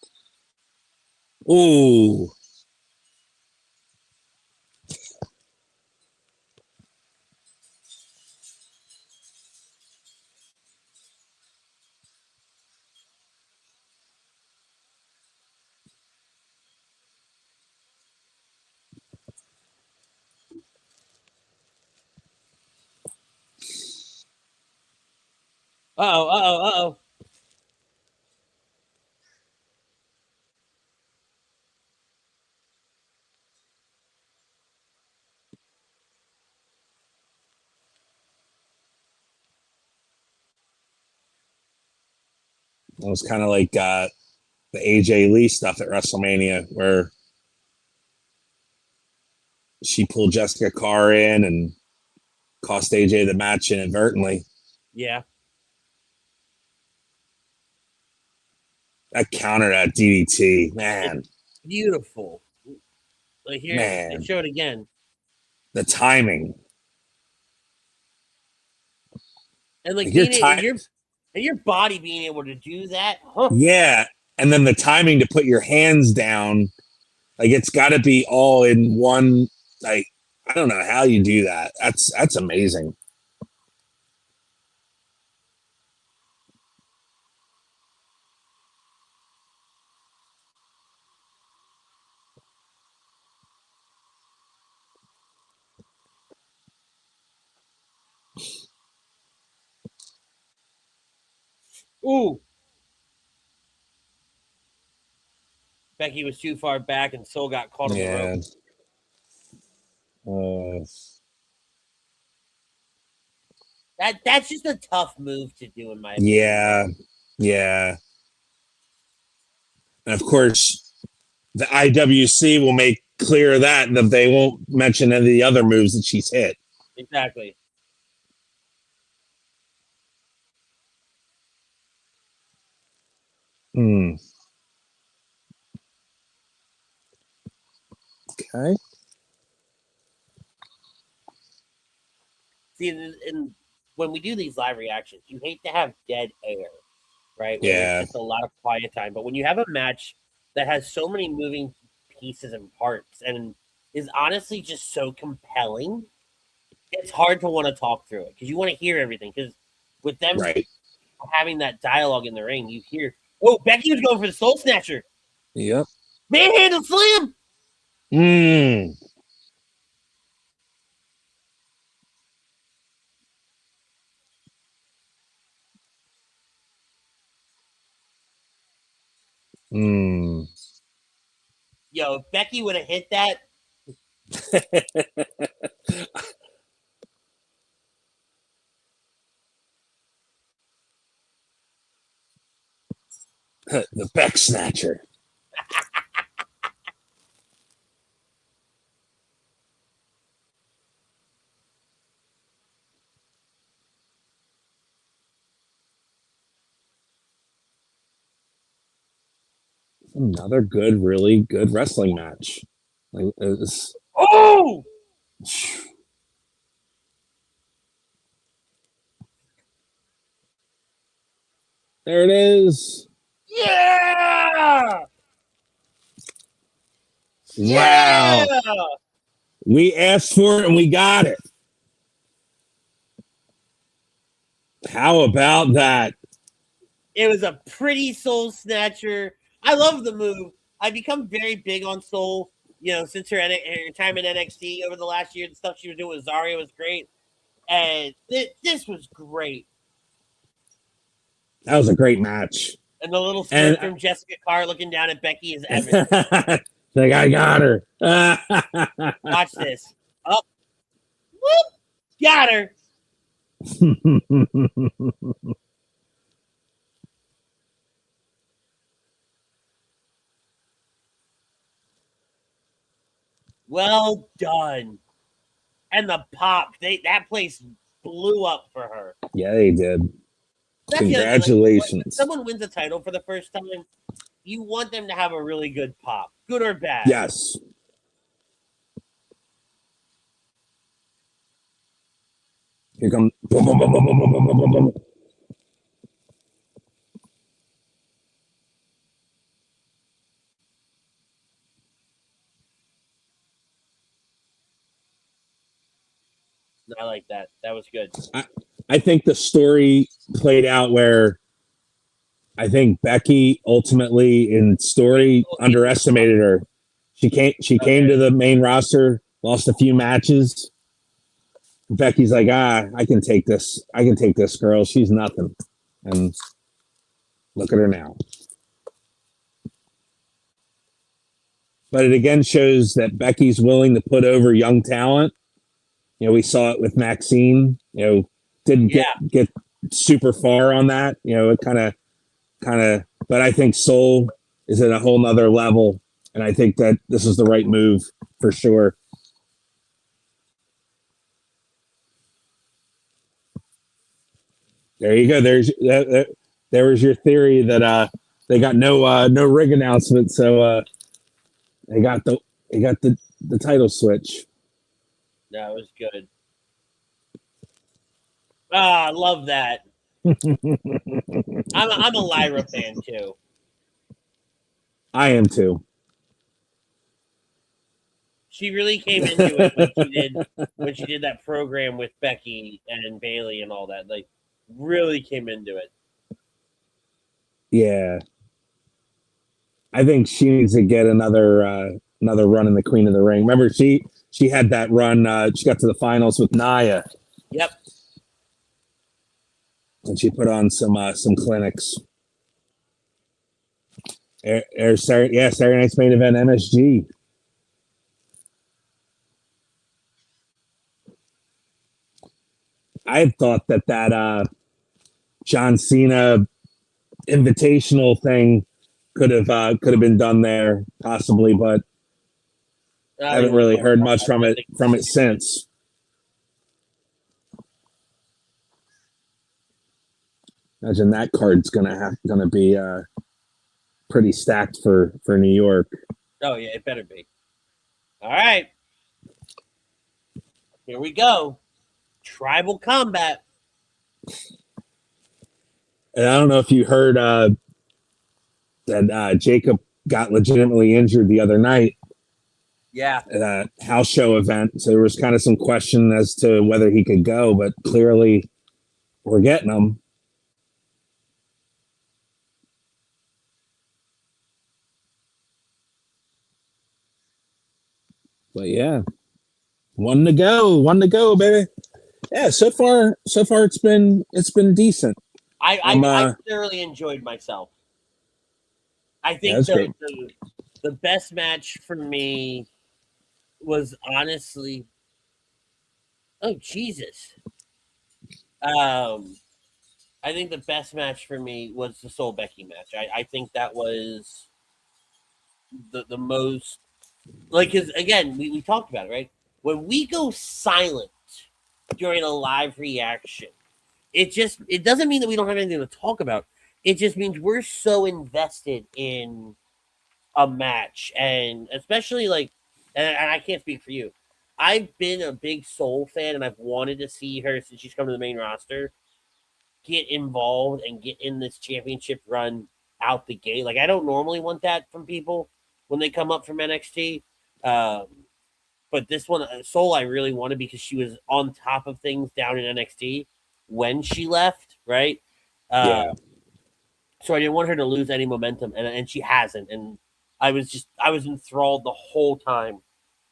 Ooh. Uh-oh. It was kind of like the AJ Lee stuff at WrestleMania where she pulled Jessica Carr in and cost AJ the match inadvertently. Yeah. That counter at DDT, man. It's beautiful. Like here, Man. they show it again. The timing. And like Your your body being able to do that, huh? Yeah. And then the timing to put your hands down, like it's got to be all in one. Like I don't know how you do that. That's amazing. Ooh. Becky was too far back and Soul got caught on the rope. That's just a tough move to do in my opinion. Yeah. And of course, the IWC will make clear that they won't mention any of the other moves that she's hit. Exactly. Okay. See, and when we do these live reactions, you hate to have dead air, right? Where Yeah. there's just a lot of quiet time. But when you have a match that has so many moving pieces and parts and is honestly just so compelling, it's hard to want to talk through it because you want to hear everything. Because with them having that dialogue in the ring, you hear, oh, Becky was going for the Soul Snatcher. Yep. Manhandle slam. Yo, if Becky would have hit that. The Beck Snatcher. Another really good wrestling match. Oh! There it is. Yeah! Wow. Yeah! We asked for it and we got it. How about that? It was a pretty soul snatcher. I love the move. I've become very big on Soul, since her time in NXT over the last year. The stuff she was doing with Zarya was great. And this was great. That was a great match. And the little smirk from Jessica Carr looking down at Becky is epic. Like, I got her. Watch this. Up. Whoop. Got her. Well done. And the pop, that place blew up for her. Yeah, they did. That's Congratulations. When someone wins a title for the first time, you want them to have a really good pop, good or bad. Yes. Here come. Boom, boom, boom, boom, boom, boom, boom, boom, boom. I like that. That was good. I think the story played out where I think Becky ultimately in story underestimated her. She came to the main roster, lost a few matches. Becky's like, I can take this. I can take this girl. She's nothing. And look at her now. But it again shows that Becky's willing to put over young talent. We saw it with Maxine. Didn't get super far on that. It kind of. But I think Soul is at a whole nother level, and I think that this is the right move for sure. There you go. There was your theory that they got no rig announcement, so they got the title switch. That was good. I love that. I'm a Lyra fan too. I am too. She really came into it when she did that program with Becky and Bayley and all that. Like, really came into it. Yeah, I think she needs to get another run in the Queen of the Ring. Remember, she had that run. She got to the finals with Nia. Yep. And she put on some clinics. Saturday night's main event, MSG. I had thought that John Cena invitational thing could have been done there possibly, but I haven't really heard much from it since. Imagine that card's gonna be pretty stacked for New York. Oh yeah, it better be. All right, here we go. Tribal combat. And I don't know if you heard that Jacob got legitimately injured the other night. Yeah. At a house show event. So there was kind of some question as to whether he could go, but clearly we're getting him. But yeah, one to go, baby. Yeah, so far it's been decent. I thoroughly enjoyed myself. I think the best match for me was honestly, oh Jesus. I think the best match for me was the Soul Becky match. I think that was the most, like, because again, we talked about it, right? When we go silent during a live reaction, it doesn't mean that we don't have anything to talk about. It just means we're so invested in a match, and especially like, and I can't speak for you. I've been a big Soul fan, and I've wanted to see her since she's come to the main roster. get involved and get in this championship run out the gate. Like, I don't normally want that from people when they come up from NXT. But this one, Soul, I really wanted because she was on top of things down in NXT when she left, right? Yeah. So I didn't want her to lose any momentum, and she hasn't. And I was enthralled the whole time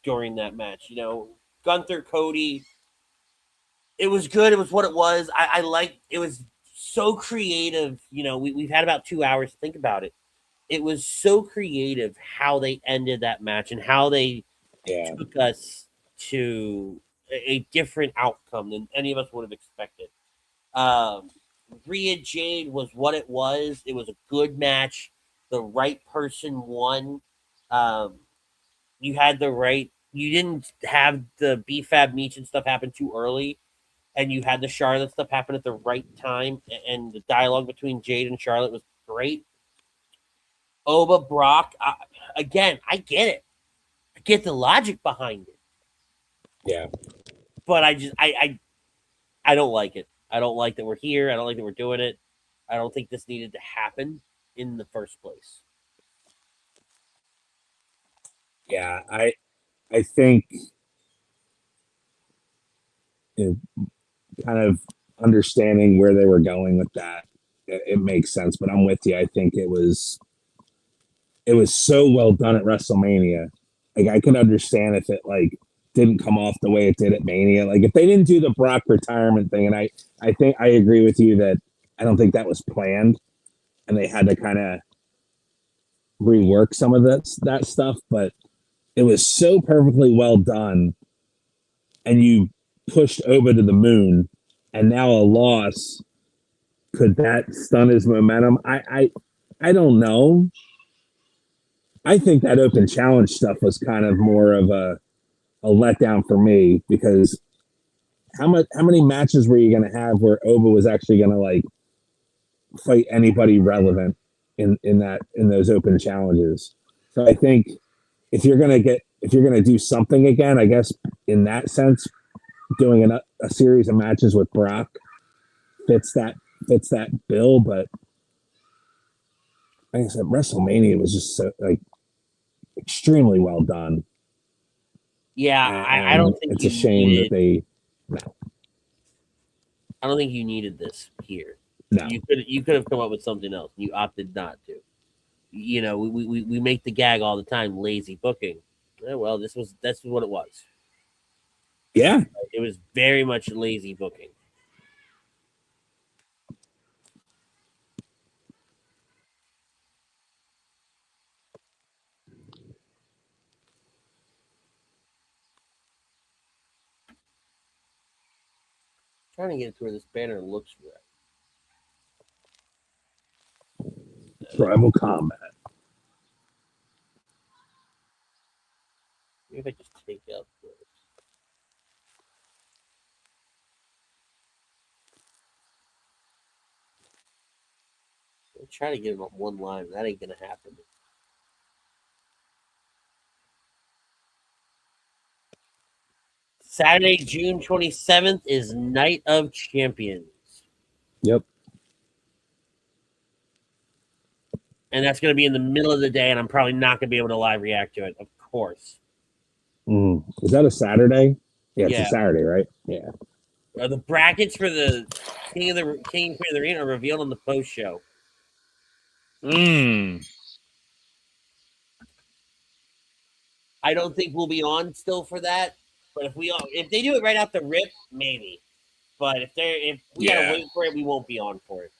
during that match. You know, Gunther, Cody, it was good. It was what it was. I liked it. Was so creative. You know, we've had about 2 hours to think about it. It was so creative how they ended that match and how they took us to a different outcome than any of us would have expected. Rhea Jade was what it was. It was a good match. The right person won. You had the right. You didn't have the BFAB Meech and stuff happen too early, and you had the Charlotte stuff happen at the right time. And the dialogue between Jade and Charlotte was great. Oba Brock, again, I get it. I get the logic behind it. Yeah. But I don't like it. I don't like that we're here. I don't like that we're doing it. I don't think this needed to happen in the first place. Yeah, I think kind of understanding where they were going with that, it makes sense. But I'm with you. I think it was so well done at WrestleMania. Like, I could understand if it like didn't come off the way it did at Mania. Like, if they didn't do the Brock retirement thing, and I think I agree with you that I don't think that was planned, and they had to kind of rework some of that stuff. But it was so perfectly well done, and you pushed over to the moon, and now a loss, could that stun his momentum? I don't know. I think that open challenge stuff was kind of more of a letdown for me, because how many matches were you going to have where Oba was actually going to like fight anybody relevant in those open challenges? So I think if you're going to do something again, I guess in that sense, doing a series of matches with Brock fits that bill. But like I said, WrestleMania was just so like extremely well done. Yeah, I don't think it's a shame that they. No. I don't think you needed this here. No. You could have come up with something else. You opted not to. You know, we make the gag all the time, lazy booking. Well, that's what it was. Yeah. It was very much lazy booking. Trying to get to where this banner looks right. Tribal Combat. Maybe if I just take out this. I'm trying to get him on one line. That ain't gonna happen. Saturday, June 27th is Night of Champions. Yep. And that's going to be in the middle of the day, and I'm probably not going to be able to live react to it, of course. Is that a Saturday? Yeah, it's a Saturday, right? Yeah. The brackets for the King of the Ring are revealed on the post show. I don't think we'll be on still for that, but if they do it right out the rip, maybe. But if we gotta wait for it, we won't be on for it.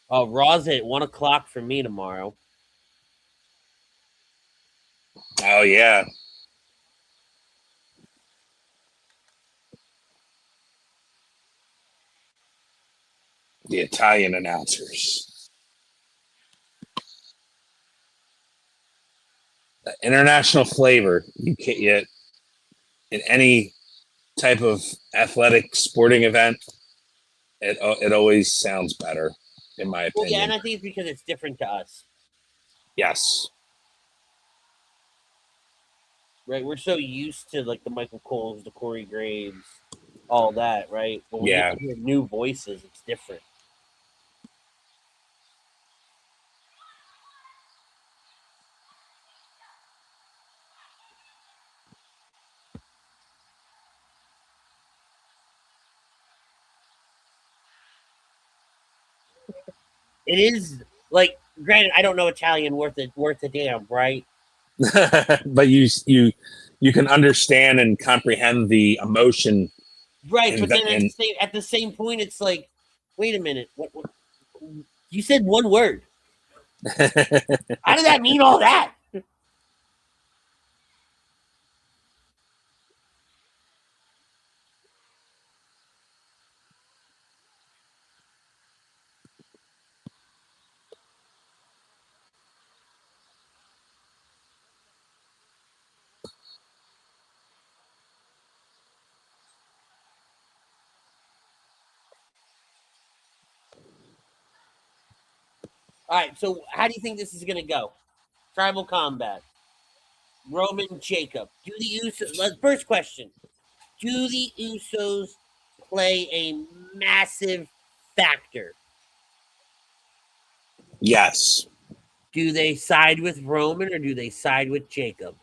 Oh, Raw's at 1:00 for me tomorrow. Oh yeah. The Italian announcers. The international flavor you can't yet in any type of athletic sporting event. It always sounds better, in my opinion. Well, yeah, and I think it's because it's different to us. Yes. Right, we're so used to like the Michael Coles, the Corey Graves, all that, right? But when Yeah. you hear new voices, it's different. It is like, granted, I don't know Italian worth a damn, right? But you can understand and comprehend the emotion. Right, And but then at the same point, it's like, wait a minute, what you said one word. How did that mean all that? All right, so how do you think this is gonna go? Tribal combat. Roman Jacob. Do the Usos? First question: do the Usos play a massive factor? yes, Do they side with Roman or do they side with Jacob?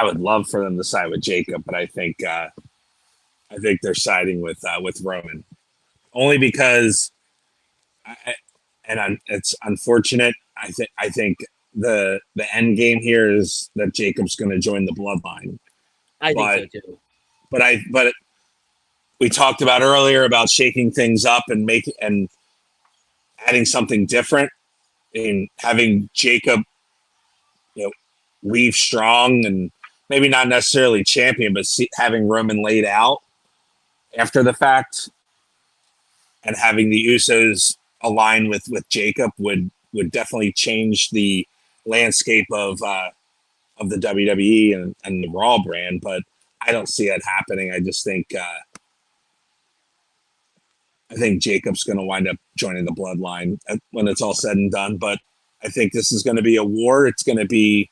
I would love for them to side with Jacob, but I think they're siding with Roman, only because it's unfortunate. I think the end game here is that Jacob's going to join the bloodline, I think but so too. but we talked about earlier about shaking things up and adding something different and having Jacob, leave strong and maybe not necessarily champion, but having Roman laid out after the fact and having the Usos align with Jacob would definitely change the landscape of the WWE and the Raw brand. But I don't see it happening. I think Jacob's going to wind up joining the bloodline when it's all said and done. But I think this is going to be a war. It's going to be,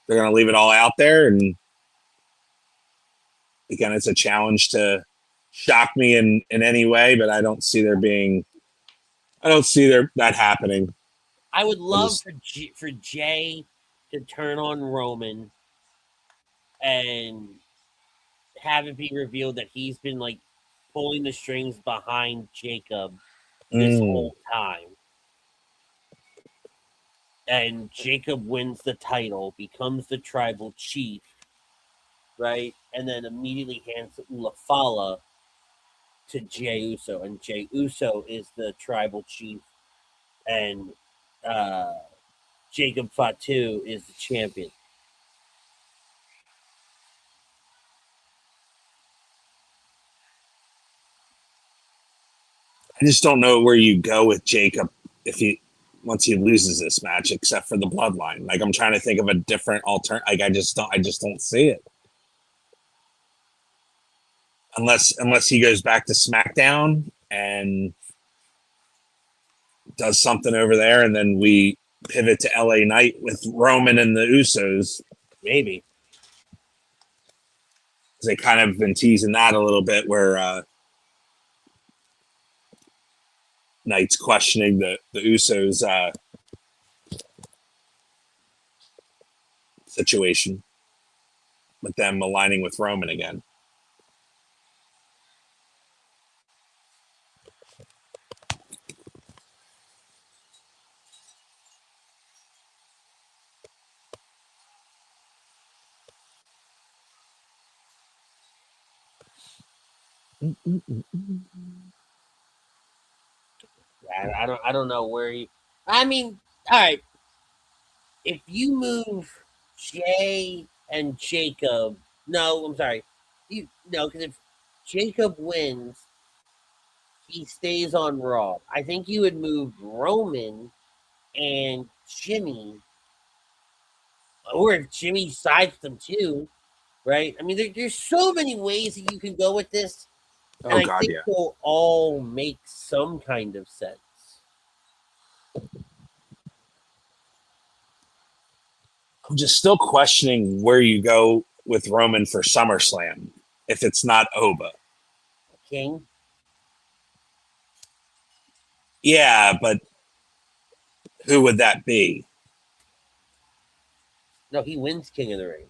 they're going to leave it all out there. And again, it's a challenge to shock me in any way, but I don't see that happening. I would love for Jay to turn on Roman and have it be revealed that he's been like pulling the strings behind Jacob this whole time. And Jacob wins the title, becomes the tribal chief, right? And then immediately hands Ulafala to Jey Uso. And Jey Uso is the tribal chief. And Jacob Fatu is the champion. I just don't know where you go with Jacob once he loses this match, except for the bloodline. Like, I'm trying to think of a different alternative. Like, I just don't see it. Unless he goes back to SmackDown and does something over there, and then we pivot to LA Knight with Roman and the Usos. Maybe. They kind of been teasing that a little bit, where Knight's questioning the Usos situation with them aligning with Roman again. I don't know where he. I mean, all right. If you move Jay and Jacob, no, I'm sorry. Because if Jacob wins, he stays on Raw. I think you would move Roman and Jimmy, or if Jimmy sides them too, right? I mean, there's so many ways that you can go with this, and I think they'll all make some kind of sense. I'm just still questioning where you go with Roman for SummerSlam. if it's not Oba. King. Yeah, but who would that be? No, he wins King of the Ring.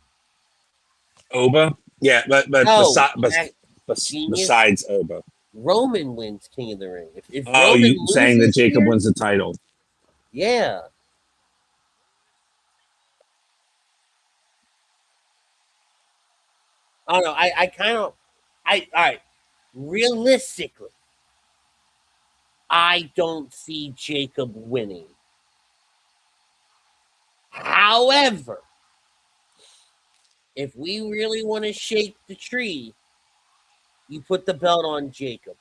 Oba? Yeah, but No, genius. besides Oba. Roman wins King of the Ring. If Oh, Roman you saying that loses Jacob here, wins the title? yeah. I don't know. All right. Realistically, I don't see Jacob winning. However, if we really want to shake the tree, you put the belt on Jacob.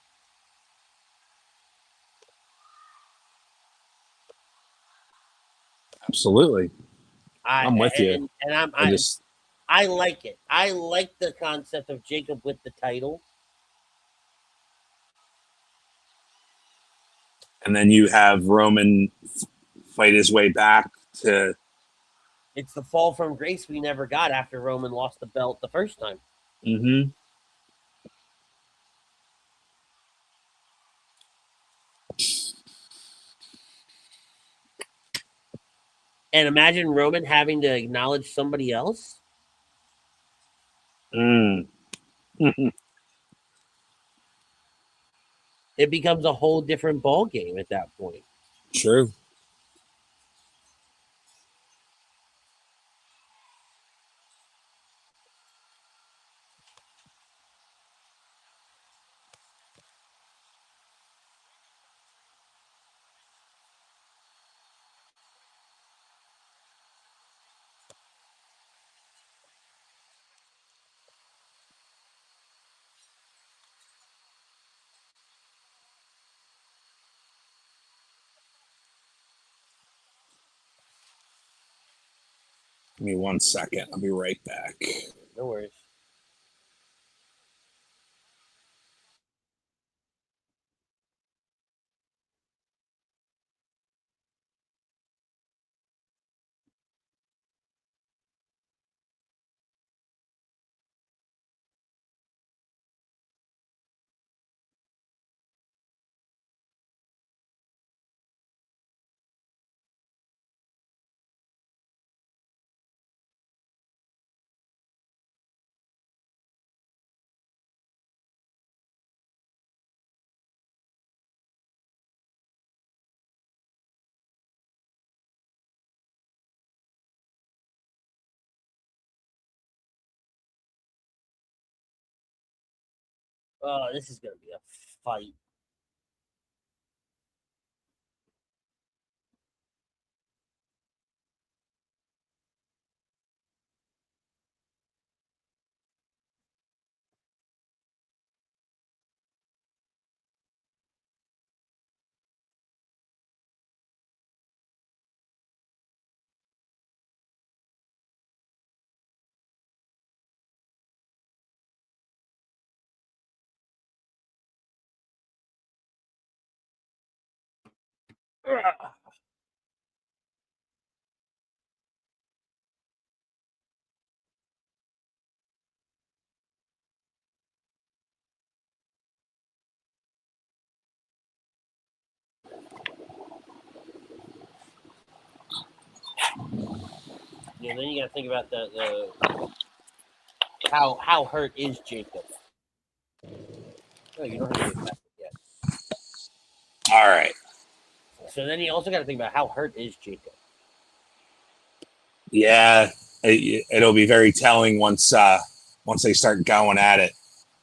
Absolutely. I'm with you. And I like it. I like the concept of Jacob with the title. And then you have Roman fight his way back to. It's the fall from grace we never got after Roman lost the belt the first time. Mm-hmm. And imagine Roman having to acknowledge somebody else. Mm. It becomes a whole different ball game at that point. True. Give me 1 second. I'll be right back. No worries. Oh, this is going to be a fight. Yeah, then you got to think about the how hurt is Jacob? No, you don't have to get back yet. All right. So then you also got to think about how hurt is Jacob. Yeah, it'll be very telling once they start going at it.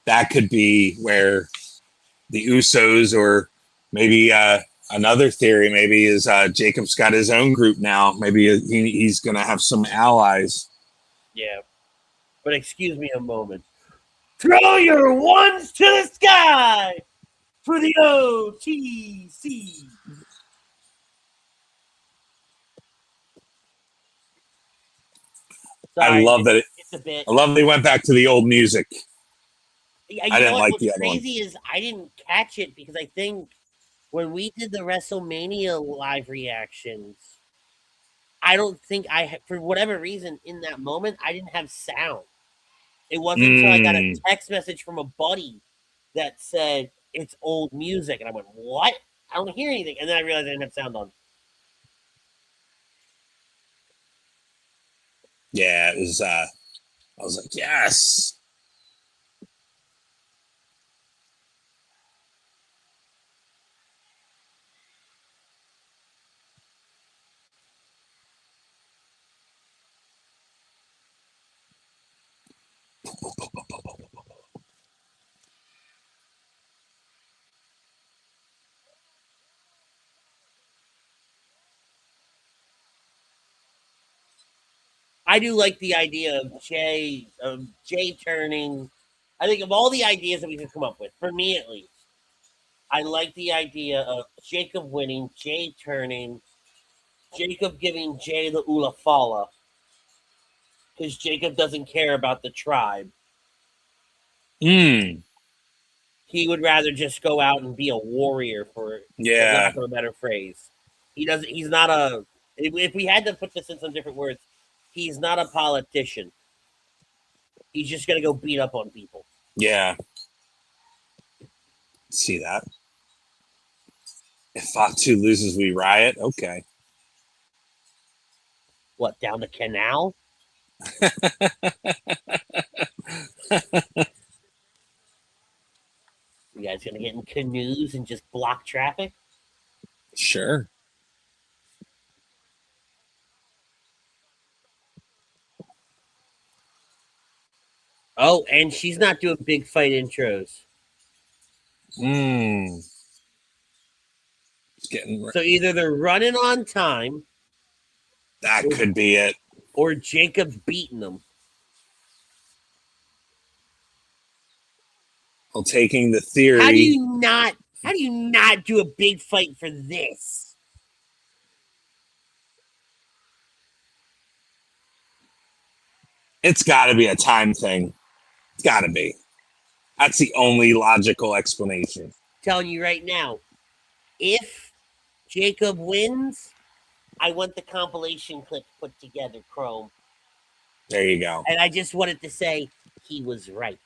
That could be where the Usos, or maybe another theory, maybe is Jacob's got his own group now. Maybe he's going to have some allies. Yeah. But excuse me a moment. Throw your ones to the sky for the OTC. Sorry, I love that. It's a bit. I love they went back to the old music. I didn't like the other one. What's crazy is I didn't catch it because I think when we did the WrestleMania live reactions, I don't think for whatever reason in that moment, I didn't have sound. It wasn't until I got a text message from a buddy that said it's old music, and I went, "What? I don't hear anything." And then I realized I didn't have sound on. Yeah, it was. I was like, yes. I do like the idea of Jay turning. I think of all the ideas that we could come up with, for me at least, I like the idea of Jacob winning, Jay turning, Jacob giving Jay the Ulafala, because Jacob doesn't care about the tribe. Mm. He would rather just go out and be a warrior, for lack of a better phrase. He doesn't. He's not a. If we had to put this in some different words, he's not a politician. He's just gonna go beat up on people. Yeah. See that? If Fatu loses, we riot. Okay. What, down the canal? You guys gonna get in canoes and just block traffic? Sure. Oh, and she's not doing big fight intros. It's getting. So either they're running on time. That could be it. Or Jacob's beating them. Well, taking the theory. How do you not do a big fight for this? It's got to be a time thing. It's got to be. That's the only logical explanation. Telling you right now, if Jacob wins, I want the compilation clip put together, Chrome. There you go. And I just wanted to say he was right.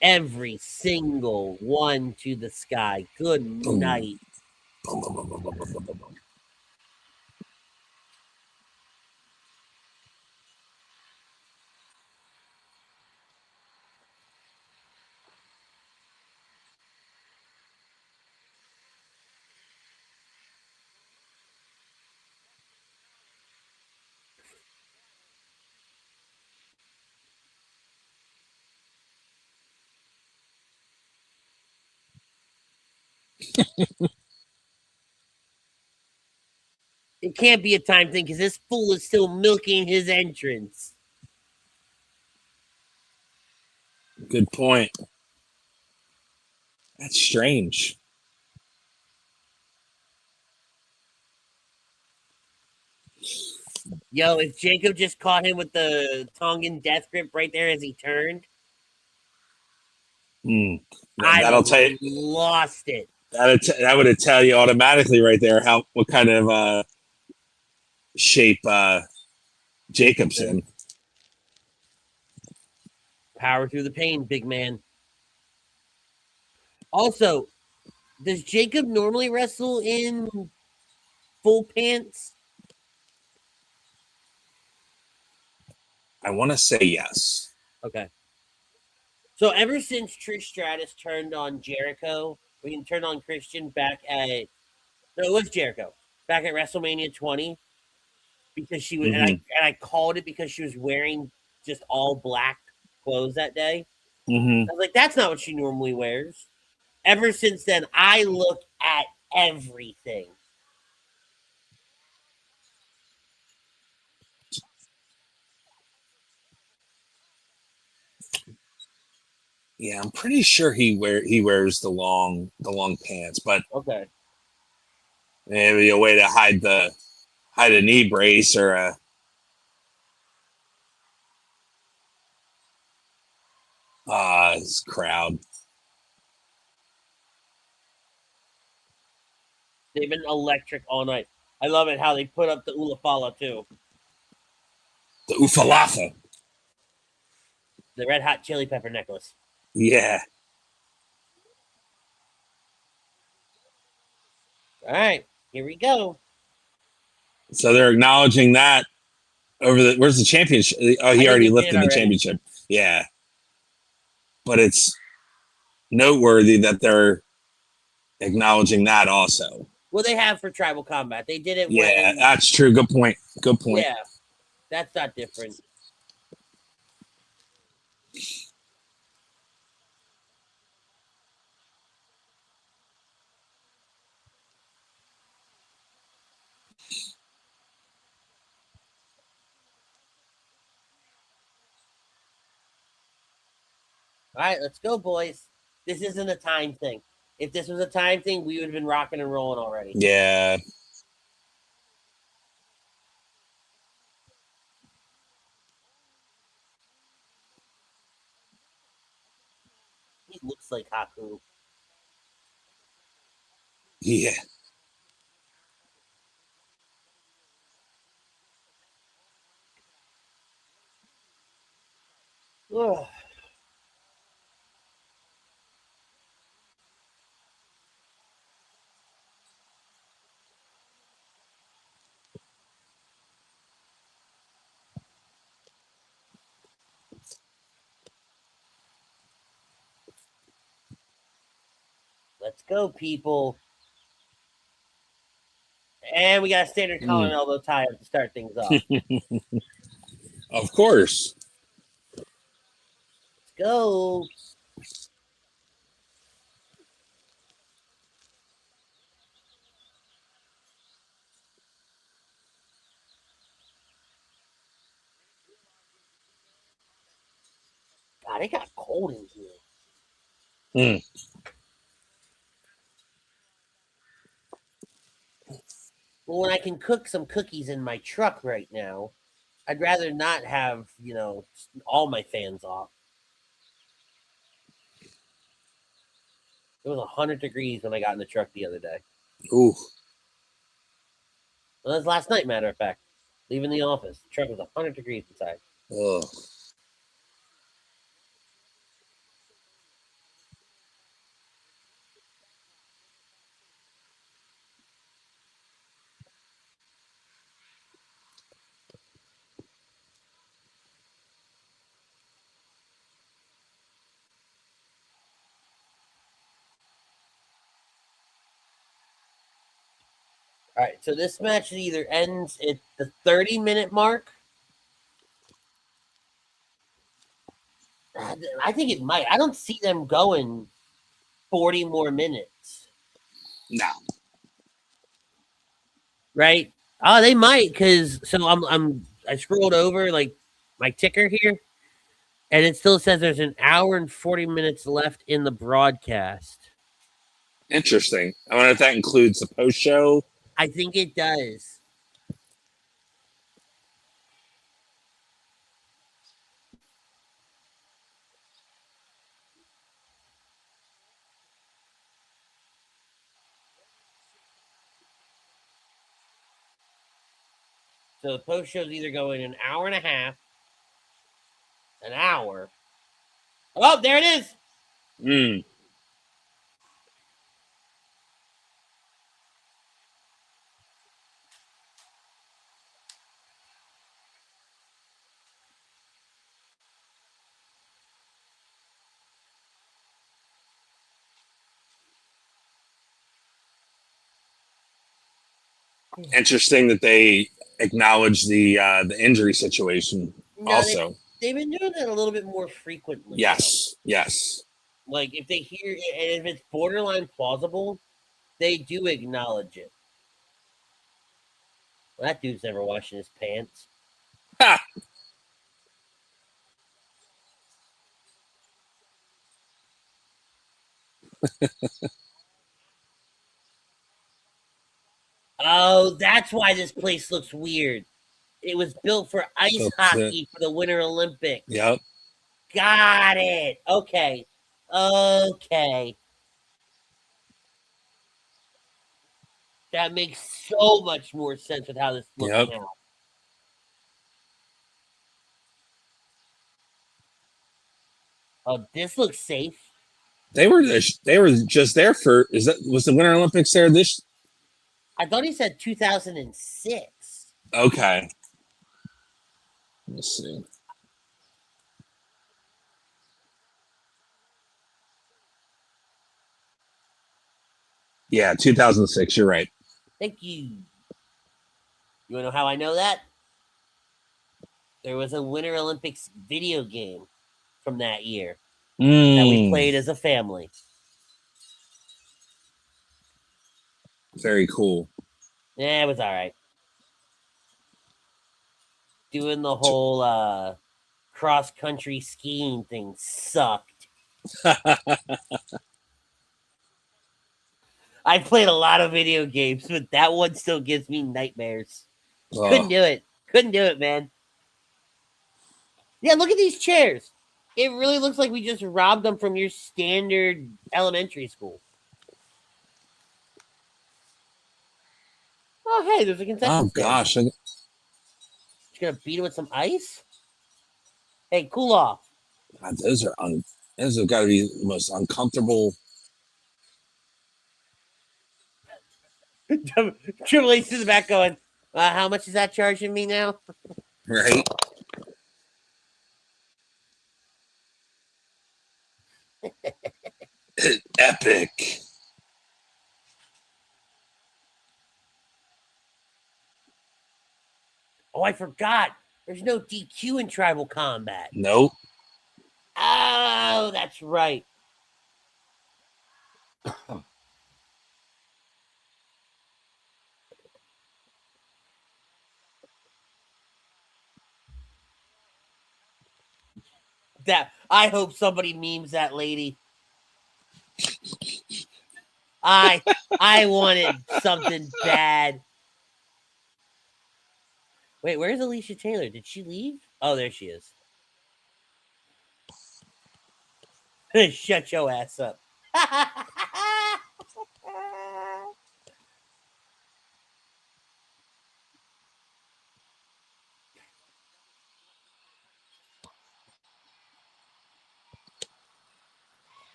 Every single one to the sky. Good night. It can't be a time thing because this fool is still milking his entrance. Good point. That's strange. Yo, if Jacob just caught him with the Tongan death grip right there as he turned, That'll tell you. Lost it. That would tell you automatically right there what kind of shape Jacob's in. Power through the pain, big man. Also, does Jacob normally wrestle in full pants? I want to say yes. Okay. So ever since Trish Stratus turned on Jericho, we can turn on Christian back at it was Jericho back at WrestleMania 20 because she was and I called it because she was wearing just all black clothes that day. I was like, that's not what she normally wears. Ever since then, I look at everything. Yeah, I'm pretty sure he wears the long pants, but okay, maybe a way to hide a knee brace or a. This crowd. They've been electric all night. I love it how they put up the Ulafala too. The Ufalafa. The red hot chili pepper necklace. Yeah. All right, here we go. So they're acknowledging that over the. Where's the championship? Oh, he already lifted the championship. Yeah. But it's noteworthy that they're acknowledging that also. Well, they have for Tribal Combat. They did it Yeah, when... that's true. Good point. Good point. Yeah, that's not different. All right, let's go, boys. This isn't a time thing. If this was a time thing, we would have been rocking and rolling already. Yeah. He looks like Haku. Yeah. Ugh. Let's go, people. And we got a standard collar and elbow tie up to start things off. Of course. Let's go. God, it got cold in here. Well, when I can cook some cookies in my truck right now, I'd rather not have, all my fans off. It was 100 degrees when I got in the truck the other day. Ooh. Well, that was last night, matter of fact. Leaving the office. The truck was 100 degrees inside. Ugh. All right, so this match either ends at the 30-minute mark. I think it might. I don't see them going 40 more minutes. No. Right? Oh, they might, because I scrolled over like my ticker here, and it still says there's an hour and 40 minutes left in the broadcast. Interesting. I wonder if that includes the post show. I think it does. So the post show is either going an hour and a half, an hour. Oh, there it is. Interesting that they acknowledge the injury situation also. They've been doing that a little bit more frequently. Yes. Yes. Like if they hear, and if it's borderline plausible, they do acknowledge it. Well, that dude's never washing his pants. Ha! Oh, that's why this place looks weird. It was built for ice hockey for the Winter Olympics. Yep. Got it. Okay. That makes so much more sense with how this looks Yep. now. Oh, this looks safe. They were just there for was the Winter Olympics there this? I thought he said 2006. Okay. Let's see. Yeah, 2006. You're right. Thank you. You want to know how I know that? There was a Winter Olympics video game from that year that we played as a family. Very cool. Yeah, it was all right. Doing the whole cross-country skiing thing sucked. I played a lot of video games, but that one still gives me nightmares. Oh. Couldn't do it. Couldn't do it, man. Yeah, look at these chairs. It really looks like we just robbed them from your standard elementary school. Oh, hey, there's a concession stand. Gosh. You gonna beat it with some ice? Hey, cool off. God, those have got to be the most uncomfortable. Triple H to the back going, how much is that charging me now? Right. Epic. Oh, I forgot. There's no DQ in Tribal Combat. Nope. Oh, that's right. I hope somebody memes that lady. I wanted something bad. Wait, where's Alicia Taylor? Did she leave? Oh, there she is. Shut your ass up.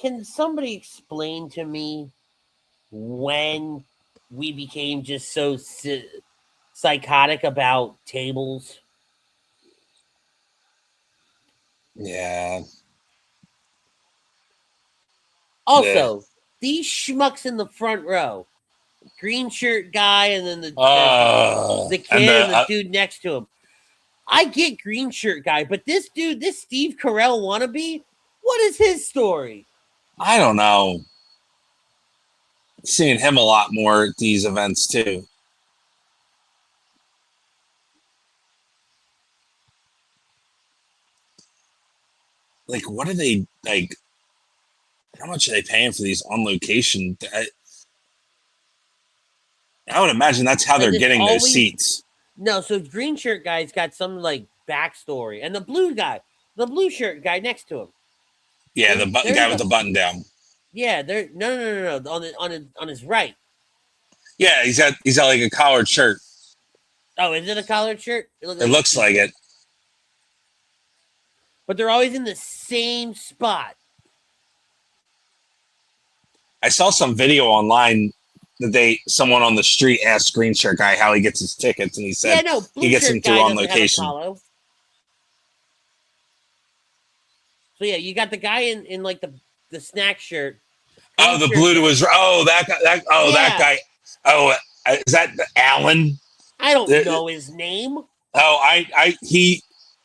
Can somebody explain to me when we became just so psychotic about tables? Yeah. Also, these schmucks in the front row, green shirt guy, and then the kid and the dude next to him. I get green shirt guy, but this dude, this Steve Carell wannabe, what is his story? I don't know. Seeing him a lot more at these events too. Like, what are they like? How much are they paying for these on location? I would imagine that's how they're getting those seats. No, so green shirt guy's got some like backstory, and the blue blue shirt guy next to him. Yeah, the guy with the button down. Yeah, no, on his right. Yeah, he's got like a collared shirt. Oh, is it a collared shirt? It looks like it. But they're always in the same spot. I saw some video online that someone on the street asked green shirt guy how he gets his tickets, and he said he gets them through on location. So yeah, you got the guy in like the snack shirt. Oh, the blue to his that guy. Oh, is that Alan? I don't know his name. Oh,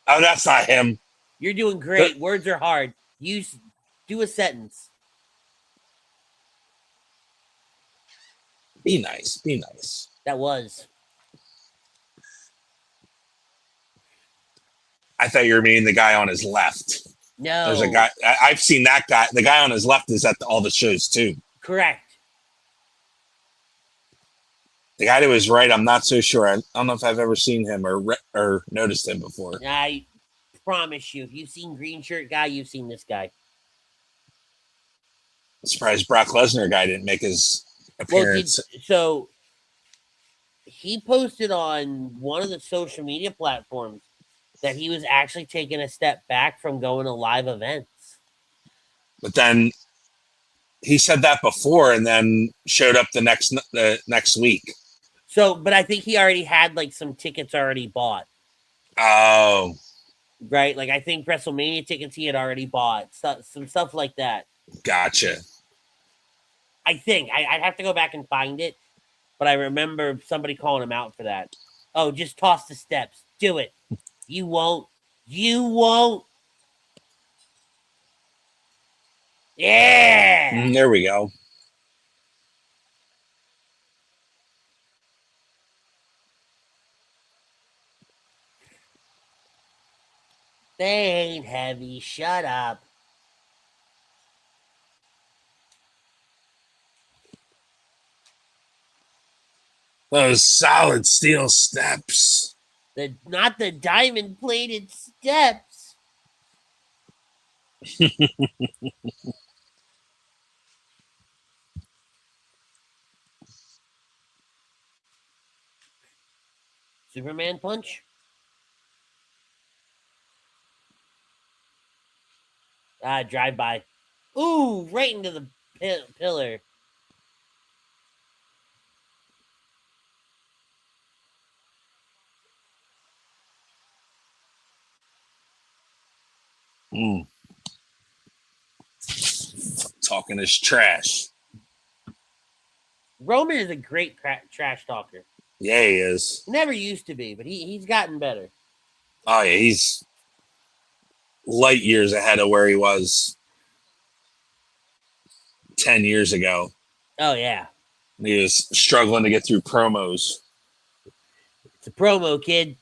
that's not him. You're doing great. Words are hard. Do a sentence. Be nice. Be nice. That was. I thought you were meaning the guy on his left. No. There's a guy. I've seen that guy. The guy on his left is at all the shows too. Correct. The guy to his right, I'm not so sure. I don't know if I've ever seen him or noticed him before. I promise you, if you've seen Green Shirt Guy, you've seen this guy. I'm surprised Brock Lesnar guy didn't make his appearance. So he posted on one of the social media platforms that he was actually taking a step back from going to live events. But then he said that before, and then showed up the next week. So, but I think he already had like some tickets already bought. Oh, right. Like I think WrestleMania tickets he had already bought. Some stuff like that. Gotcha. I think I'd have to go back and find it, but I remember somebody calling him out for that. Oh, just toss the steps. Do it. You won't. You won't. Yeah. There we go. They ain't heavy. Shut up. Those solid steel steps. Not the diamond plated steps. Superman punch. Drive by. Ooh, right into the pillar. Talking his trash. Roman is a great trash talker. Yeah, he is. Never used to be, but he's gotten better. Oh, yeah, he's light years ahead of where he was 10 years ago. Oh, yeah. He was struggling to get through promos. It's a promo, kid.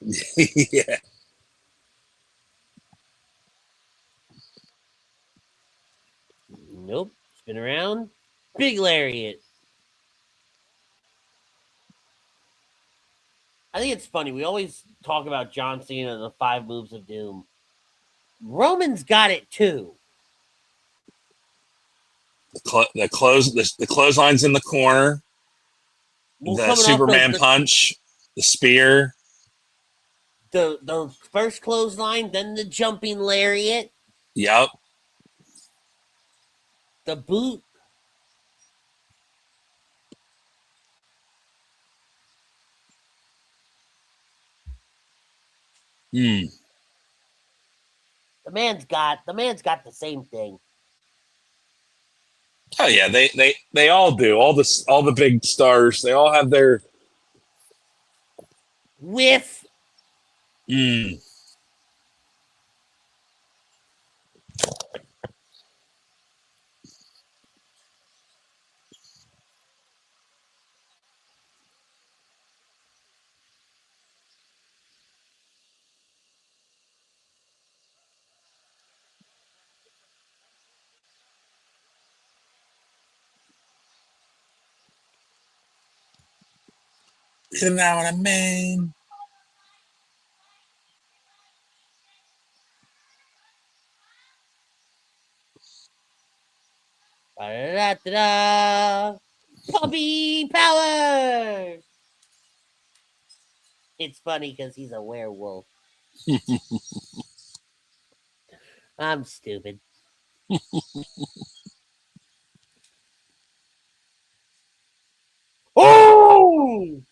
Yeah. Nope. Spin around. Big lariat. I think it's funny. We always talk about John Cena and the 5 moves of doom. Roman's got it too. The clotheslines in the corner, the Superman punch, the spear, the first clothesline, then the jumping lariat. Yep. The boot. The man's got the same thing. Oh yeah, they all do. All the big stars, they all have their whiff. You know what I mean? Da-da-da-da-da. Puppy power. It's funny because he's a werewolf. I'm stupid. Oh!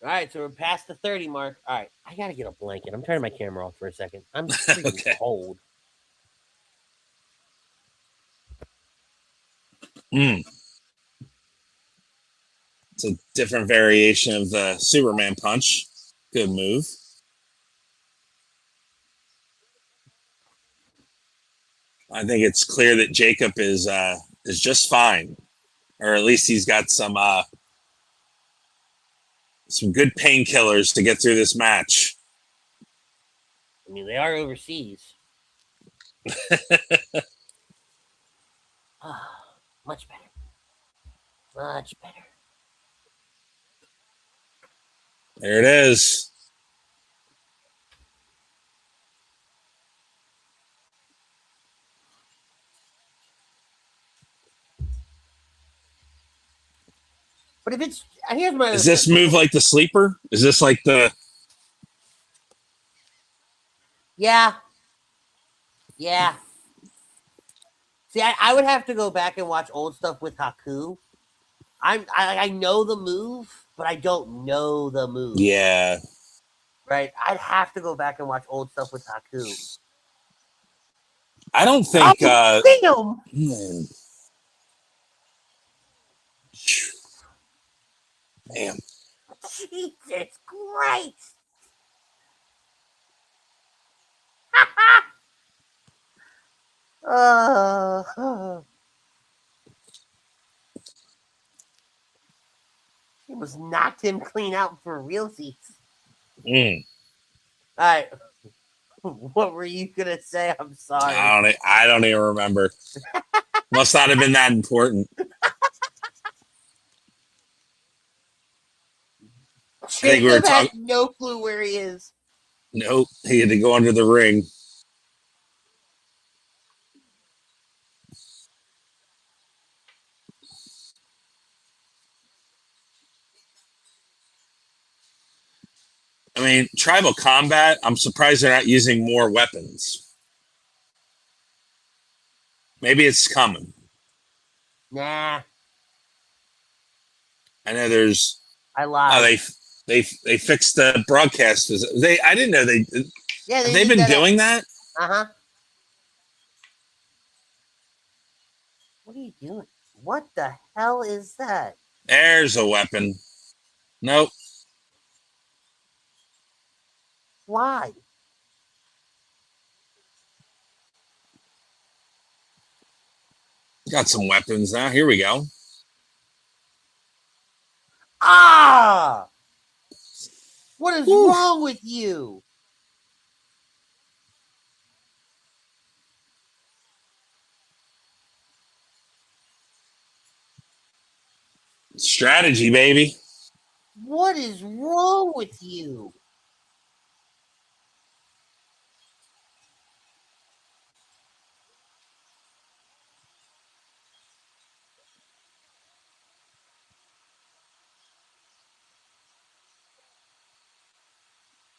All right, so we're past the 30 mark. All right, I got to get a blanket. I'm turning my camera off for a second. I'm freaking cold. It's a different variation of the Superman punch. Good move. I think it's clear that Jacob is just fine, or at least he's got some good painkillers to get through this match. I mean, they are overseas. Much better. Much better. There it is. But if it's here's my Is this move like the sleeper? Is this like the? Yeah. See, I would have to go back and watch old stuff with Haku. I know the move, but I don't know the move. Yeah. Right. I'd have to go back and watch old stuff with Haku. I don't think. Damn. Damn. Jesus Christ. He was knocked him clean out for realsies. All right. What were you gonna say? I'm sorry. I don't even remember. Must not have been that important. Jacob has no clue where he is. Nope. He had to go under the ring. I mean, tribal combat, I'm surprised they're not using more weapons. Maybe it's coming. Nah. I know there's. I lied. Oh, they fixed the broadcast. I didn't know they. Yeah, they've been doing that. What are you doing? What the hell is that? There's a weapon. Nope. Why? Got some weapons now. Here we go. Ah! What is wrong with you? Strategy, baby. What is wrong with you?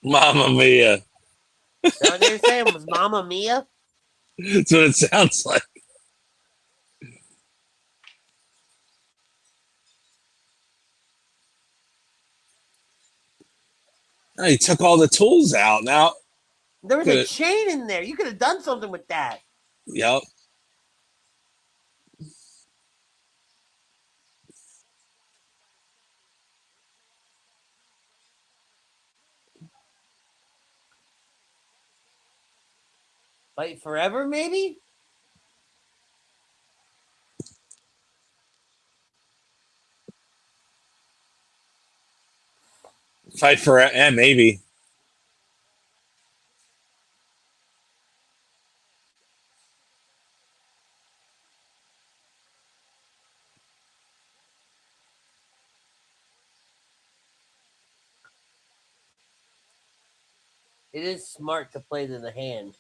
Mamma Mia. Is that what they were saying? Was Mamma Mia? That's what it sounds like. Oh, he took all the tools out. Now there was a chain in there. You could have done something with that. Yep. Fight forever, maybe? Fight for it, maybe. It is smart to play to the hand.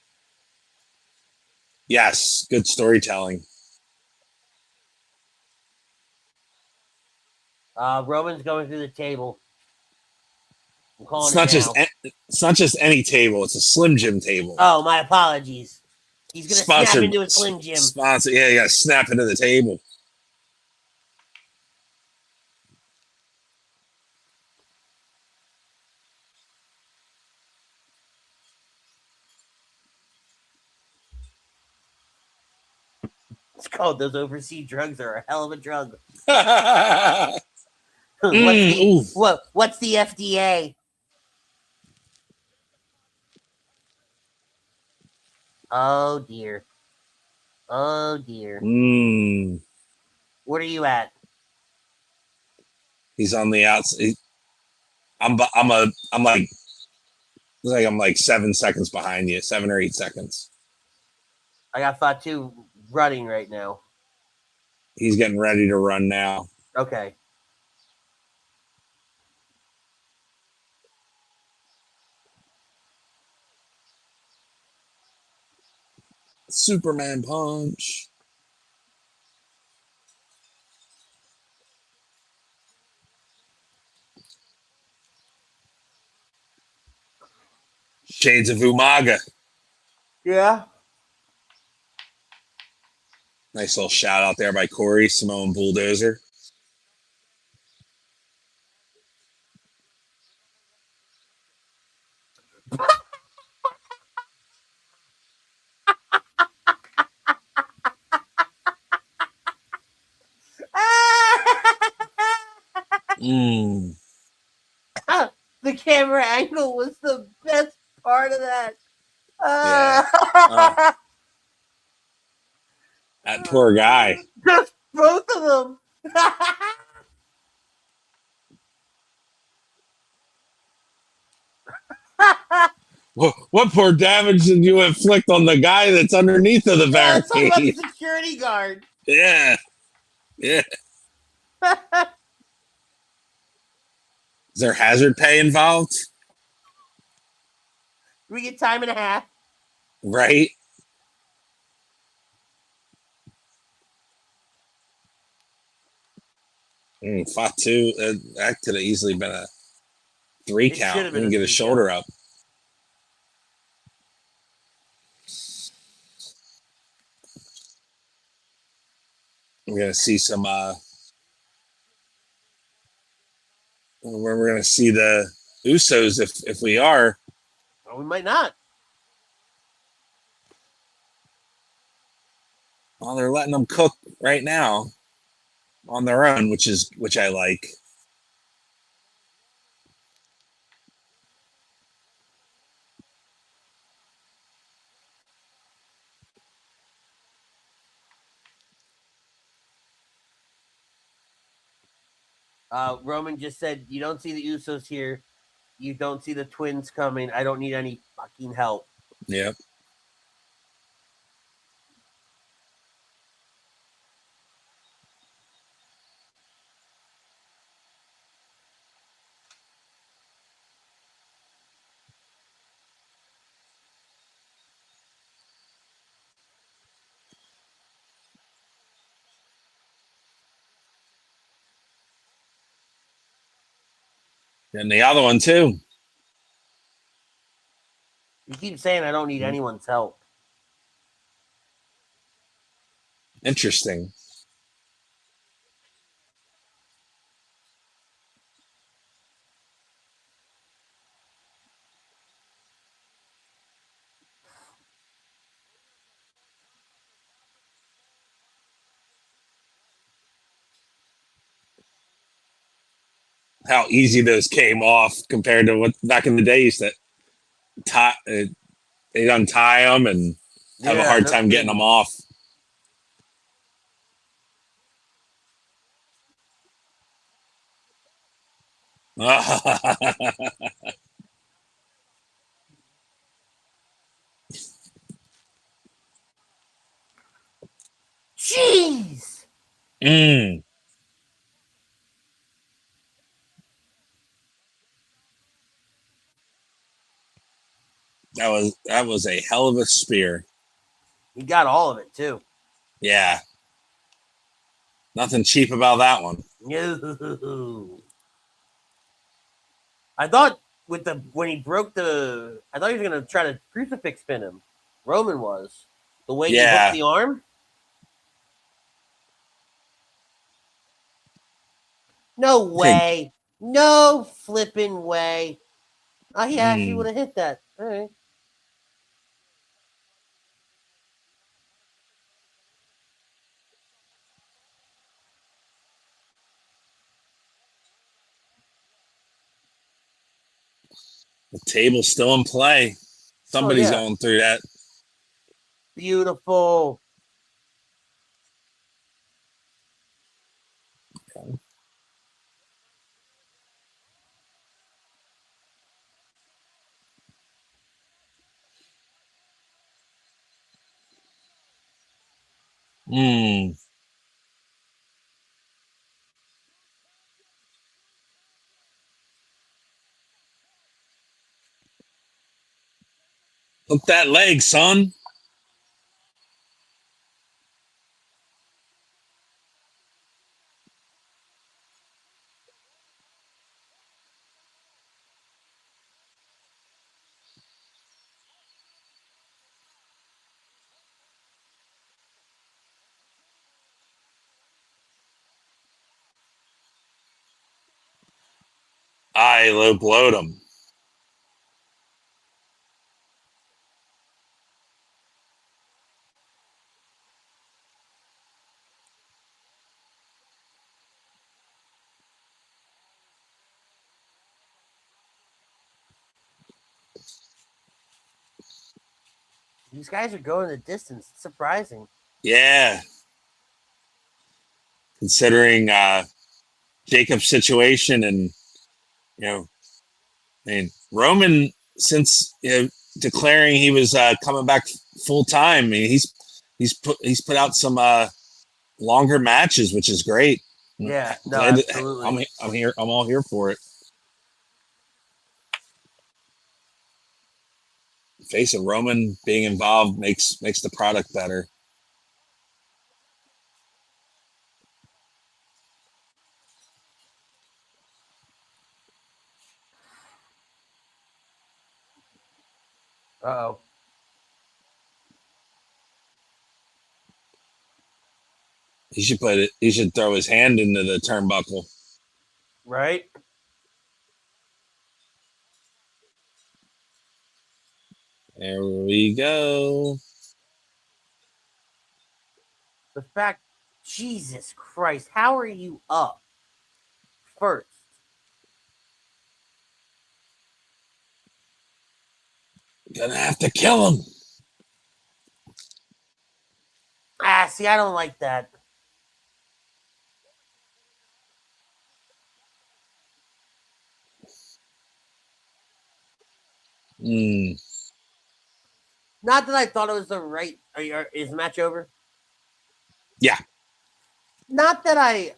Yes, good storytelling. Roman's going through the table. I'm calling it's not just any table. It's a Slim Jim table. Oh, my apologies. He's going to snap into a Slim Jim. Sponsor, yeah, you got to snap into the table. It's called those overseas drugs are a hell of a drug. What's the FDA? Oh dear. Oh dear. What are you at? He's on the outside. I'm like 7 seconds behind you, 7 or 8 seconds. I got Fatu running right now. He's getting ready to run now. Okay. Superman punch. Shades of Umaga. Yeah. Nice little shout out there by Corey, Simone Bulldozer. The camera angle was the best part of that. Yeah. That poor guy. Just both of them. What poor damage did you inflict on the guy that's underneath of the Yeah, it's all about the barricade? security guard. Yeah. Is there hazard pay involved? We get time and a half. Right? Fatu, that could have easily been a 3 It should count. have been Didn't a get his 3 shoulder up. We're gonna see some. We're gonna see the Usos if we are. Or we might not. Well, they're letting them cook right now on their own, which I like. Roman just said, "You don't see the Usos here. You don't see the twins coming. I don't need any fucking help." Yep. And the other one too. You keep saying I don't need anyone's help. Interesting. How easy those came off compared to what back in the days that they'd untie them and have a hard time getting them off. Jeez. That was a hell of a spear. He got all of it too. Yeah. Nothing cheap about that one. No. I thought when he broke I thought he was gonna try to crucifix pin him. Roman was. The way he hooked the arm. No way. No flipping way. Oh, he actually would have hit that. All right. The table's still in play. Somebody's going through that. Beautiful. Mm. Look that leg, son. I low blowed him. These guys are going the distance. It's surprising. Yeah. Considering Jacob's situation and, you know, I mean, Roman, since declaring he was coming back full time, I mean, he's put out some longer matches, which is great. Yeah, no, Glad absolutely. I'm here. I'm all here for it. Face it, Roman being involved makes the product better. Uh-oh. He should put it. He should throw his hand into the turnbuckle. Right? There we go. The fact, Jesus Christ, how are you up first? Gonna have to kill him. Ah, see, I don't like that. Mm. Not that I thought it was the right. Is the match over? Yeah. Not that I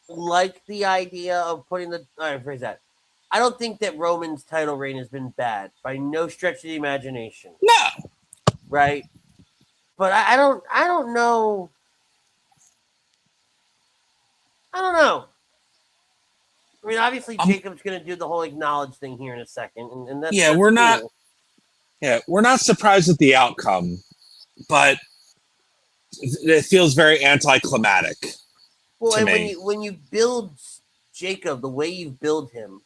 like the idea of putting the. All right, phrase that. I don't think that Roman's title reign has been bad by no stretch of the imagination. No. Right? But I don't know. I don't know. I mean, obviously Jacob's going to do the whole acknowledge thing here in a second, and that's yeah, that's we're cool. not. Yeah, we're not surprised with the outcome, but it feels very anticlimactic. Well, to and me. when you build Jacob the way you build him,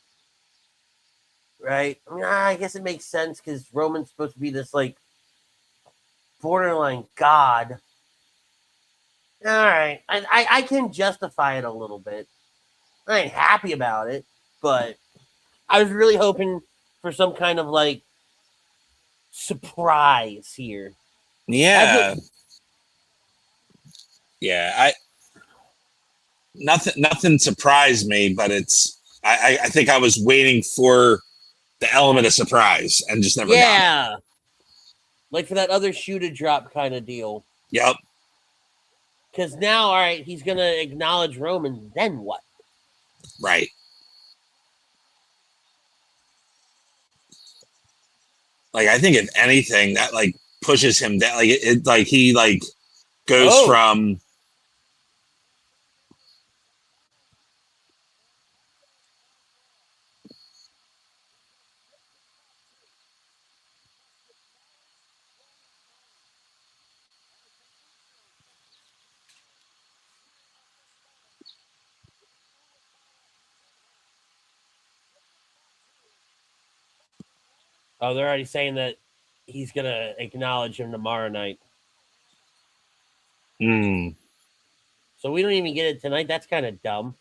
right? I mean, I guess it makes sense because Roman's supposed to be this like borderline god. All right, I can justify it a little bit. I ain't happy about it, but I was really hoping for some kind of like surprise here. Yeah. Yeah, nothing surprised me, but I think I was waiting for the element of surprise and just never got it. Like for that other shoe to drop kind of deal. Yep. Because now, all right, he's gonna acknowledge Roman. Then what? Right. Like I think if anything, that like pushes him down. Like it like he like goes from. Oh, they're already saying that he's gonna acknowledge him tomorrow night. Hmm. So we don't even get it tonight. That's kind of dumb.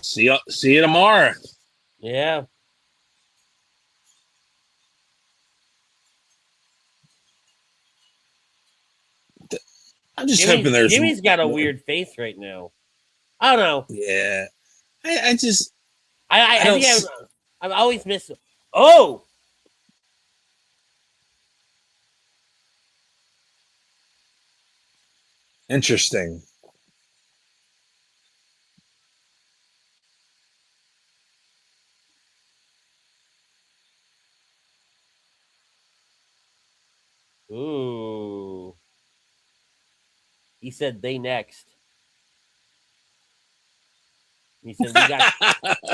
See you tomorrow. Yeah. I'm just hoping there's. Jimmy's got a weird face right now. I don't know. Yeah, I think I've always missed. Oh, interesting. ooh. He said they next. He said we got.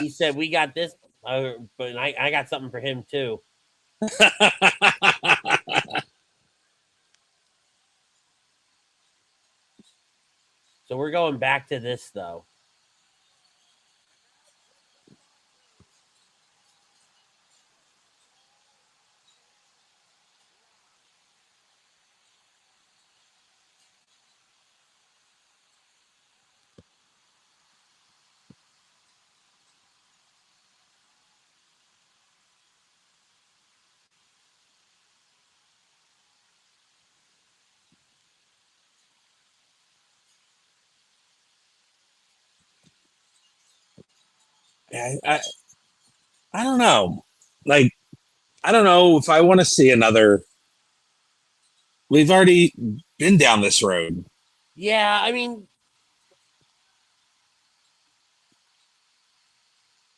He said we got this, but I got something for him too. So we're going back to this though. I don't know. Like, I don't know if I want to see another. We've already been down this road. Yeah, I mean,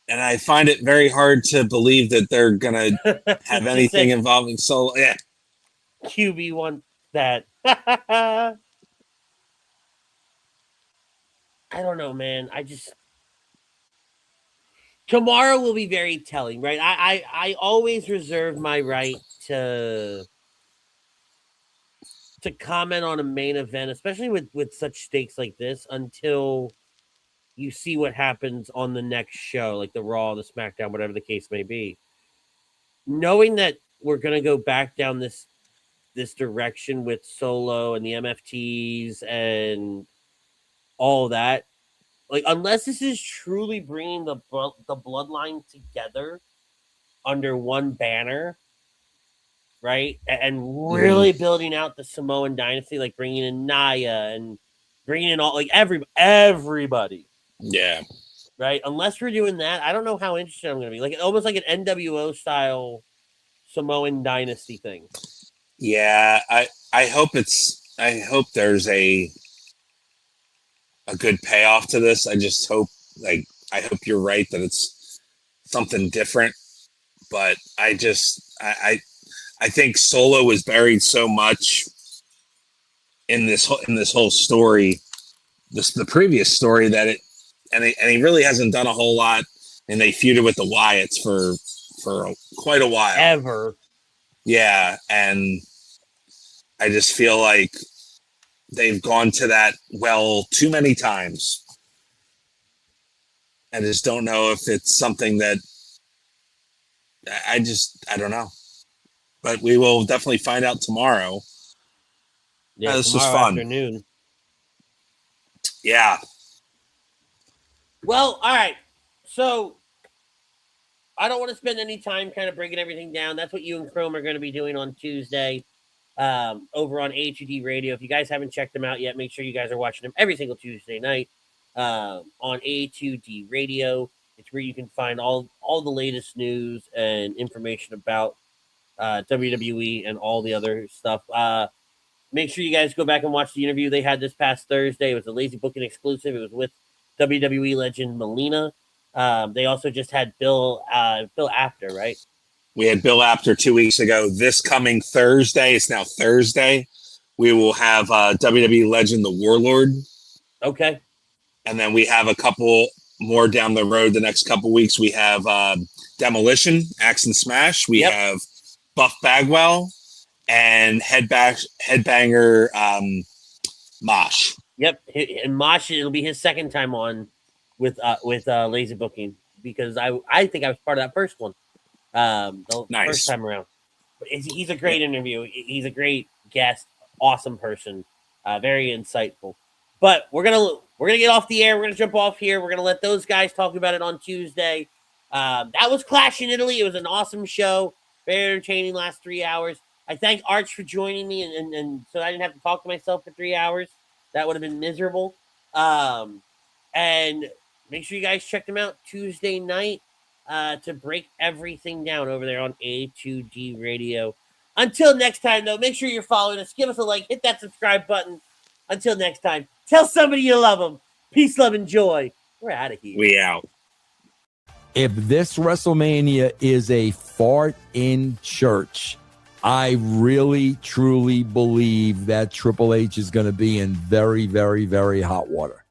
and I find it very hard to believe that they're gonna have anything involving Solo. Yeah, QB wants that. I don't know, man. Tomorrow will be very telling, right? I always reserve my right to comment on a main event, especially with such stakes like this, until you see what happens on the next show, like the Raw, the SmackDown, whatever the case may be. Knowing that we're gonna go back down this direction with Solo and the MFTs and all that, like unless this is truly bringing the bloodline together under one banner, right, and really building out the Samoan dynasty, like bringing in Naya and bringing in all like everybody. Yeah. Right. Unless we're doing that, I don't know how interested I'm going to be. Like almost like an NWO style Samoan dynasty thing. Yeah, I hope there's a good payoff to this. I just hope, I hope you're right that it's something different. But I think Solo was buried so much in this whole story, the previous story, that he really hasn't done a whole lot. And they feuded with the Wyatts for quite a while. Ever. Yeah, and I just feel like they've gone to that well too many times. I just don't know if it's something that I don't know. But we will definitely find out tomorrow. Yeah, this was tomorrow fun. afternoon. Yeah. Well, all right. So I don't want to spend any time kind of breaking everything down. That's what you and Chrome are going to be doing on Tuesday over on HUD Radio. If you guys haven't checked them out yet, make sure you guys are watching them every single Tuesday night on HUD Radio. It's where you can find all the latest news and information about WWE and all the other stuff. Make sure you guys go back and watch the interview they had this past Thursday. It was a Lazy Booking exclusive. It was with WWE legend Melina. They also just had Bill Apter, right? We had Bill Apter 2 weeks ago. This coming Thursday, it's now Thursday, we will have WWE legend The Warlord. Okay. And then we have a couple more down the road the next couple weeks. We have Demolition, Axe and Smash. We have Buff Bagwell and Headbanger Mosh. Yep. And Mosh, it'll be his second time on with Lazy Booking, because I think I was part of that first one. The first time around. But he's a great interview. He's a great guest, awesome person, very insightful. But we're gonna get off the air. We're gonna jump off here. We're gonna let those guys talk about it on Tuesday. That was Clash in Italy. It was an awesome show. Very entertaining last 3 hours. I thank Arch for joining me, and so I didn't have to talk to myself for 3 hours. That would have been miserable. And make sure you guys check them out Tuesday night to break everything down over there on A2D Radio. Until next time, though, make sure you're following us. Give us a like. Hit that subscribe button. Until next time, tell somebody you love them. Peace, love, and joy. We're out of here. We out. If this WrestleMania is a fart in church, I really, truly believe that Triple H is going to be in very, very, very hot water.